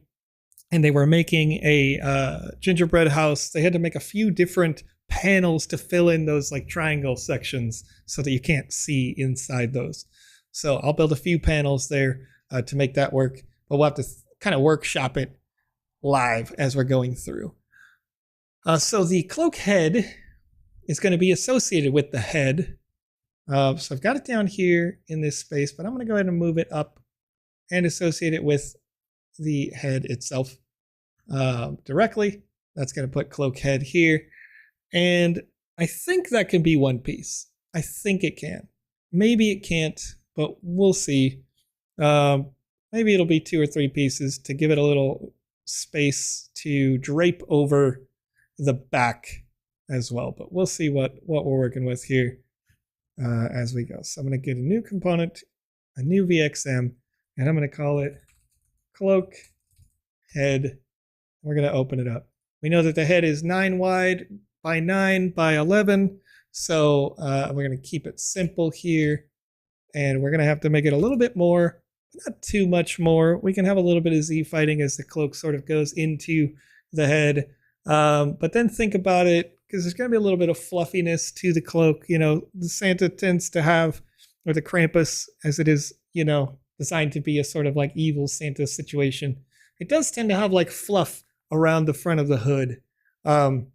and they were making a gingerbread house, they had to make a few different panels to fill in those like triangle sections so that you can't see inside those. So I'll build a few panels there to make that work, but we'll have to kind of workshop it live as we're going through. So the cloak head is going to be associated with the head. So I've got it down here in this space, but I'm going to go ahead and move it up and associate it with the head itself directly. That's going to put cloak head here. And I think that can be one piece. I think it can. Maybe it can't, but we'll see. Maybe it'll be 2 or 3 pieces to give it a little space to drape over the back as well, but we'll see what we're working with here as we go. So I'm going to get a new component, a new VXM, and I'm going to call it cloak head. We're going to open it up. We know that the head is 9 wide by 9 by 11, so we're going to keep it simple here, and we're going to have to make it a little bit more. Not too much more. We can have a little bit of Z fighting as the cloak sort of goes into the head. But then think about it, because there's going to be a little bit of fluffiness to the cloak. The Santa tends to have, or the Krampus, as it is, designed to be a sort of like evil Santa situation. It does tend to have like fluff around the front of the hood. So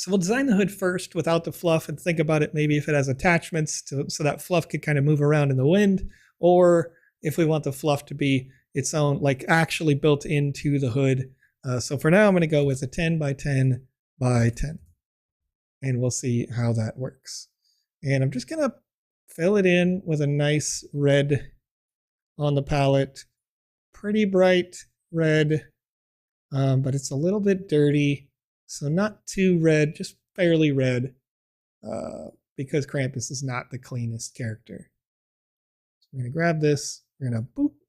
we'll design the hood first without the fluff and think about it maybe if it has attachments so that fluff could kind of move around in the wind, or if we want the fluff to be its own, like actually built into the hood. So for now, I'm going to go with a 10 by 10 by 10. And we'll see how that works. And I'm just going to fill it in with a nice red on the palette. Pretty bright red, but it's a little bit dirty. So not too red, just fairly red, because Krampus is not the cleanest character. So we're going to grab this.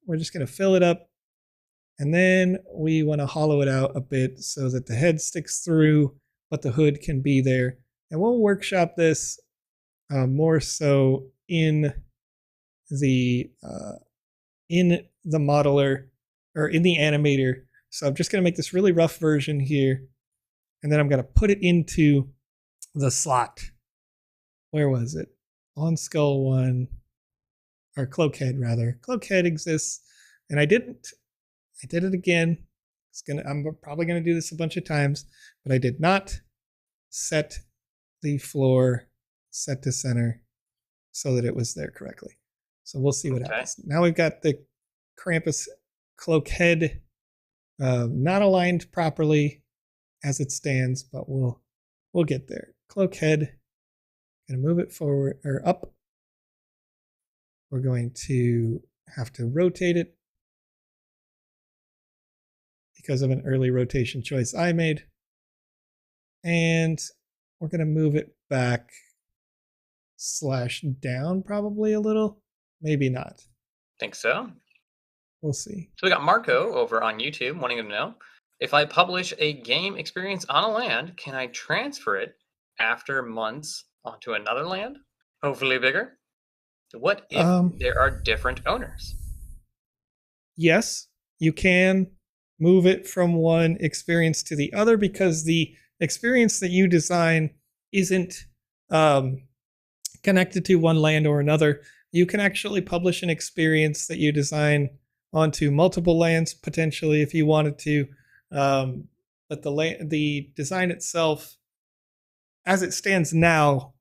We're just going to fill it up, and then we want to hollow it out a bit so that the head sticks through, but the hood can be there. And we'll workshop this more so in the modeler, or in the animator. So I'm just going to make this really rough version here, and then I'm going to put it into the slot. Where was it? On skull 1. Or cloak head, rather. Cloak head exists, and I did it again. I'm probably gonna do this a bunch of times, but I did not set the floor set to center so that it was there correctly. So we'll see what happens. Now we've got the Krampus cloak head not aligned properly as it stands, but we'll get there. Cloak head, gonna move it forward or up. We're going to have to rotate it because of an early rotation choice I made. And we're going to move it back / down probably a little. Maybe not. Think so. We'll see. So we got Marco over on YouTube wanting to know, if I publish a game experience on a land, can I transfer it after months onto another land? Hopefully bigger. What if there are different owners? Yes, you can move it from one experience to the other, because the experience that you design isn't connected to one land or another. You can actually publish an experience that you design onto multiple lands, potentially, if you wanted to. But the design itself, as it stands now,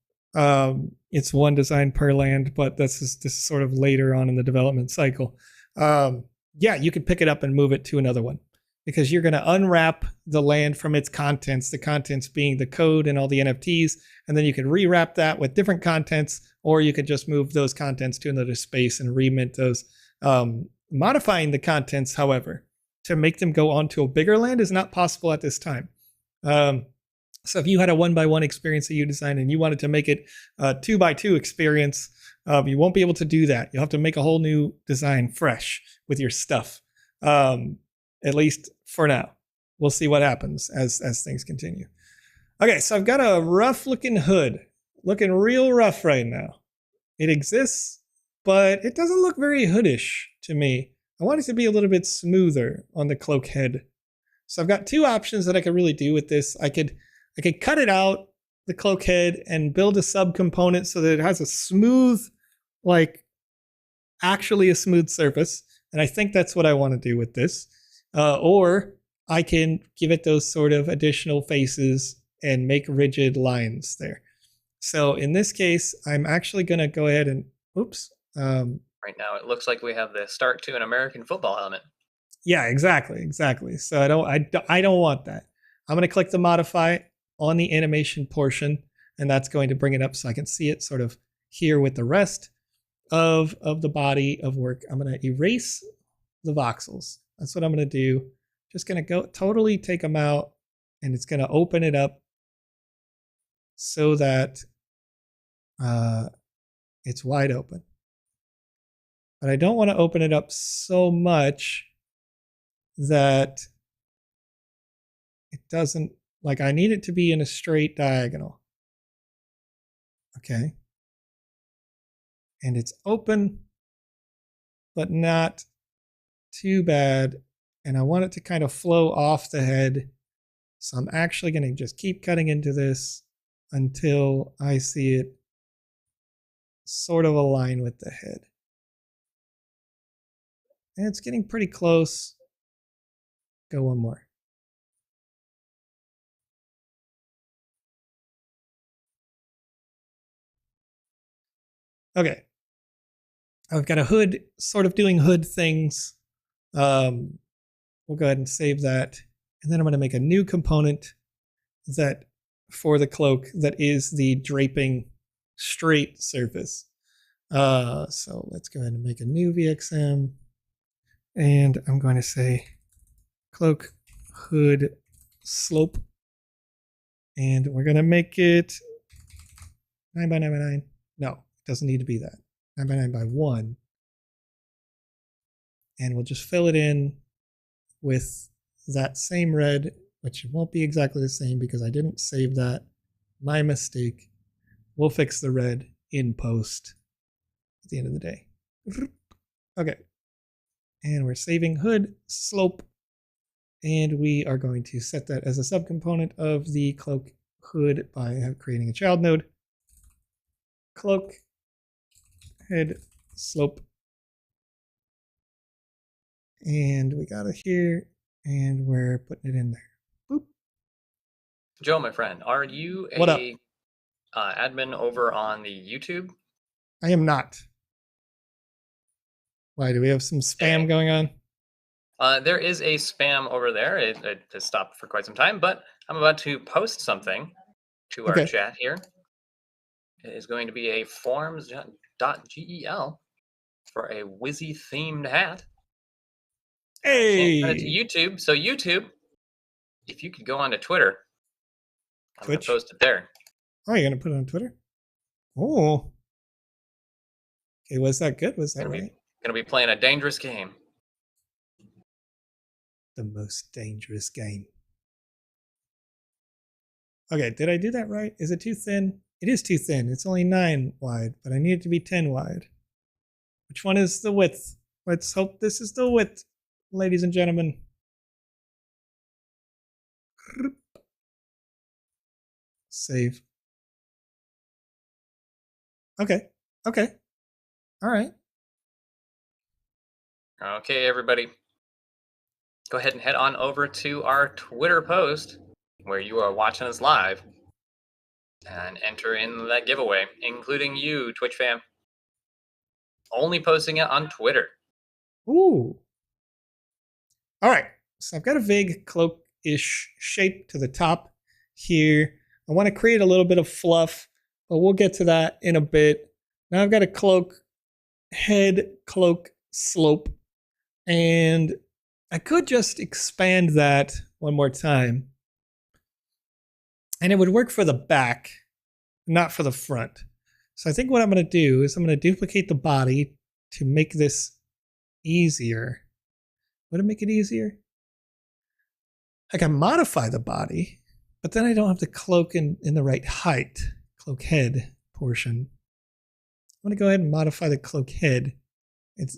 it's one design per land, but this is sort of later on in the development cycle. Yeah, you could pick it up and move it to another one, because you're going to unwrap the land from its contents, the contents being the code and all the NFTs, and then you could rewrap that with different contents, or you could just move those contents to another space and remint those. Modifying the contents, however, to make them go onto a bigger land is not possible at this time. So if you had a 1x1 experience that you designed and you wanted to make it a 2x2 experience, you won't be able to do that. You'll have to make a whole new design fresh with your stuff, at least for now. We'll see what happens as things continue. Okay, so I've got a rough looking hood, looking real rough right now. It exists, but it doesn't look very hoodish to me. I want it to be a little bit smoother on the cloak head. So I've got two options that I could really do with this. I could cut it out, the cloak head, and build a subcomponent so that it has a smooth, like actually a smooth surface. And I think that's what I want to do with this. Or I can give it those sort of additional faces and make rigid lines there. So in this case, I'm actually going to go ahead and, oops. Right now, it looks like we have the start to an American football helmet. Yeah, exactly. So I don't want that. I'm going to click the modify on the animation portion, and that's going to bring it up so I can see it sort of here with the rest of the body of work. I'm going to erase the voxels. That's what I'm going to do. Just going to go totally take them out, and it's going to open it up so that it's wide open. But I don't want to open it up so much that it doesn't, like, I need it to be in a straight diagonal. Okay. And it's open, but not too bad. And I want it to kind of flow off the head. So I'm actually going to just keep cutting into this until I see it sort of align with the head. And it's getting pretty close. Go one more. Okay. I've got a hood sort of doing hood things. We'll go ahead and save that. And then I'm going to make a new component that for the cloak that is the draping straight surface. So let's go ahead and make a new VXM. And I'm going to say cloak hood slope. And we're going to make it 9 by 9 by 9. No, it doesn't need to be that. 9 by 9 by 1. And we'll just fill it in with that same red, which won't be exactly the same because I didn't save that. My mistake. We'll fix the red in post at the end of the day. Okay. And we're saving hood slope. And we are going to set that as a subcomponent of the cloak hood by creating a child node. Cloak head slope. And we got it here. And we're putting it in there. Boop. Joe, my friend, are you a admin over on the YouTube? I am not. Why, do we have some spam going on? There is a spam over there. It has stopped for quite some time, but I'm about to post something to our chat here. It is going to be a forms.gel for a Wizzy themed hat. Hey! Send it to YouTube. So YouTube, if you could go onto Twitter, I'm going to post it there. Oh, you're going to put it on Twitter? Oh. Okay, was that good? Was that right? Going to be playing a dangerous game. The most dangerous game. Okay, did I do that right? Is it too thin? It is too thin. It's only 9 wide, but I need it to be 10 wide. Which one is the width? Let's hope this is the width, ladies and gentlemen. Save. Okay. Okay. All right. Okay, everybody. Go ahead and head on over to our Twitter post where you are watching us live and enter in that giveaway, including you, Twitch fam. Only posting it on Twitter. Ooh. All right. So I've got a vague cloak-ish shape to the top here. I want to create a little bit of fluff, but we'll get to that in a bit. Now I've got a cloak head, cloak slope, and I could just expand that one more time. And it would work for the back, not for the front. So I think what I'm going to do is I'm going to duplicate the body to make this easier. Would it make it easier? I can modify the body, but then I don't have the cloak in the right height, cloak head portion. I'm going to go ahead and modify the cloak head. It's,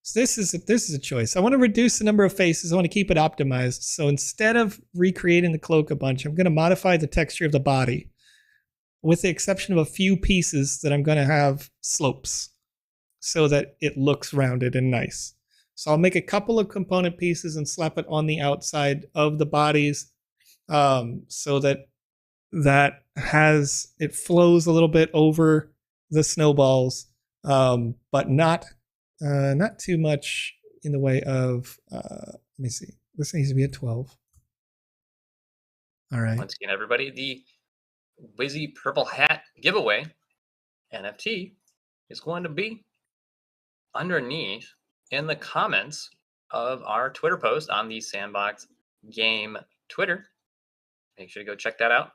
So this is a choice. I want to reduce the number of faces. I want to keep it optimized. So instead of recreating the cloak a bunch, I'm going to modify the texture of the body, with the exception of a few pieces that I'm going to have slopes so that it looks rounded and nice. So I'll make a couple of component pieces and slap it on the outside of the bodies, so that it flows a little bit over the snowballs, but not too much in the way of, let me see. This needs to be a 12. All right. Once again, everybody, the Wizzy Purple Hat giveaway NFT is going to be underneath in the comments of our Twitter post on the Sandbox Game Twitter. Make sure to go check that out.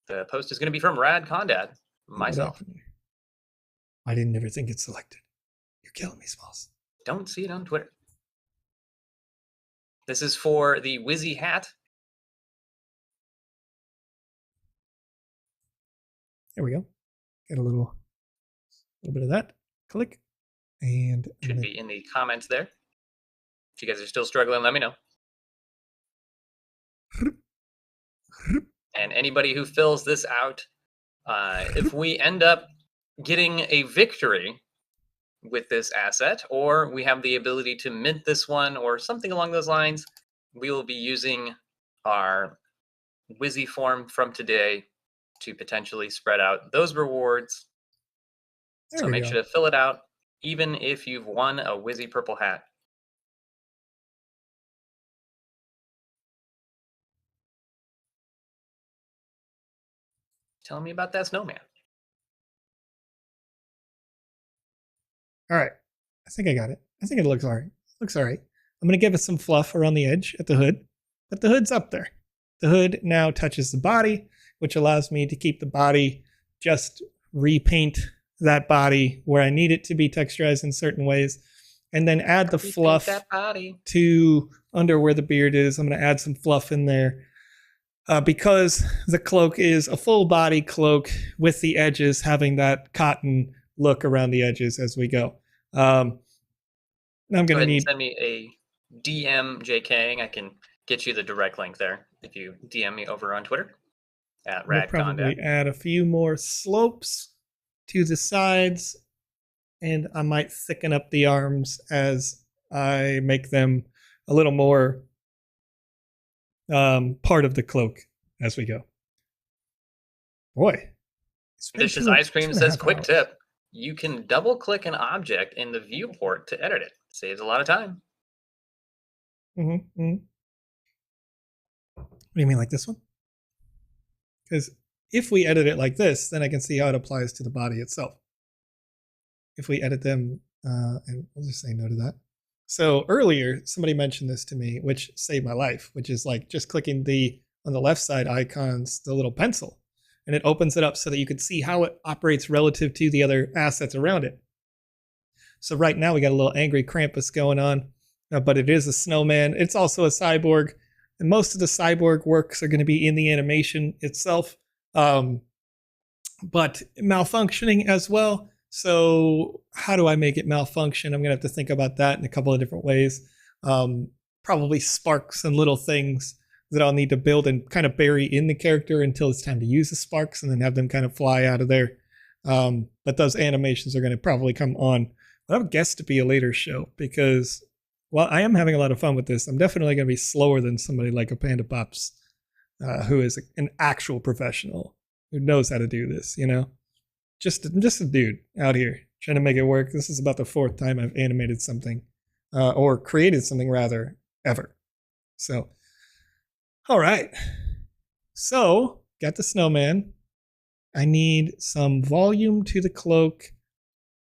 The post is going to be from Rad Condad, myself. I didn't ever think it's selected. You're killing me, Smalls. Don't see it on Twitter. This is for the Wizzy hat. There we go. Get a little bit of that. Click. And should be in the comments there. If you guys are still struggling, let me know. And anybody who fills this out, if we end up getting a victory with this asset, or we have the ability to mint this one or something along those lines, we will be using our Wizzy form from today to potentially spread out those rewards. So make sure to fill it out, even if you've won a Wizzy Purple Hat. Tell me about that snowman. All right. I think I got it. I think it looks all right. Looks all right. I'm going to give it some fluff around the edge at the hood, but the hood's up there. The hood now touches the body, which allows me to keep the body, just repaint that body where I need it to be texturized in certain ways, and then add the fluff to under where the beard is. I'm going to add some fluff in there because the cloak is a full body cloak with the edges having that cotton look around the edges as we go. I'm going to need send me a DM, JK. I can get you the direct link there if you DM me over on Twitter at We'll probably add a few more slopes to the sides, and I might thicken up the arms as I make them a little more part of the cloak as we go. Boy. Vicious Ice Cream says, quick tip. You can double click an object in the viewport to edit it. Saves a lot of time. What do you mean, like this one? Because if we edit it like this, then I can see how it applies to the body itself. If we edit them, and we'll just say no to that. So earlier, somebody mentioned this to me, which saved my life, which is like just clicking on the left side icons, the little pencil, and it opens it up so that you can see how it operates relative to the other assets around it. So right now we got a little angry Krampus going on, but it is a snowman. It's also a cyborg, and most of the cyborg works are going to be in the animation itself, but malfunctioning as well. So how do I make it malfunction? I'm going to have to think about that in a couple of different ways. Probably sparks and little things that I'll need to build and kind of bury in the character until it's time to use the sparks and then have them kind of fly out of there. But those animations are going to probably come on. I would guess to be a later show because while I am having a lot of fun with this, I'm definitely going to be slower than somebody like a PandaPops, who is an actual professional who knows how to do this, you know? Just a dude out here trying to make it work. This is about the 4th time I've animated something, or created something rather, ever. So, all right. So, got the snowman. I need some volume to the cloak,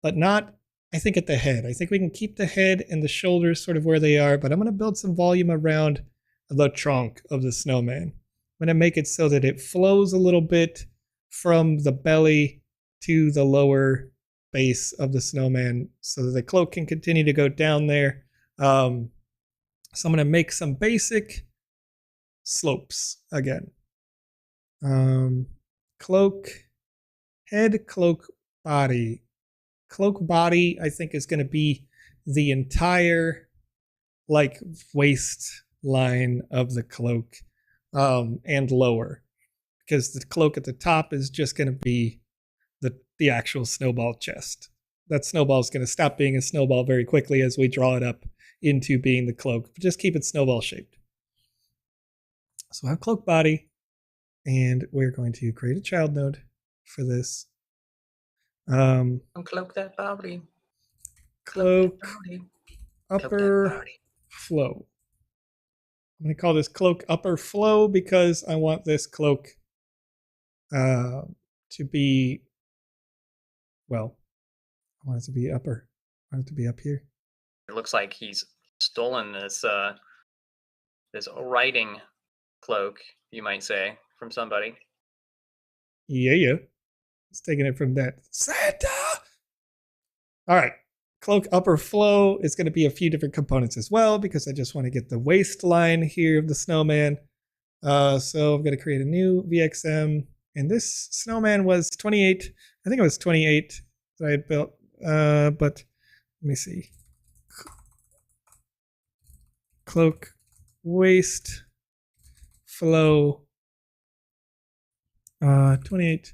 but not, I think at the head. I think we can keep the head and the shoulders sort of where they are, but I'm going to build some volume around the trunk of the snowman. I'm going to make it so that it flows a little bit from the belly to the lower base of the snowman so that the cloak can continue to go down there. So I'm going to make some basic slopes again. Cloak, head, cloak, body. Cloak body, I think, is going to be the entire like waist line of the cloak, and lower, because the cloak at the top is just going to be the actual snowball chest. That snowball is going to stop being a snowball very quickly as we draw it up into being the cloak, but just keep it snowball shaped. So I have cloak body, and we're going to create a child node for this. Cloak that body. Cloak upper flow. I'm going to call this cloak upper flow because I want this cloak to be, well, I want it to be upper. I want it to be up here. It looks like he's stolen this this writing cloak, you might say, from somebody. Yeah. It's taking it from that Santa. All right. Cloak upper flow is going to be a few different components as well because I just want to get the waistline here of the snowman. So I'm going to create a new VXM. And this snowman was 28. I think it was 28 that I had built. But let me see. Cloak waist flow 28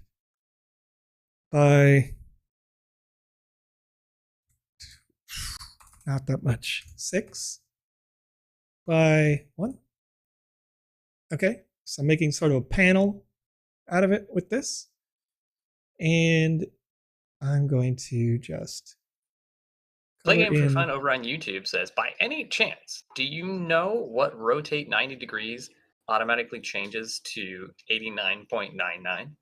by not that much, 6 by 1. Okay, so I'm making sort of a panel out of it with this, and I'm going to just Play Game for Fun over on YouTube says, by any chance, do you know what rotate 90 degrees automatically changes to 89.99?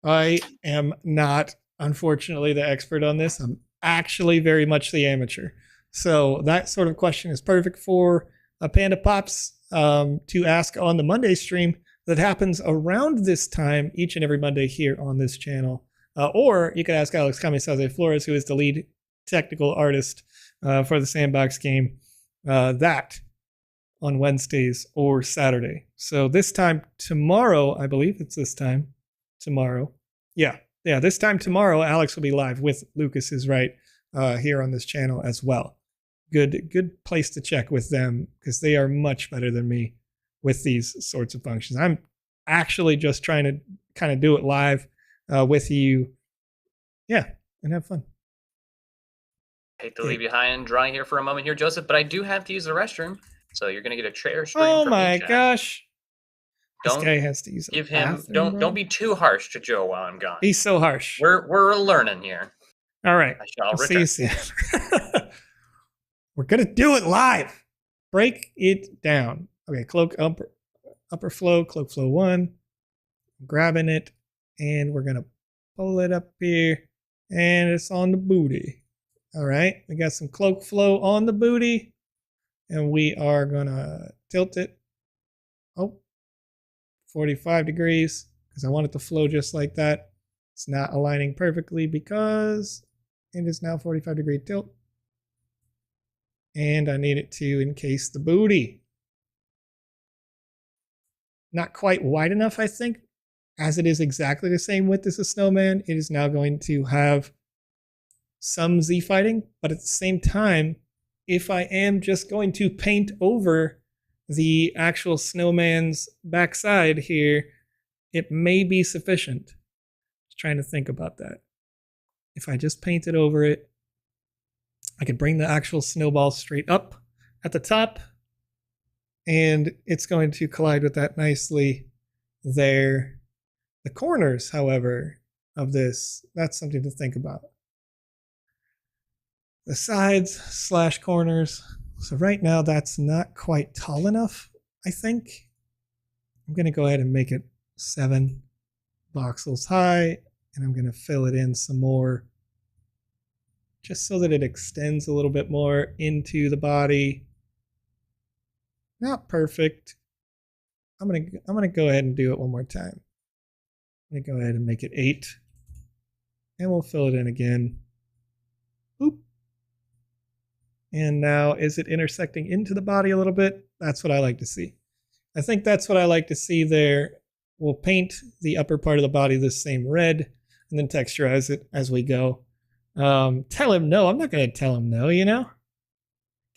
I am not, unfortunately, the expert on this. I'm actually very much the amateur. So that sort of question is perfect for PandaPops to ask on the Monday stream that happens around this time each and every Monday here on this channel. Or you could ask Alex Florez, who is the lead technical artist for the Sandbox game, that on Wednesdays or Saturday. So this time tomorrow, I believe it's this time tomorrow. Yeah, this time tomorrow, Alex will be live with Lucas is right here on this channel as well. Good place to check with them because they are much better than me with these sorts of functions. I'm actually just trying to kind of do it live with you. Yeah, and have fun. Hate to leave you high and dry here for a moment here, Joseph, but I do have to use the restroom, so you're gonna get a chair stream. Oh from my me, gosh! Don't this guy has to use. Give him. Don't be too harsh to Joe while I'm gone. He's so harsh. We're learning here. All right. I shall see you soon. We're gonna do it live. Break it down. Okay, cloak upper flow, cloak flow 1. I'm grabbing it, and we're gonna pull it up here, and it's on the booty. All right, we got some cloak flow on the booty, and we are gonna tilt it. 45 degrees, because I want it to flow just like that. It's not aligning perfectly because it is now 45-degree tilt. And I need it to encase the booty. Not quite wide enough, I think. As it is exactly the same width as a snowman, it is now going to have some Z-fighting, but at the same time, if I am just going to paint over the actual snowman's backside here, it may be sufficient. Just trying to think about that. If I just painted over it, I could bring the actual snowball straight up at the top, and it's going to collide with that nicely there. The corners, however, of this, that's something to think about. The sides / corners. So right now that's not quite tall enough, I think. I'm going to go ahead and make it 7 voxels high, and I'm going to fill it in some more just so that it extends a little bit more into the body. Not perfect. I'm gonna go ahead and do it one more time. I'm gonna go ahead and make it 8. And we'll fill it in again. Oop. And now, is it intersecting into the body a little bit? That's what I like to see. I think that's what I like to see there. We'll paint the upper part of the body the same red and then texturize it as we go. Tell him no. I'm not going to tell him no, you know?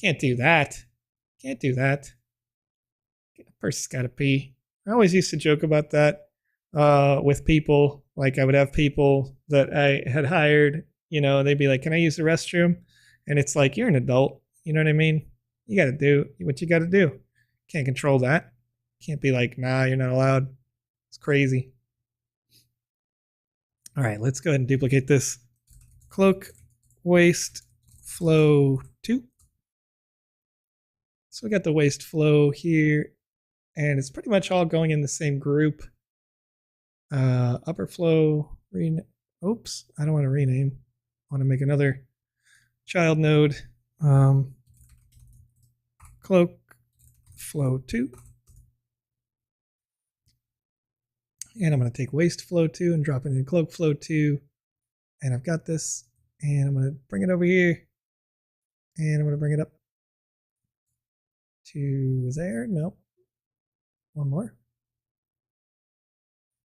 Can't do that. Can't do that. A person's got to pee. I always used to joke about that with people. Like, I would have people that I had hired, you know, they'd be like, can I use the restroom? And it's like, you're an adult. You know what I mean? You got to do what you got to do. Can't control that. Can't be like, nah, you're not allowed. It's crazy. All right, let's go ahead and duplicate this. Cloak, waste, flow 2. So we got the waste flow here, and it's pretty much all going in the same group. Upper flow, oops, I don't want to rename. I want to make another child node. Cloak, flow 2. And I'm going to take waste flow 2 and drop it in cloak flow 2. And I've got this. And I'm going to bring it over here. And I'm going to bring it up to there. No. One more.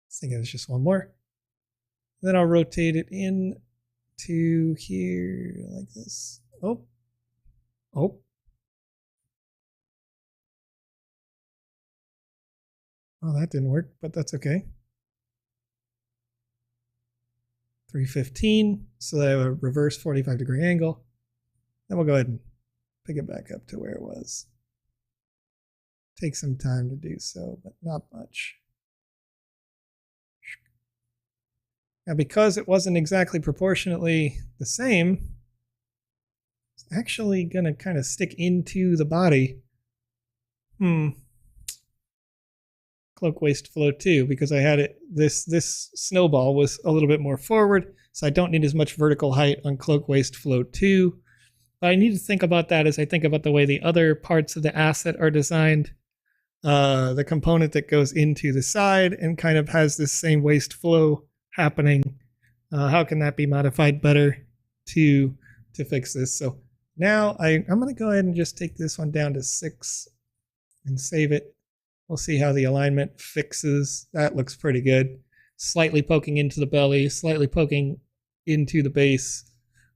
I think it was just one more. Then I'll rotate it in to here like this. Oh. Oh. Oh, that didn't work, but that's okay. 315, so that I have a reverse 45-degree angle. Then we'll go ahead and pick it back up to where it was. Take some time to do so, but not much. Now, because it wasn't exactly proportionately the same, it's actually going to kind of stick into the body. Cloak waste flow 2, because I had it, this snowball was a little bit more forward, so I don't need as much vertical height on cloak waste flow 2. But I need to think about that as I think about the way the other parts of the asset are designed. The component that goes into the side and kind of has this same waste flow happening. How can that be modified better to fix this? So now I'm going to go ahead and just take this one down to 6 and save it. We'll see how the alignment fixes. That looks pretty good. Slightly poking into the belly, slightly poking into the base.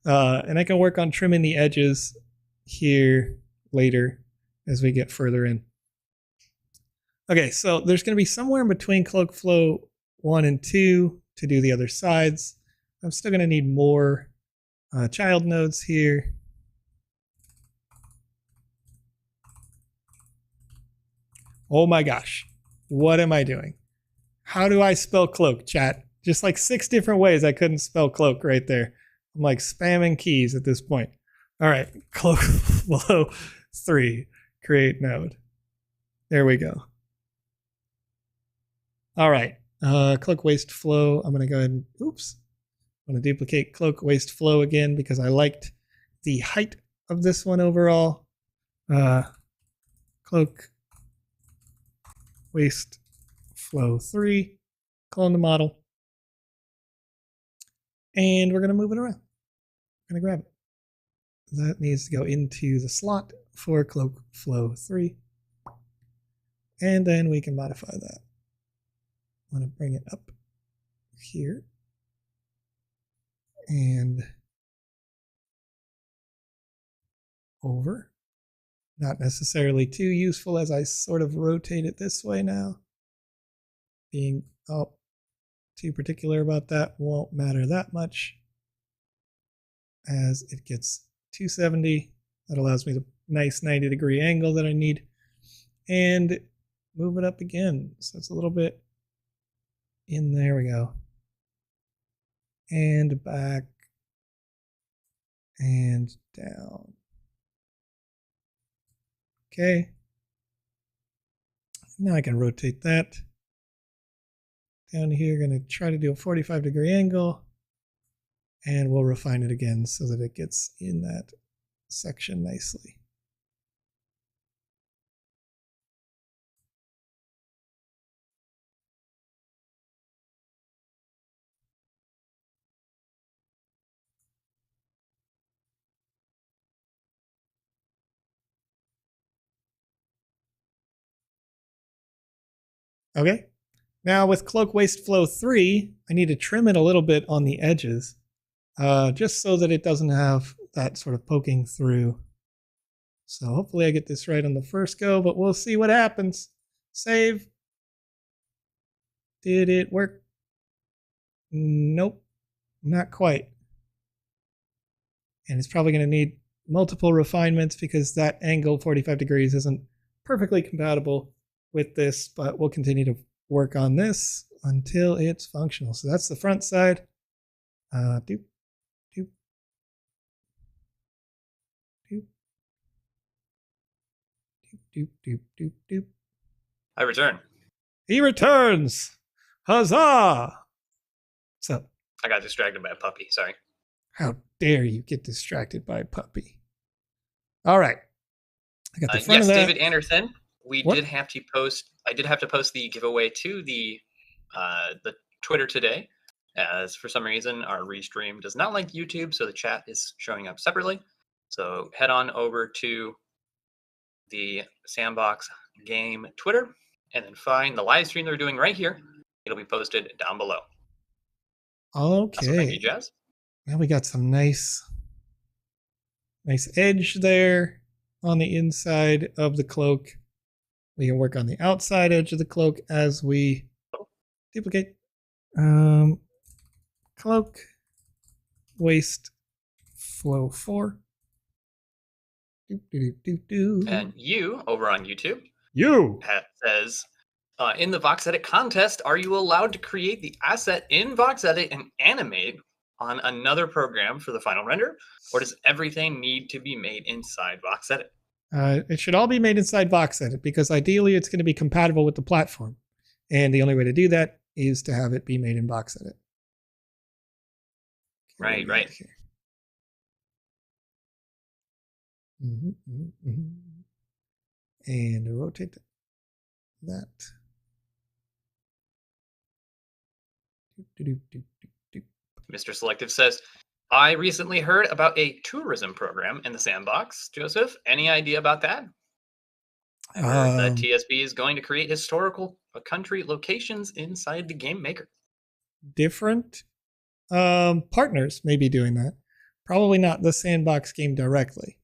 And I can work on trimming the edges here later as we get further in. Okay, so there's going to be somewhere in between Cloak Flow 1 and 2 to do the other sides. I'm still going to need more child nodes here. Oh my gosh, what am I doing? How do I spell cloak, chat? Just like 6 different ways I couldn't spell cloak right there. I'm like spamming keys at this point. All right, cloak flow 3, create node. There we go. All right, cloak waste flow. I'm going to go ahead and, oops. I'm going to duplicate cloak waste flow again because I liked the height of this one overall. Cloak waste flow 3, clone the model, and we're going to move it around. I'm going to grab it. That needs to go into the slot for cloak flow 3, and then we can modify that. I'm going to bring it up here and over. Not necessarily too useful as I sort of rotate it this way now. Being too particular about that won't matter that much as it gets 270. That allows me the nice 90-degree angle that I need. And move it up again. So it's a little bit in there we go. And back and down. Okay. Now I can rotate that. Down here, going to try to do a 45-degree angle. And we'll refine it again so that it gets in that section nicely. Okay. Now with Cloak Waste Flow 3, I need to trim it a little bit on the edges, just so that it doesn't have that sort of poking through. So hopefully I get this right on the first go, but we'll see what happens. Save. Did it work? Nope, not quite. And it's probably going to need multiple refinements because that angle 45 degrees isn't perfectly compatible with this, but we'll continue to work on this until it's functional. So that's the front side. Doop, doop, doop, doop, doop, doop, doop. I return. He returns. Huzzah! What's up? I got distracted by a puppy. Sorry. How dare you get distracted by a puppy? All right. I got the front of that. David Anderson. I did have to post the giveaway to the Twitter today, as for some reason our restream does not like YouTube, so the chat is showing up separately. So head on over to the Sandbox Game Twitter and then find the live stream they're doing right here. It'll be posted down below. Okay. So thank you, Jazz. Now we got some nice edge there on the inside of the cloak. We can work on the outside edge of the cloak as we duplicate. Cloak waste flow 4. And you over on YouTube, says, in the Voxedit contest, are you allowed to create the asset in Voxedit and animate on another program for the final render, or does everything need to be made inside Voxedit? It should all be made inside Voxedit because ideally it's going to be compatible with the platform. And the only way to do that is to have it be made in Voxedit. Right. And rotate that. Mr. Selective says, I recently heard about a tourism program in the Sandbox. Joseph, any idea about that? I heard that TSB is going to create historical country locations inside the Game Maker. Different partners may be doing that. Probably not the Sandbox game directly.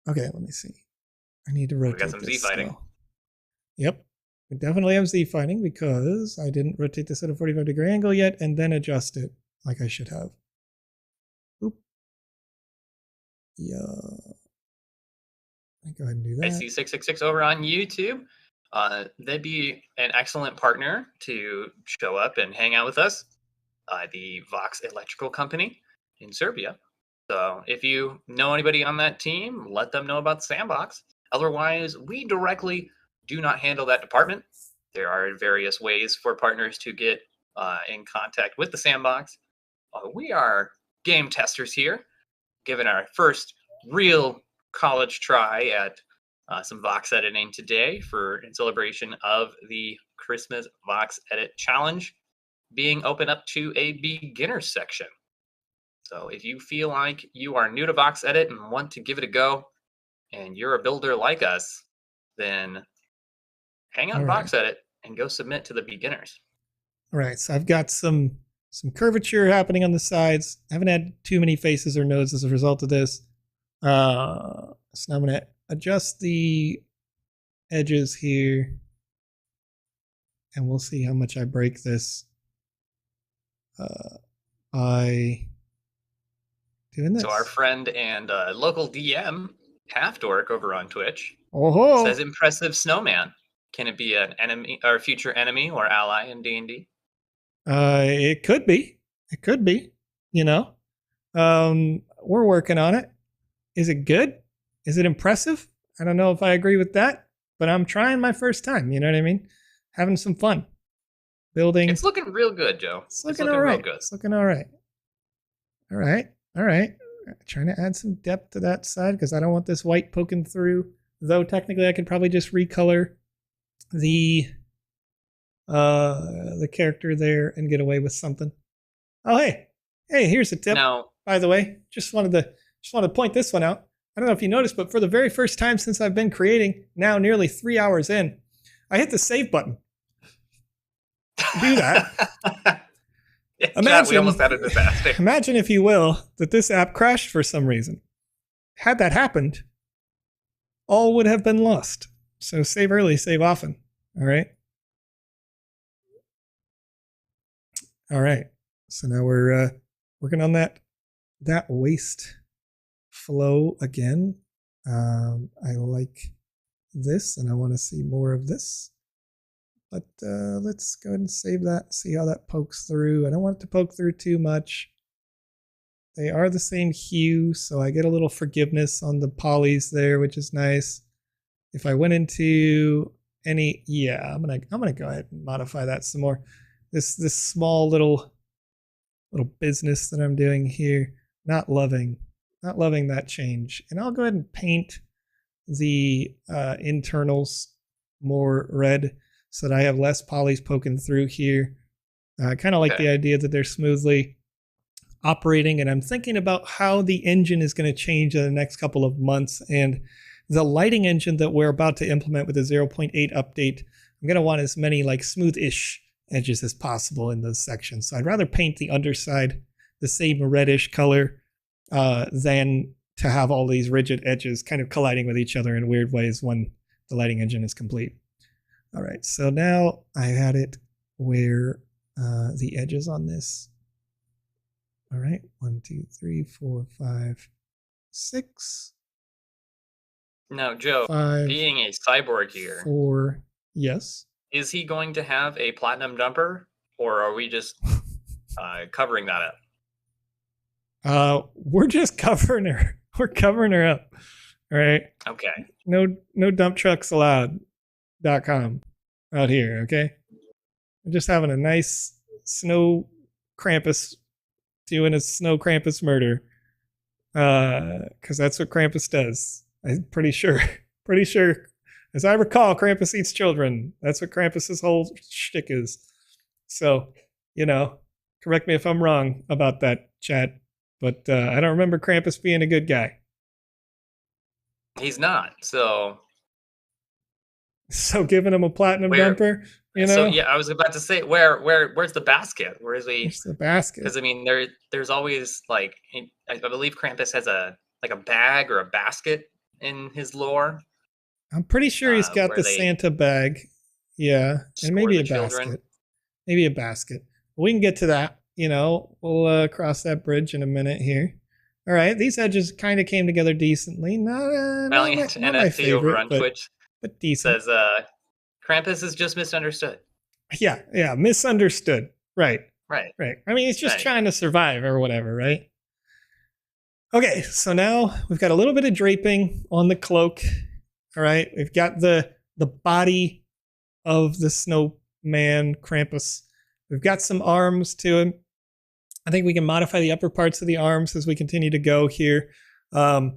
Okay, let me see. I need to rotate this. We got some Z-fighting. Still. Yep. We definitely have Z-fighting because I didn't rotate this at a 45-degree angle yet and then adjust it like I should have. Oop. Yeah. Go ahead and do that. I see 666 over on YouTube. They'd be an excellent partner to show up and hang out with us. The Vox Electrical Company in Serbia. So if you know anybody on that team, let them know about the Sandbox. Otherwise, we directly do not handle that department. There are various ways for partners to get in contact with the Sandbox. We are game testers here, given our first real college try at some Vox editing today in celebration of the Christmas Vox Edit Challenge being open up to a beginner section. So if you feel like you are new to Vox Edit and want to give it a go, and you're a builder like us, then hang on Vox Edit and go submit to the beginners. All right, so I've got some curvature happening on the sides. I haven't had too many faces or nodes as a result of this. So now I'm going to adjust the edges here, and we'll see how much I break this by doing this. So our friend and local DM, Half Dork over on Twitch, says impressive snowman. Can it be an enemy or future enemy or ally in D&D? It could be. It could be. You know, we're working on it. Is it good? Is it impressive? I don't know if I agree with that, but I'm trying my first time. You know what I mean? Having some fun. building. It's looking real good, Joe. It's looking all right. It's looking all right. All right. All right. Trying to add some depth to that side because I don't want this white poking through. Though technically I could probably just recolor the character there and get away with something. Oh, hey, here's a tip. Now, by the way, just wanted to point this one out. I don't know if you noticed, but for the very first time since I've been creating, now nearly 3 hours in, I hit the save button. Do that. Imagine, we almost had a disaster. Imagine, if you will, that this app crashed for some reason. Had that happened, all would have been lost. So save early, save often. All right. All right. So now we're working on that waste flow again. I like this, and I want to see more of this. But let's go ahead and save that, see how that pokes through. I don't want it to poke through too much. They are the same hue, so I get a little forgiveness on the polys there, which is nice. If I went into any, yeah, I'm gonna go ahead and modify that some more. This small little business that I'm doing here, not loving that change. And I'll go ahead and paint the internals more red, so that I have less polys poking through here. I kind of like the idea that they're smoothly operating, and I'm thinking about how the engine is going to change in the next couple of months. And the lighting engine that we're about to implement with the 0.8 update, I'm going to want as many like smooth-ish edges as possible in those sections. So I'd rather paint the underside the same reddish color than to have all these rigid edges kind of colliding with each other in weird ways when the lighting engine is complete. All right, so now I had it where the edges on this. All right, 1, 2, 3, 4, 5, 6. Now, Joe, 5, being a cyborg here, 4, yes. Is he going to have a platinum dumper, or are we just covering that up? We're just covering her. We're covering her up. All right. Okay. No dump trucks allowed.com out here. Okay. We're just having a nice snow Krampus doing a snow Krampus murder. Because that's what Krampus does. I'm pretty sure. As I recall, Krampus eats children. That's what Krampus's whole shtick is. So, correct me if I'm wrong about that, chat. But I don't remember Krampus being a good guy. He's not. So giving him a platinum dumper, So yeah, I was about to say, where's the basket? Where's the basket? Because I mean, there's always like, I believe Krampus has a bag or a basket in his lore. I'm pretty sure he's got the Santa bag. Yeah, and maybe a basket. Maybe a basket. We can get to that. We'll cross that bridge in a minute here. All right, these edges kind of came together decently. Not my favorite, over on Twitch, but decent. Says Krampus is just misunderstood. Yeah, misunderstood. Right. I mean, he's just trying to survive or whatever, right? Okay, so now we've got a little bit of draping on the cloak. All right, we've got the body of the snowman Krampus. We've got some arms to him. I think we can modify the upper parts of the arms as we continue to go here. But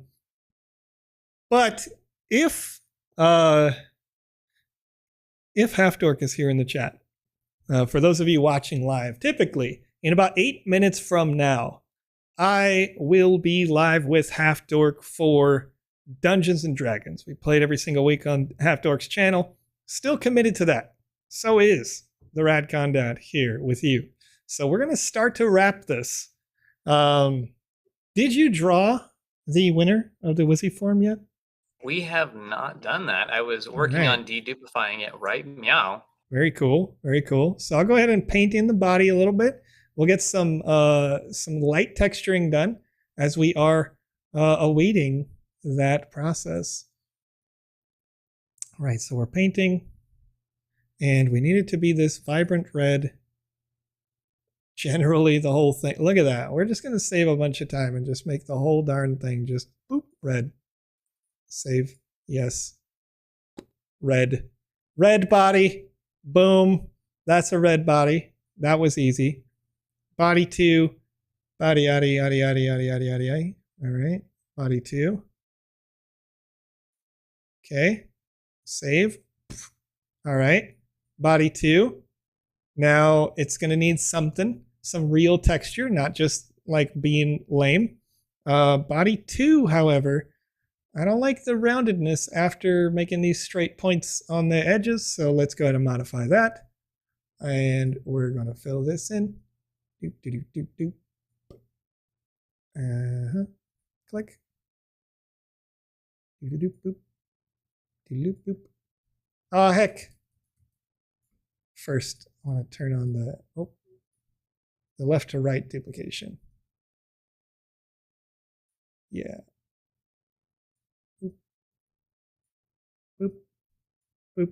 if Half Dork is here in the chat, for those of you watching live, typically in about 8 minutes from now, I will be live with Half Dork for Dungeons and Dragons. We played every single week on Half Dork's channel. Still committed to that. So is the Rad Condad here with you. So we're going to start to wrap this. Did you draw the winner of the Wizzy form yet? We have not done that. I was working on dedupifying it right meow. Very cool. So I'll go ahead and paint in the body a little bit. We'll get some light texturing done as we are awaiting that process. All right, so we're painting, and we need it to be this vibrant red. Generally, the whole thing. Look at that. We're just going to save a bunch of time and just make the whole darn thing just boop, red. Save. Yes. Red body. Boom. that's a red body. That was easy. Body 2. Body, yada, yada, yada, yada, yada, yada, yada. All right. Body 2. Okay. Save. All right. Body 2. Now it's going to need something, some real texture, not just like being lame. Body 2, however, I don't like the roundedness after making these straight points on the edges. So let's go ahead and modify that. And we're going to fill this in. Doop, doop, doop, doop, doop. Click. Doop, doop, doop. Doop, doop. Oh, heck. First, I want to turn on the left to right duplication. Yeah. Boop. Boop. Boop.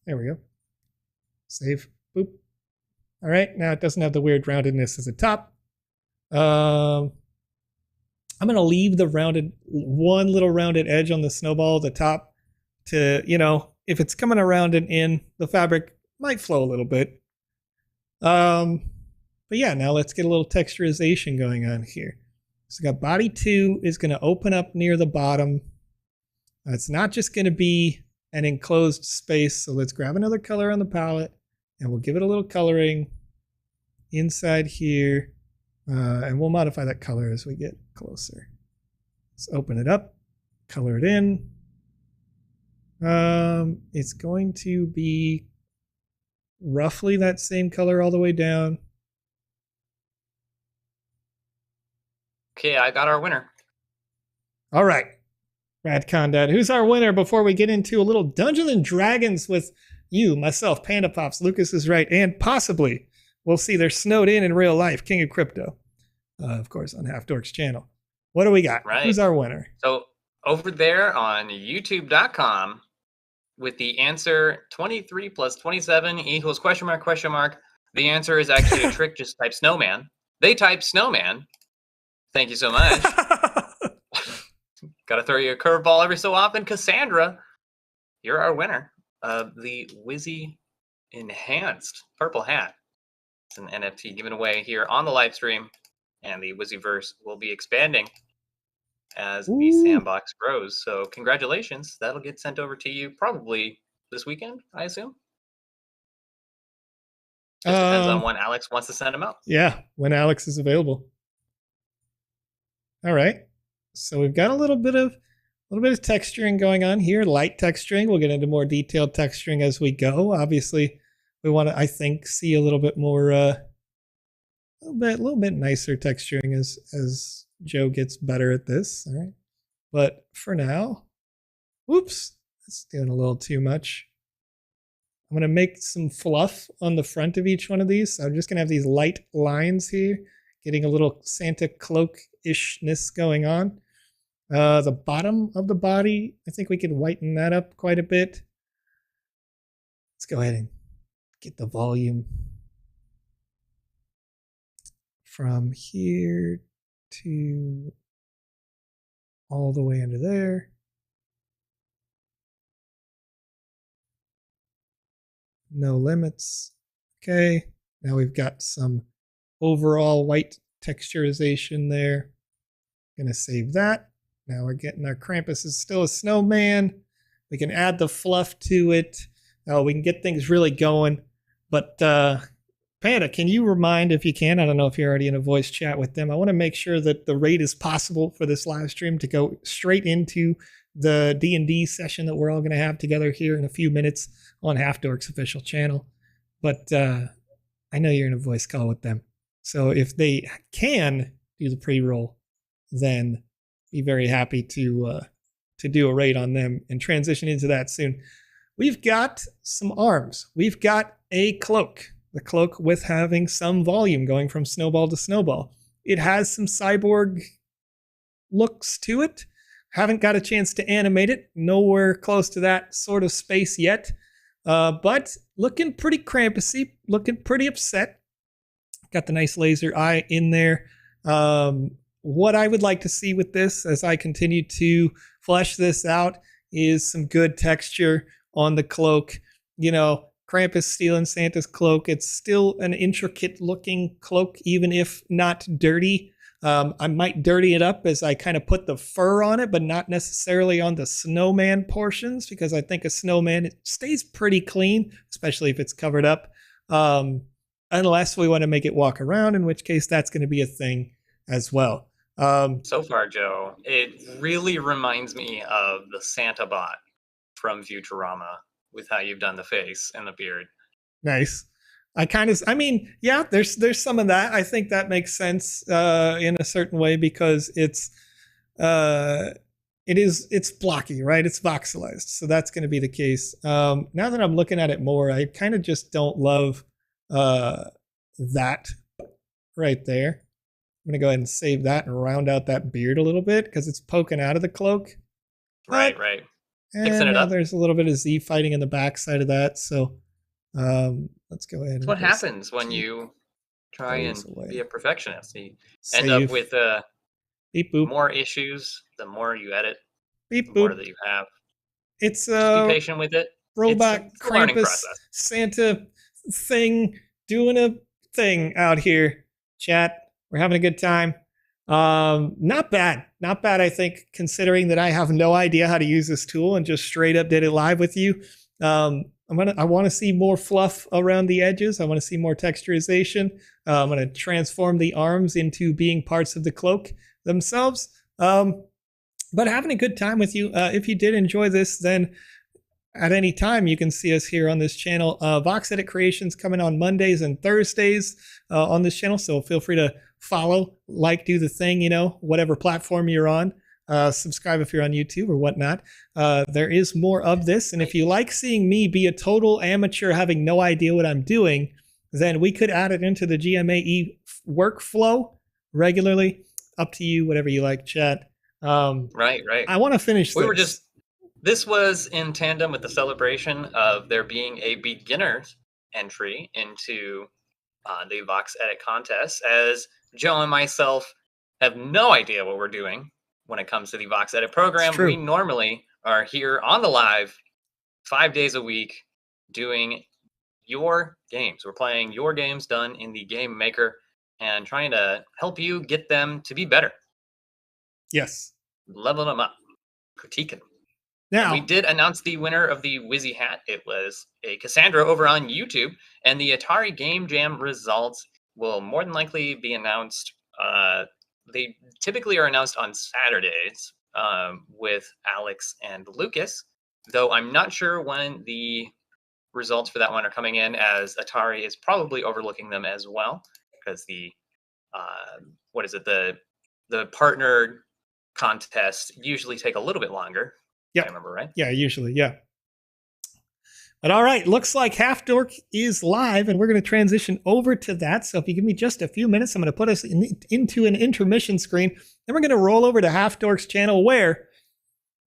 There we go. Save. Boop. All right, now it doesn't have the weird roundedness as a top. I'm going to leave the one little rounded edge on the snowball at the top to, if it's coming around and in, the fabric might flow a little bit. But yeah, now let's get a little texturization going on here. So we got body 2 is going to open up near the bottom. It's not just going to be an enclosed space. So let's grab another color on the palette and we'll give it a little coloring inside here. And we'll modify that color as we get closer. Let's open it up, color it in. It's going to be roughly that same color all the way down. Okay, I got our winner. All right, Brad Condad. Who's our winner before we get into a little Dungeons and Dragons with you, myself, PandaPops, Lucas is right, and possibly, we'll see, they're snowed in real life, King of Crypto, of course, on Half Dork's channel. What do we got? Right. Who's our winner? So over there on youtube.com, with the answer 23 plus 27 equals question mark, the answer is actually a trick. Just type snowman. They type snowman. Thank you so much. Got to throw you a curveball every so often. Cassandra, you're our winner of the Wizzy Enhanced Purple Hat. It's an NFT given away here on the live stream, and the Wizzyverse will be expanding as the sandbox grows. So congratulations. That'll get sent over to you probably this weekend, I assume. Just depends on when Alex wants to send them out. Yeah, when Alex is available. All right. So we've got a little bit of texturing going on here, light texturing. We'll get into more detailed texturing as we go. Obviously, we want to, I think, see a little bit more, a little bit nicer texturing as Joe gets better at this. All right. But for now, whoops, that's doing a little too much. I'm going to make some fluff on the front of each one of these. So I'm just going to have these light lines here, getting a little Santa cloak-ishness going on. The bottom of the body, I think we could whiten that up quite a bit. Let's go ahead and get the volume from here to all the way under there. No limits. Okay, now we've got some overall white texturization there. Gonna save that. Now we're getting our Krampus is still a snowman. We can add the fluff to it. We can get things really going. But Panda, can you remind, if you can, I don't know if you're already in a voice chat with them, I want to make sure that the rate is possible for this live stream to go straight into the D&D session that we're all going to have together here in a few minutes on Half Dork's official channel. But I know you're in a voice call with them. So if they can do the pre-roll, then be very happy to do a raid on them and transition into that soon. We've got some arms. We've got a cloak. The cloak with having some volume going from snowball to snowball. It has some cyborg looks to it. Haven't got a chance to animate it. Nowhere close to that sort of space yet. but looking pretty Krampusy, looking pretty upset. Got the nice laser eye in there. What I would like to see with this as I continue to flesh this out is some good texture on the cloak. You know, Krampus stealing Santa's cloak. It's still an intricate looking cloak, even if not dirty. I might dirty it up as I kind of put the fur on it, but not necessarily on the snowman portions, because I think a snowman, it stays pretty clean, especially if it's covered up. Unless we want to make it walk around, in which case that's going to be a thing as well. So far, Joe, it really reminds me of the Santa bot from Futurama with how you've done the face and the beard. Nice. Yeah, there's some of that. I think that makes sense in a certain way, because it's blocky, right? It's voxelized. So that's going to be the case. Now that I'm looking at it more, I kind of just don't love that right there. I'm going to go ahead and save that and round out that beard a little bit, because it's poking out of the cloak. Right. Fixing it up. There's a little bit of Z fighting in the back side of that. So let's go ahead. That's what happens when you try and be a perfectionist. You end up with beep boop. More issues the more you edit. Beep the more boop. that you have. It's just be patient with it. Robot Krampus Santa thing doing a thing out here. Chat, we're having a good time. Not bad, I think, considering that I have no idea how to use this tool and just straight up did it live with you. I want to see more fluff around the edges. I want to see more texturization. I'm going to transform the arms into being parts of the cloak themselves. But having a good time with you. If you did enjoy this, then at any time you can see us here on this channel. Voxedit creations coming on Mondays and Thursdays on this channel. So feel free to follow, like, do the thing, whatever platform you're on. Subscribe if you're on YouTube or whatnot. There is more of this. And if you like seeing me be a total amateur having no idea what I'm doing, then we could add it into the GMAE workflow regularly. Up to you, whatever you like, chat. Right. I want to finish this. This was in tandem with the celebration of there being a beginner's entry into the Voxedit contest, as Joe and myself have no idea what we're doing when it comes to the Voxedit program. We normally are here on the live 5 days a week doing your games. We're playing your games done in the Game Maker and trying to help you get them to be better. Yes. Level them up. Critique them. Now, we did announce the winner of the Wizzy hat. It was a Cassandra over on YouTube, and the Atari Game Jam results will more than likely be announced. They typically are announced on Saturdays with Alex and Lucas, though I'm not sure when the results for that one are coming in, as Atari is probably overlooking them as well, because the the partner contests usually take a little bit longer. Yeah, I remember, right? Yeah, usually, yeah. But all right, looks like Half Dork is live, and we're going to transition over to that. So if you give me just a few minutes, I'm going to put us into an intermission screen. Then we're going to roll over to Half Dork's channel, where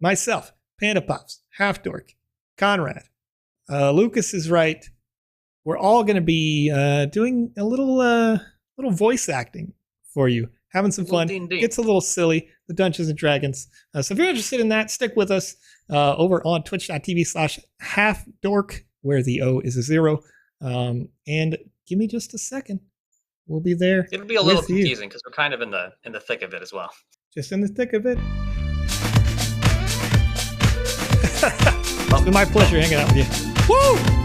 myself, PandaPops, Half Dork, Conrad, Lucas is right. We're all going to be doing a little voice acting for you. Having some fun. Gets a little silly. The Dungeons and Dragons. So if you're interested in that, stick with us over on twitch.tv/halfdork, where the O is a 0. And give me just a second. We'll be there. It'll be a little confusing because we're kind of in the thick of it as well. Just in the thick of it. It's been my pleasure hanging out with you. Woo!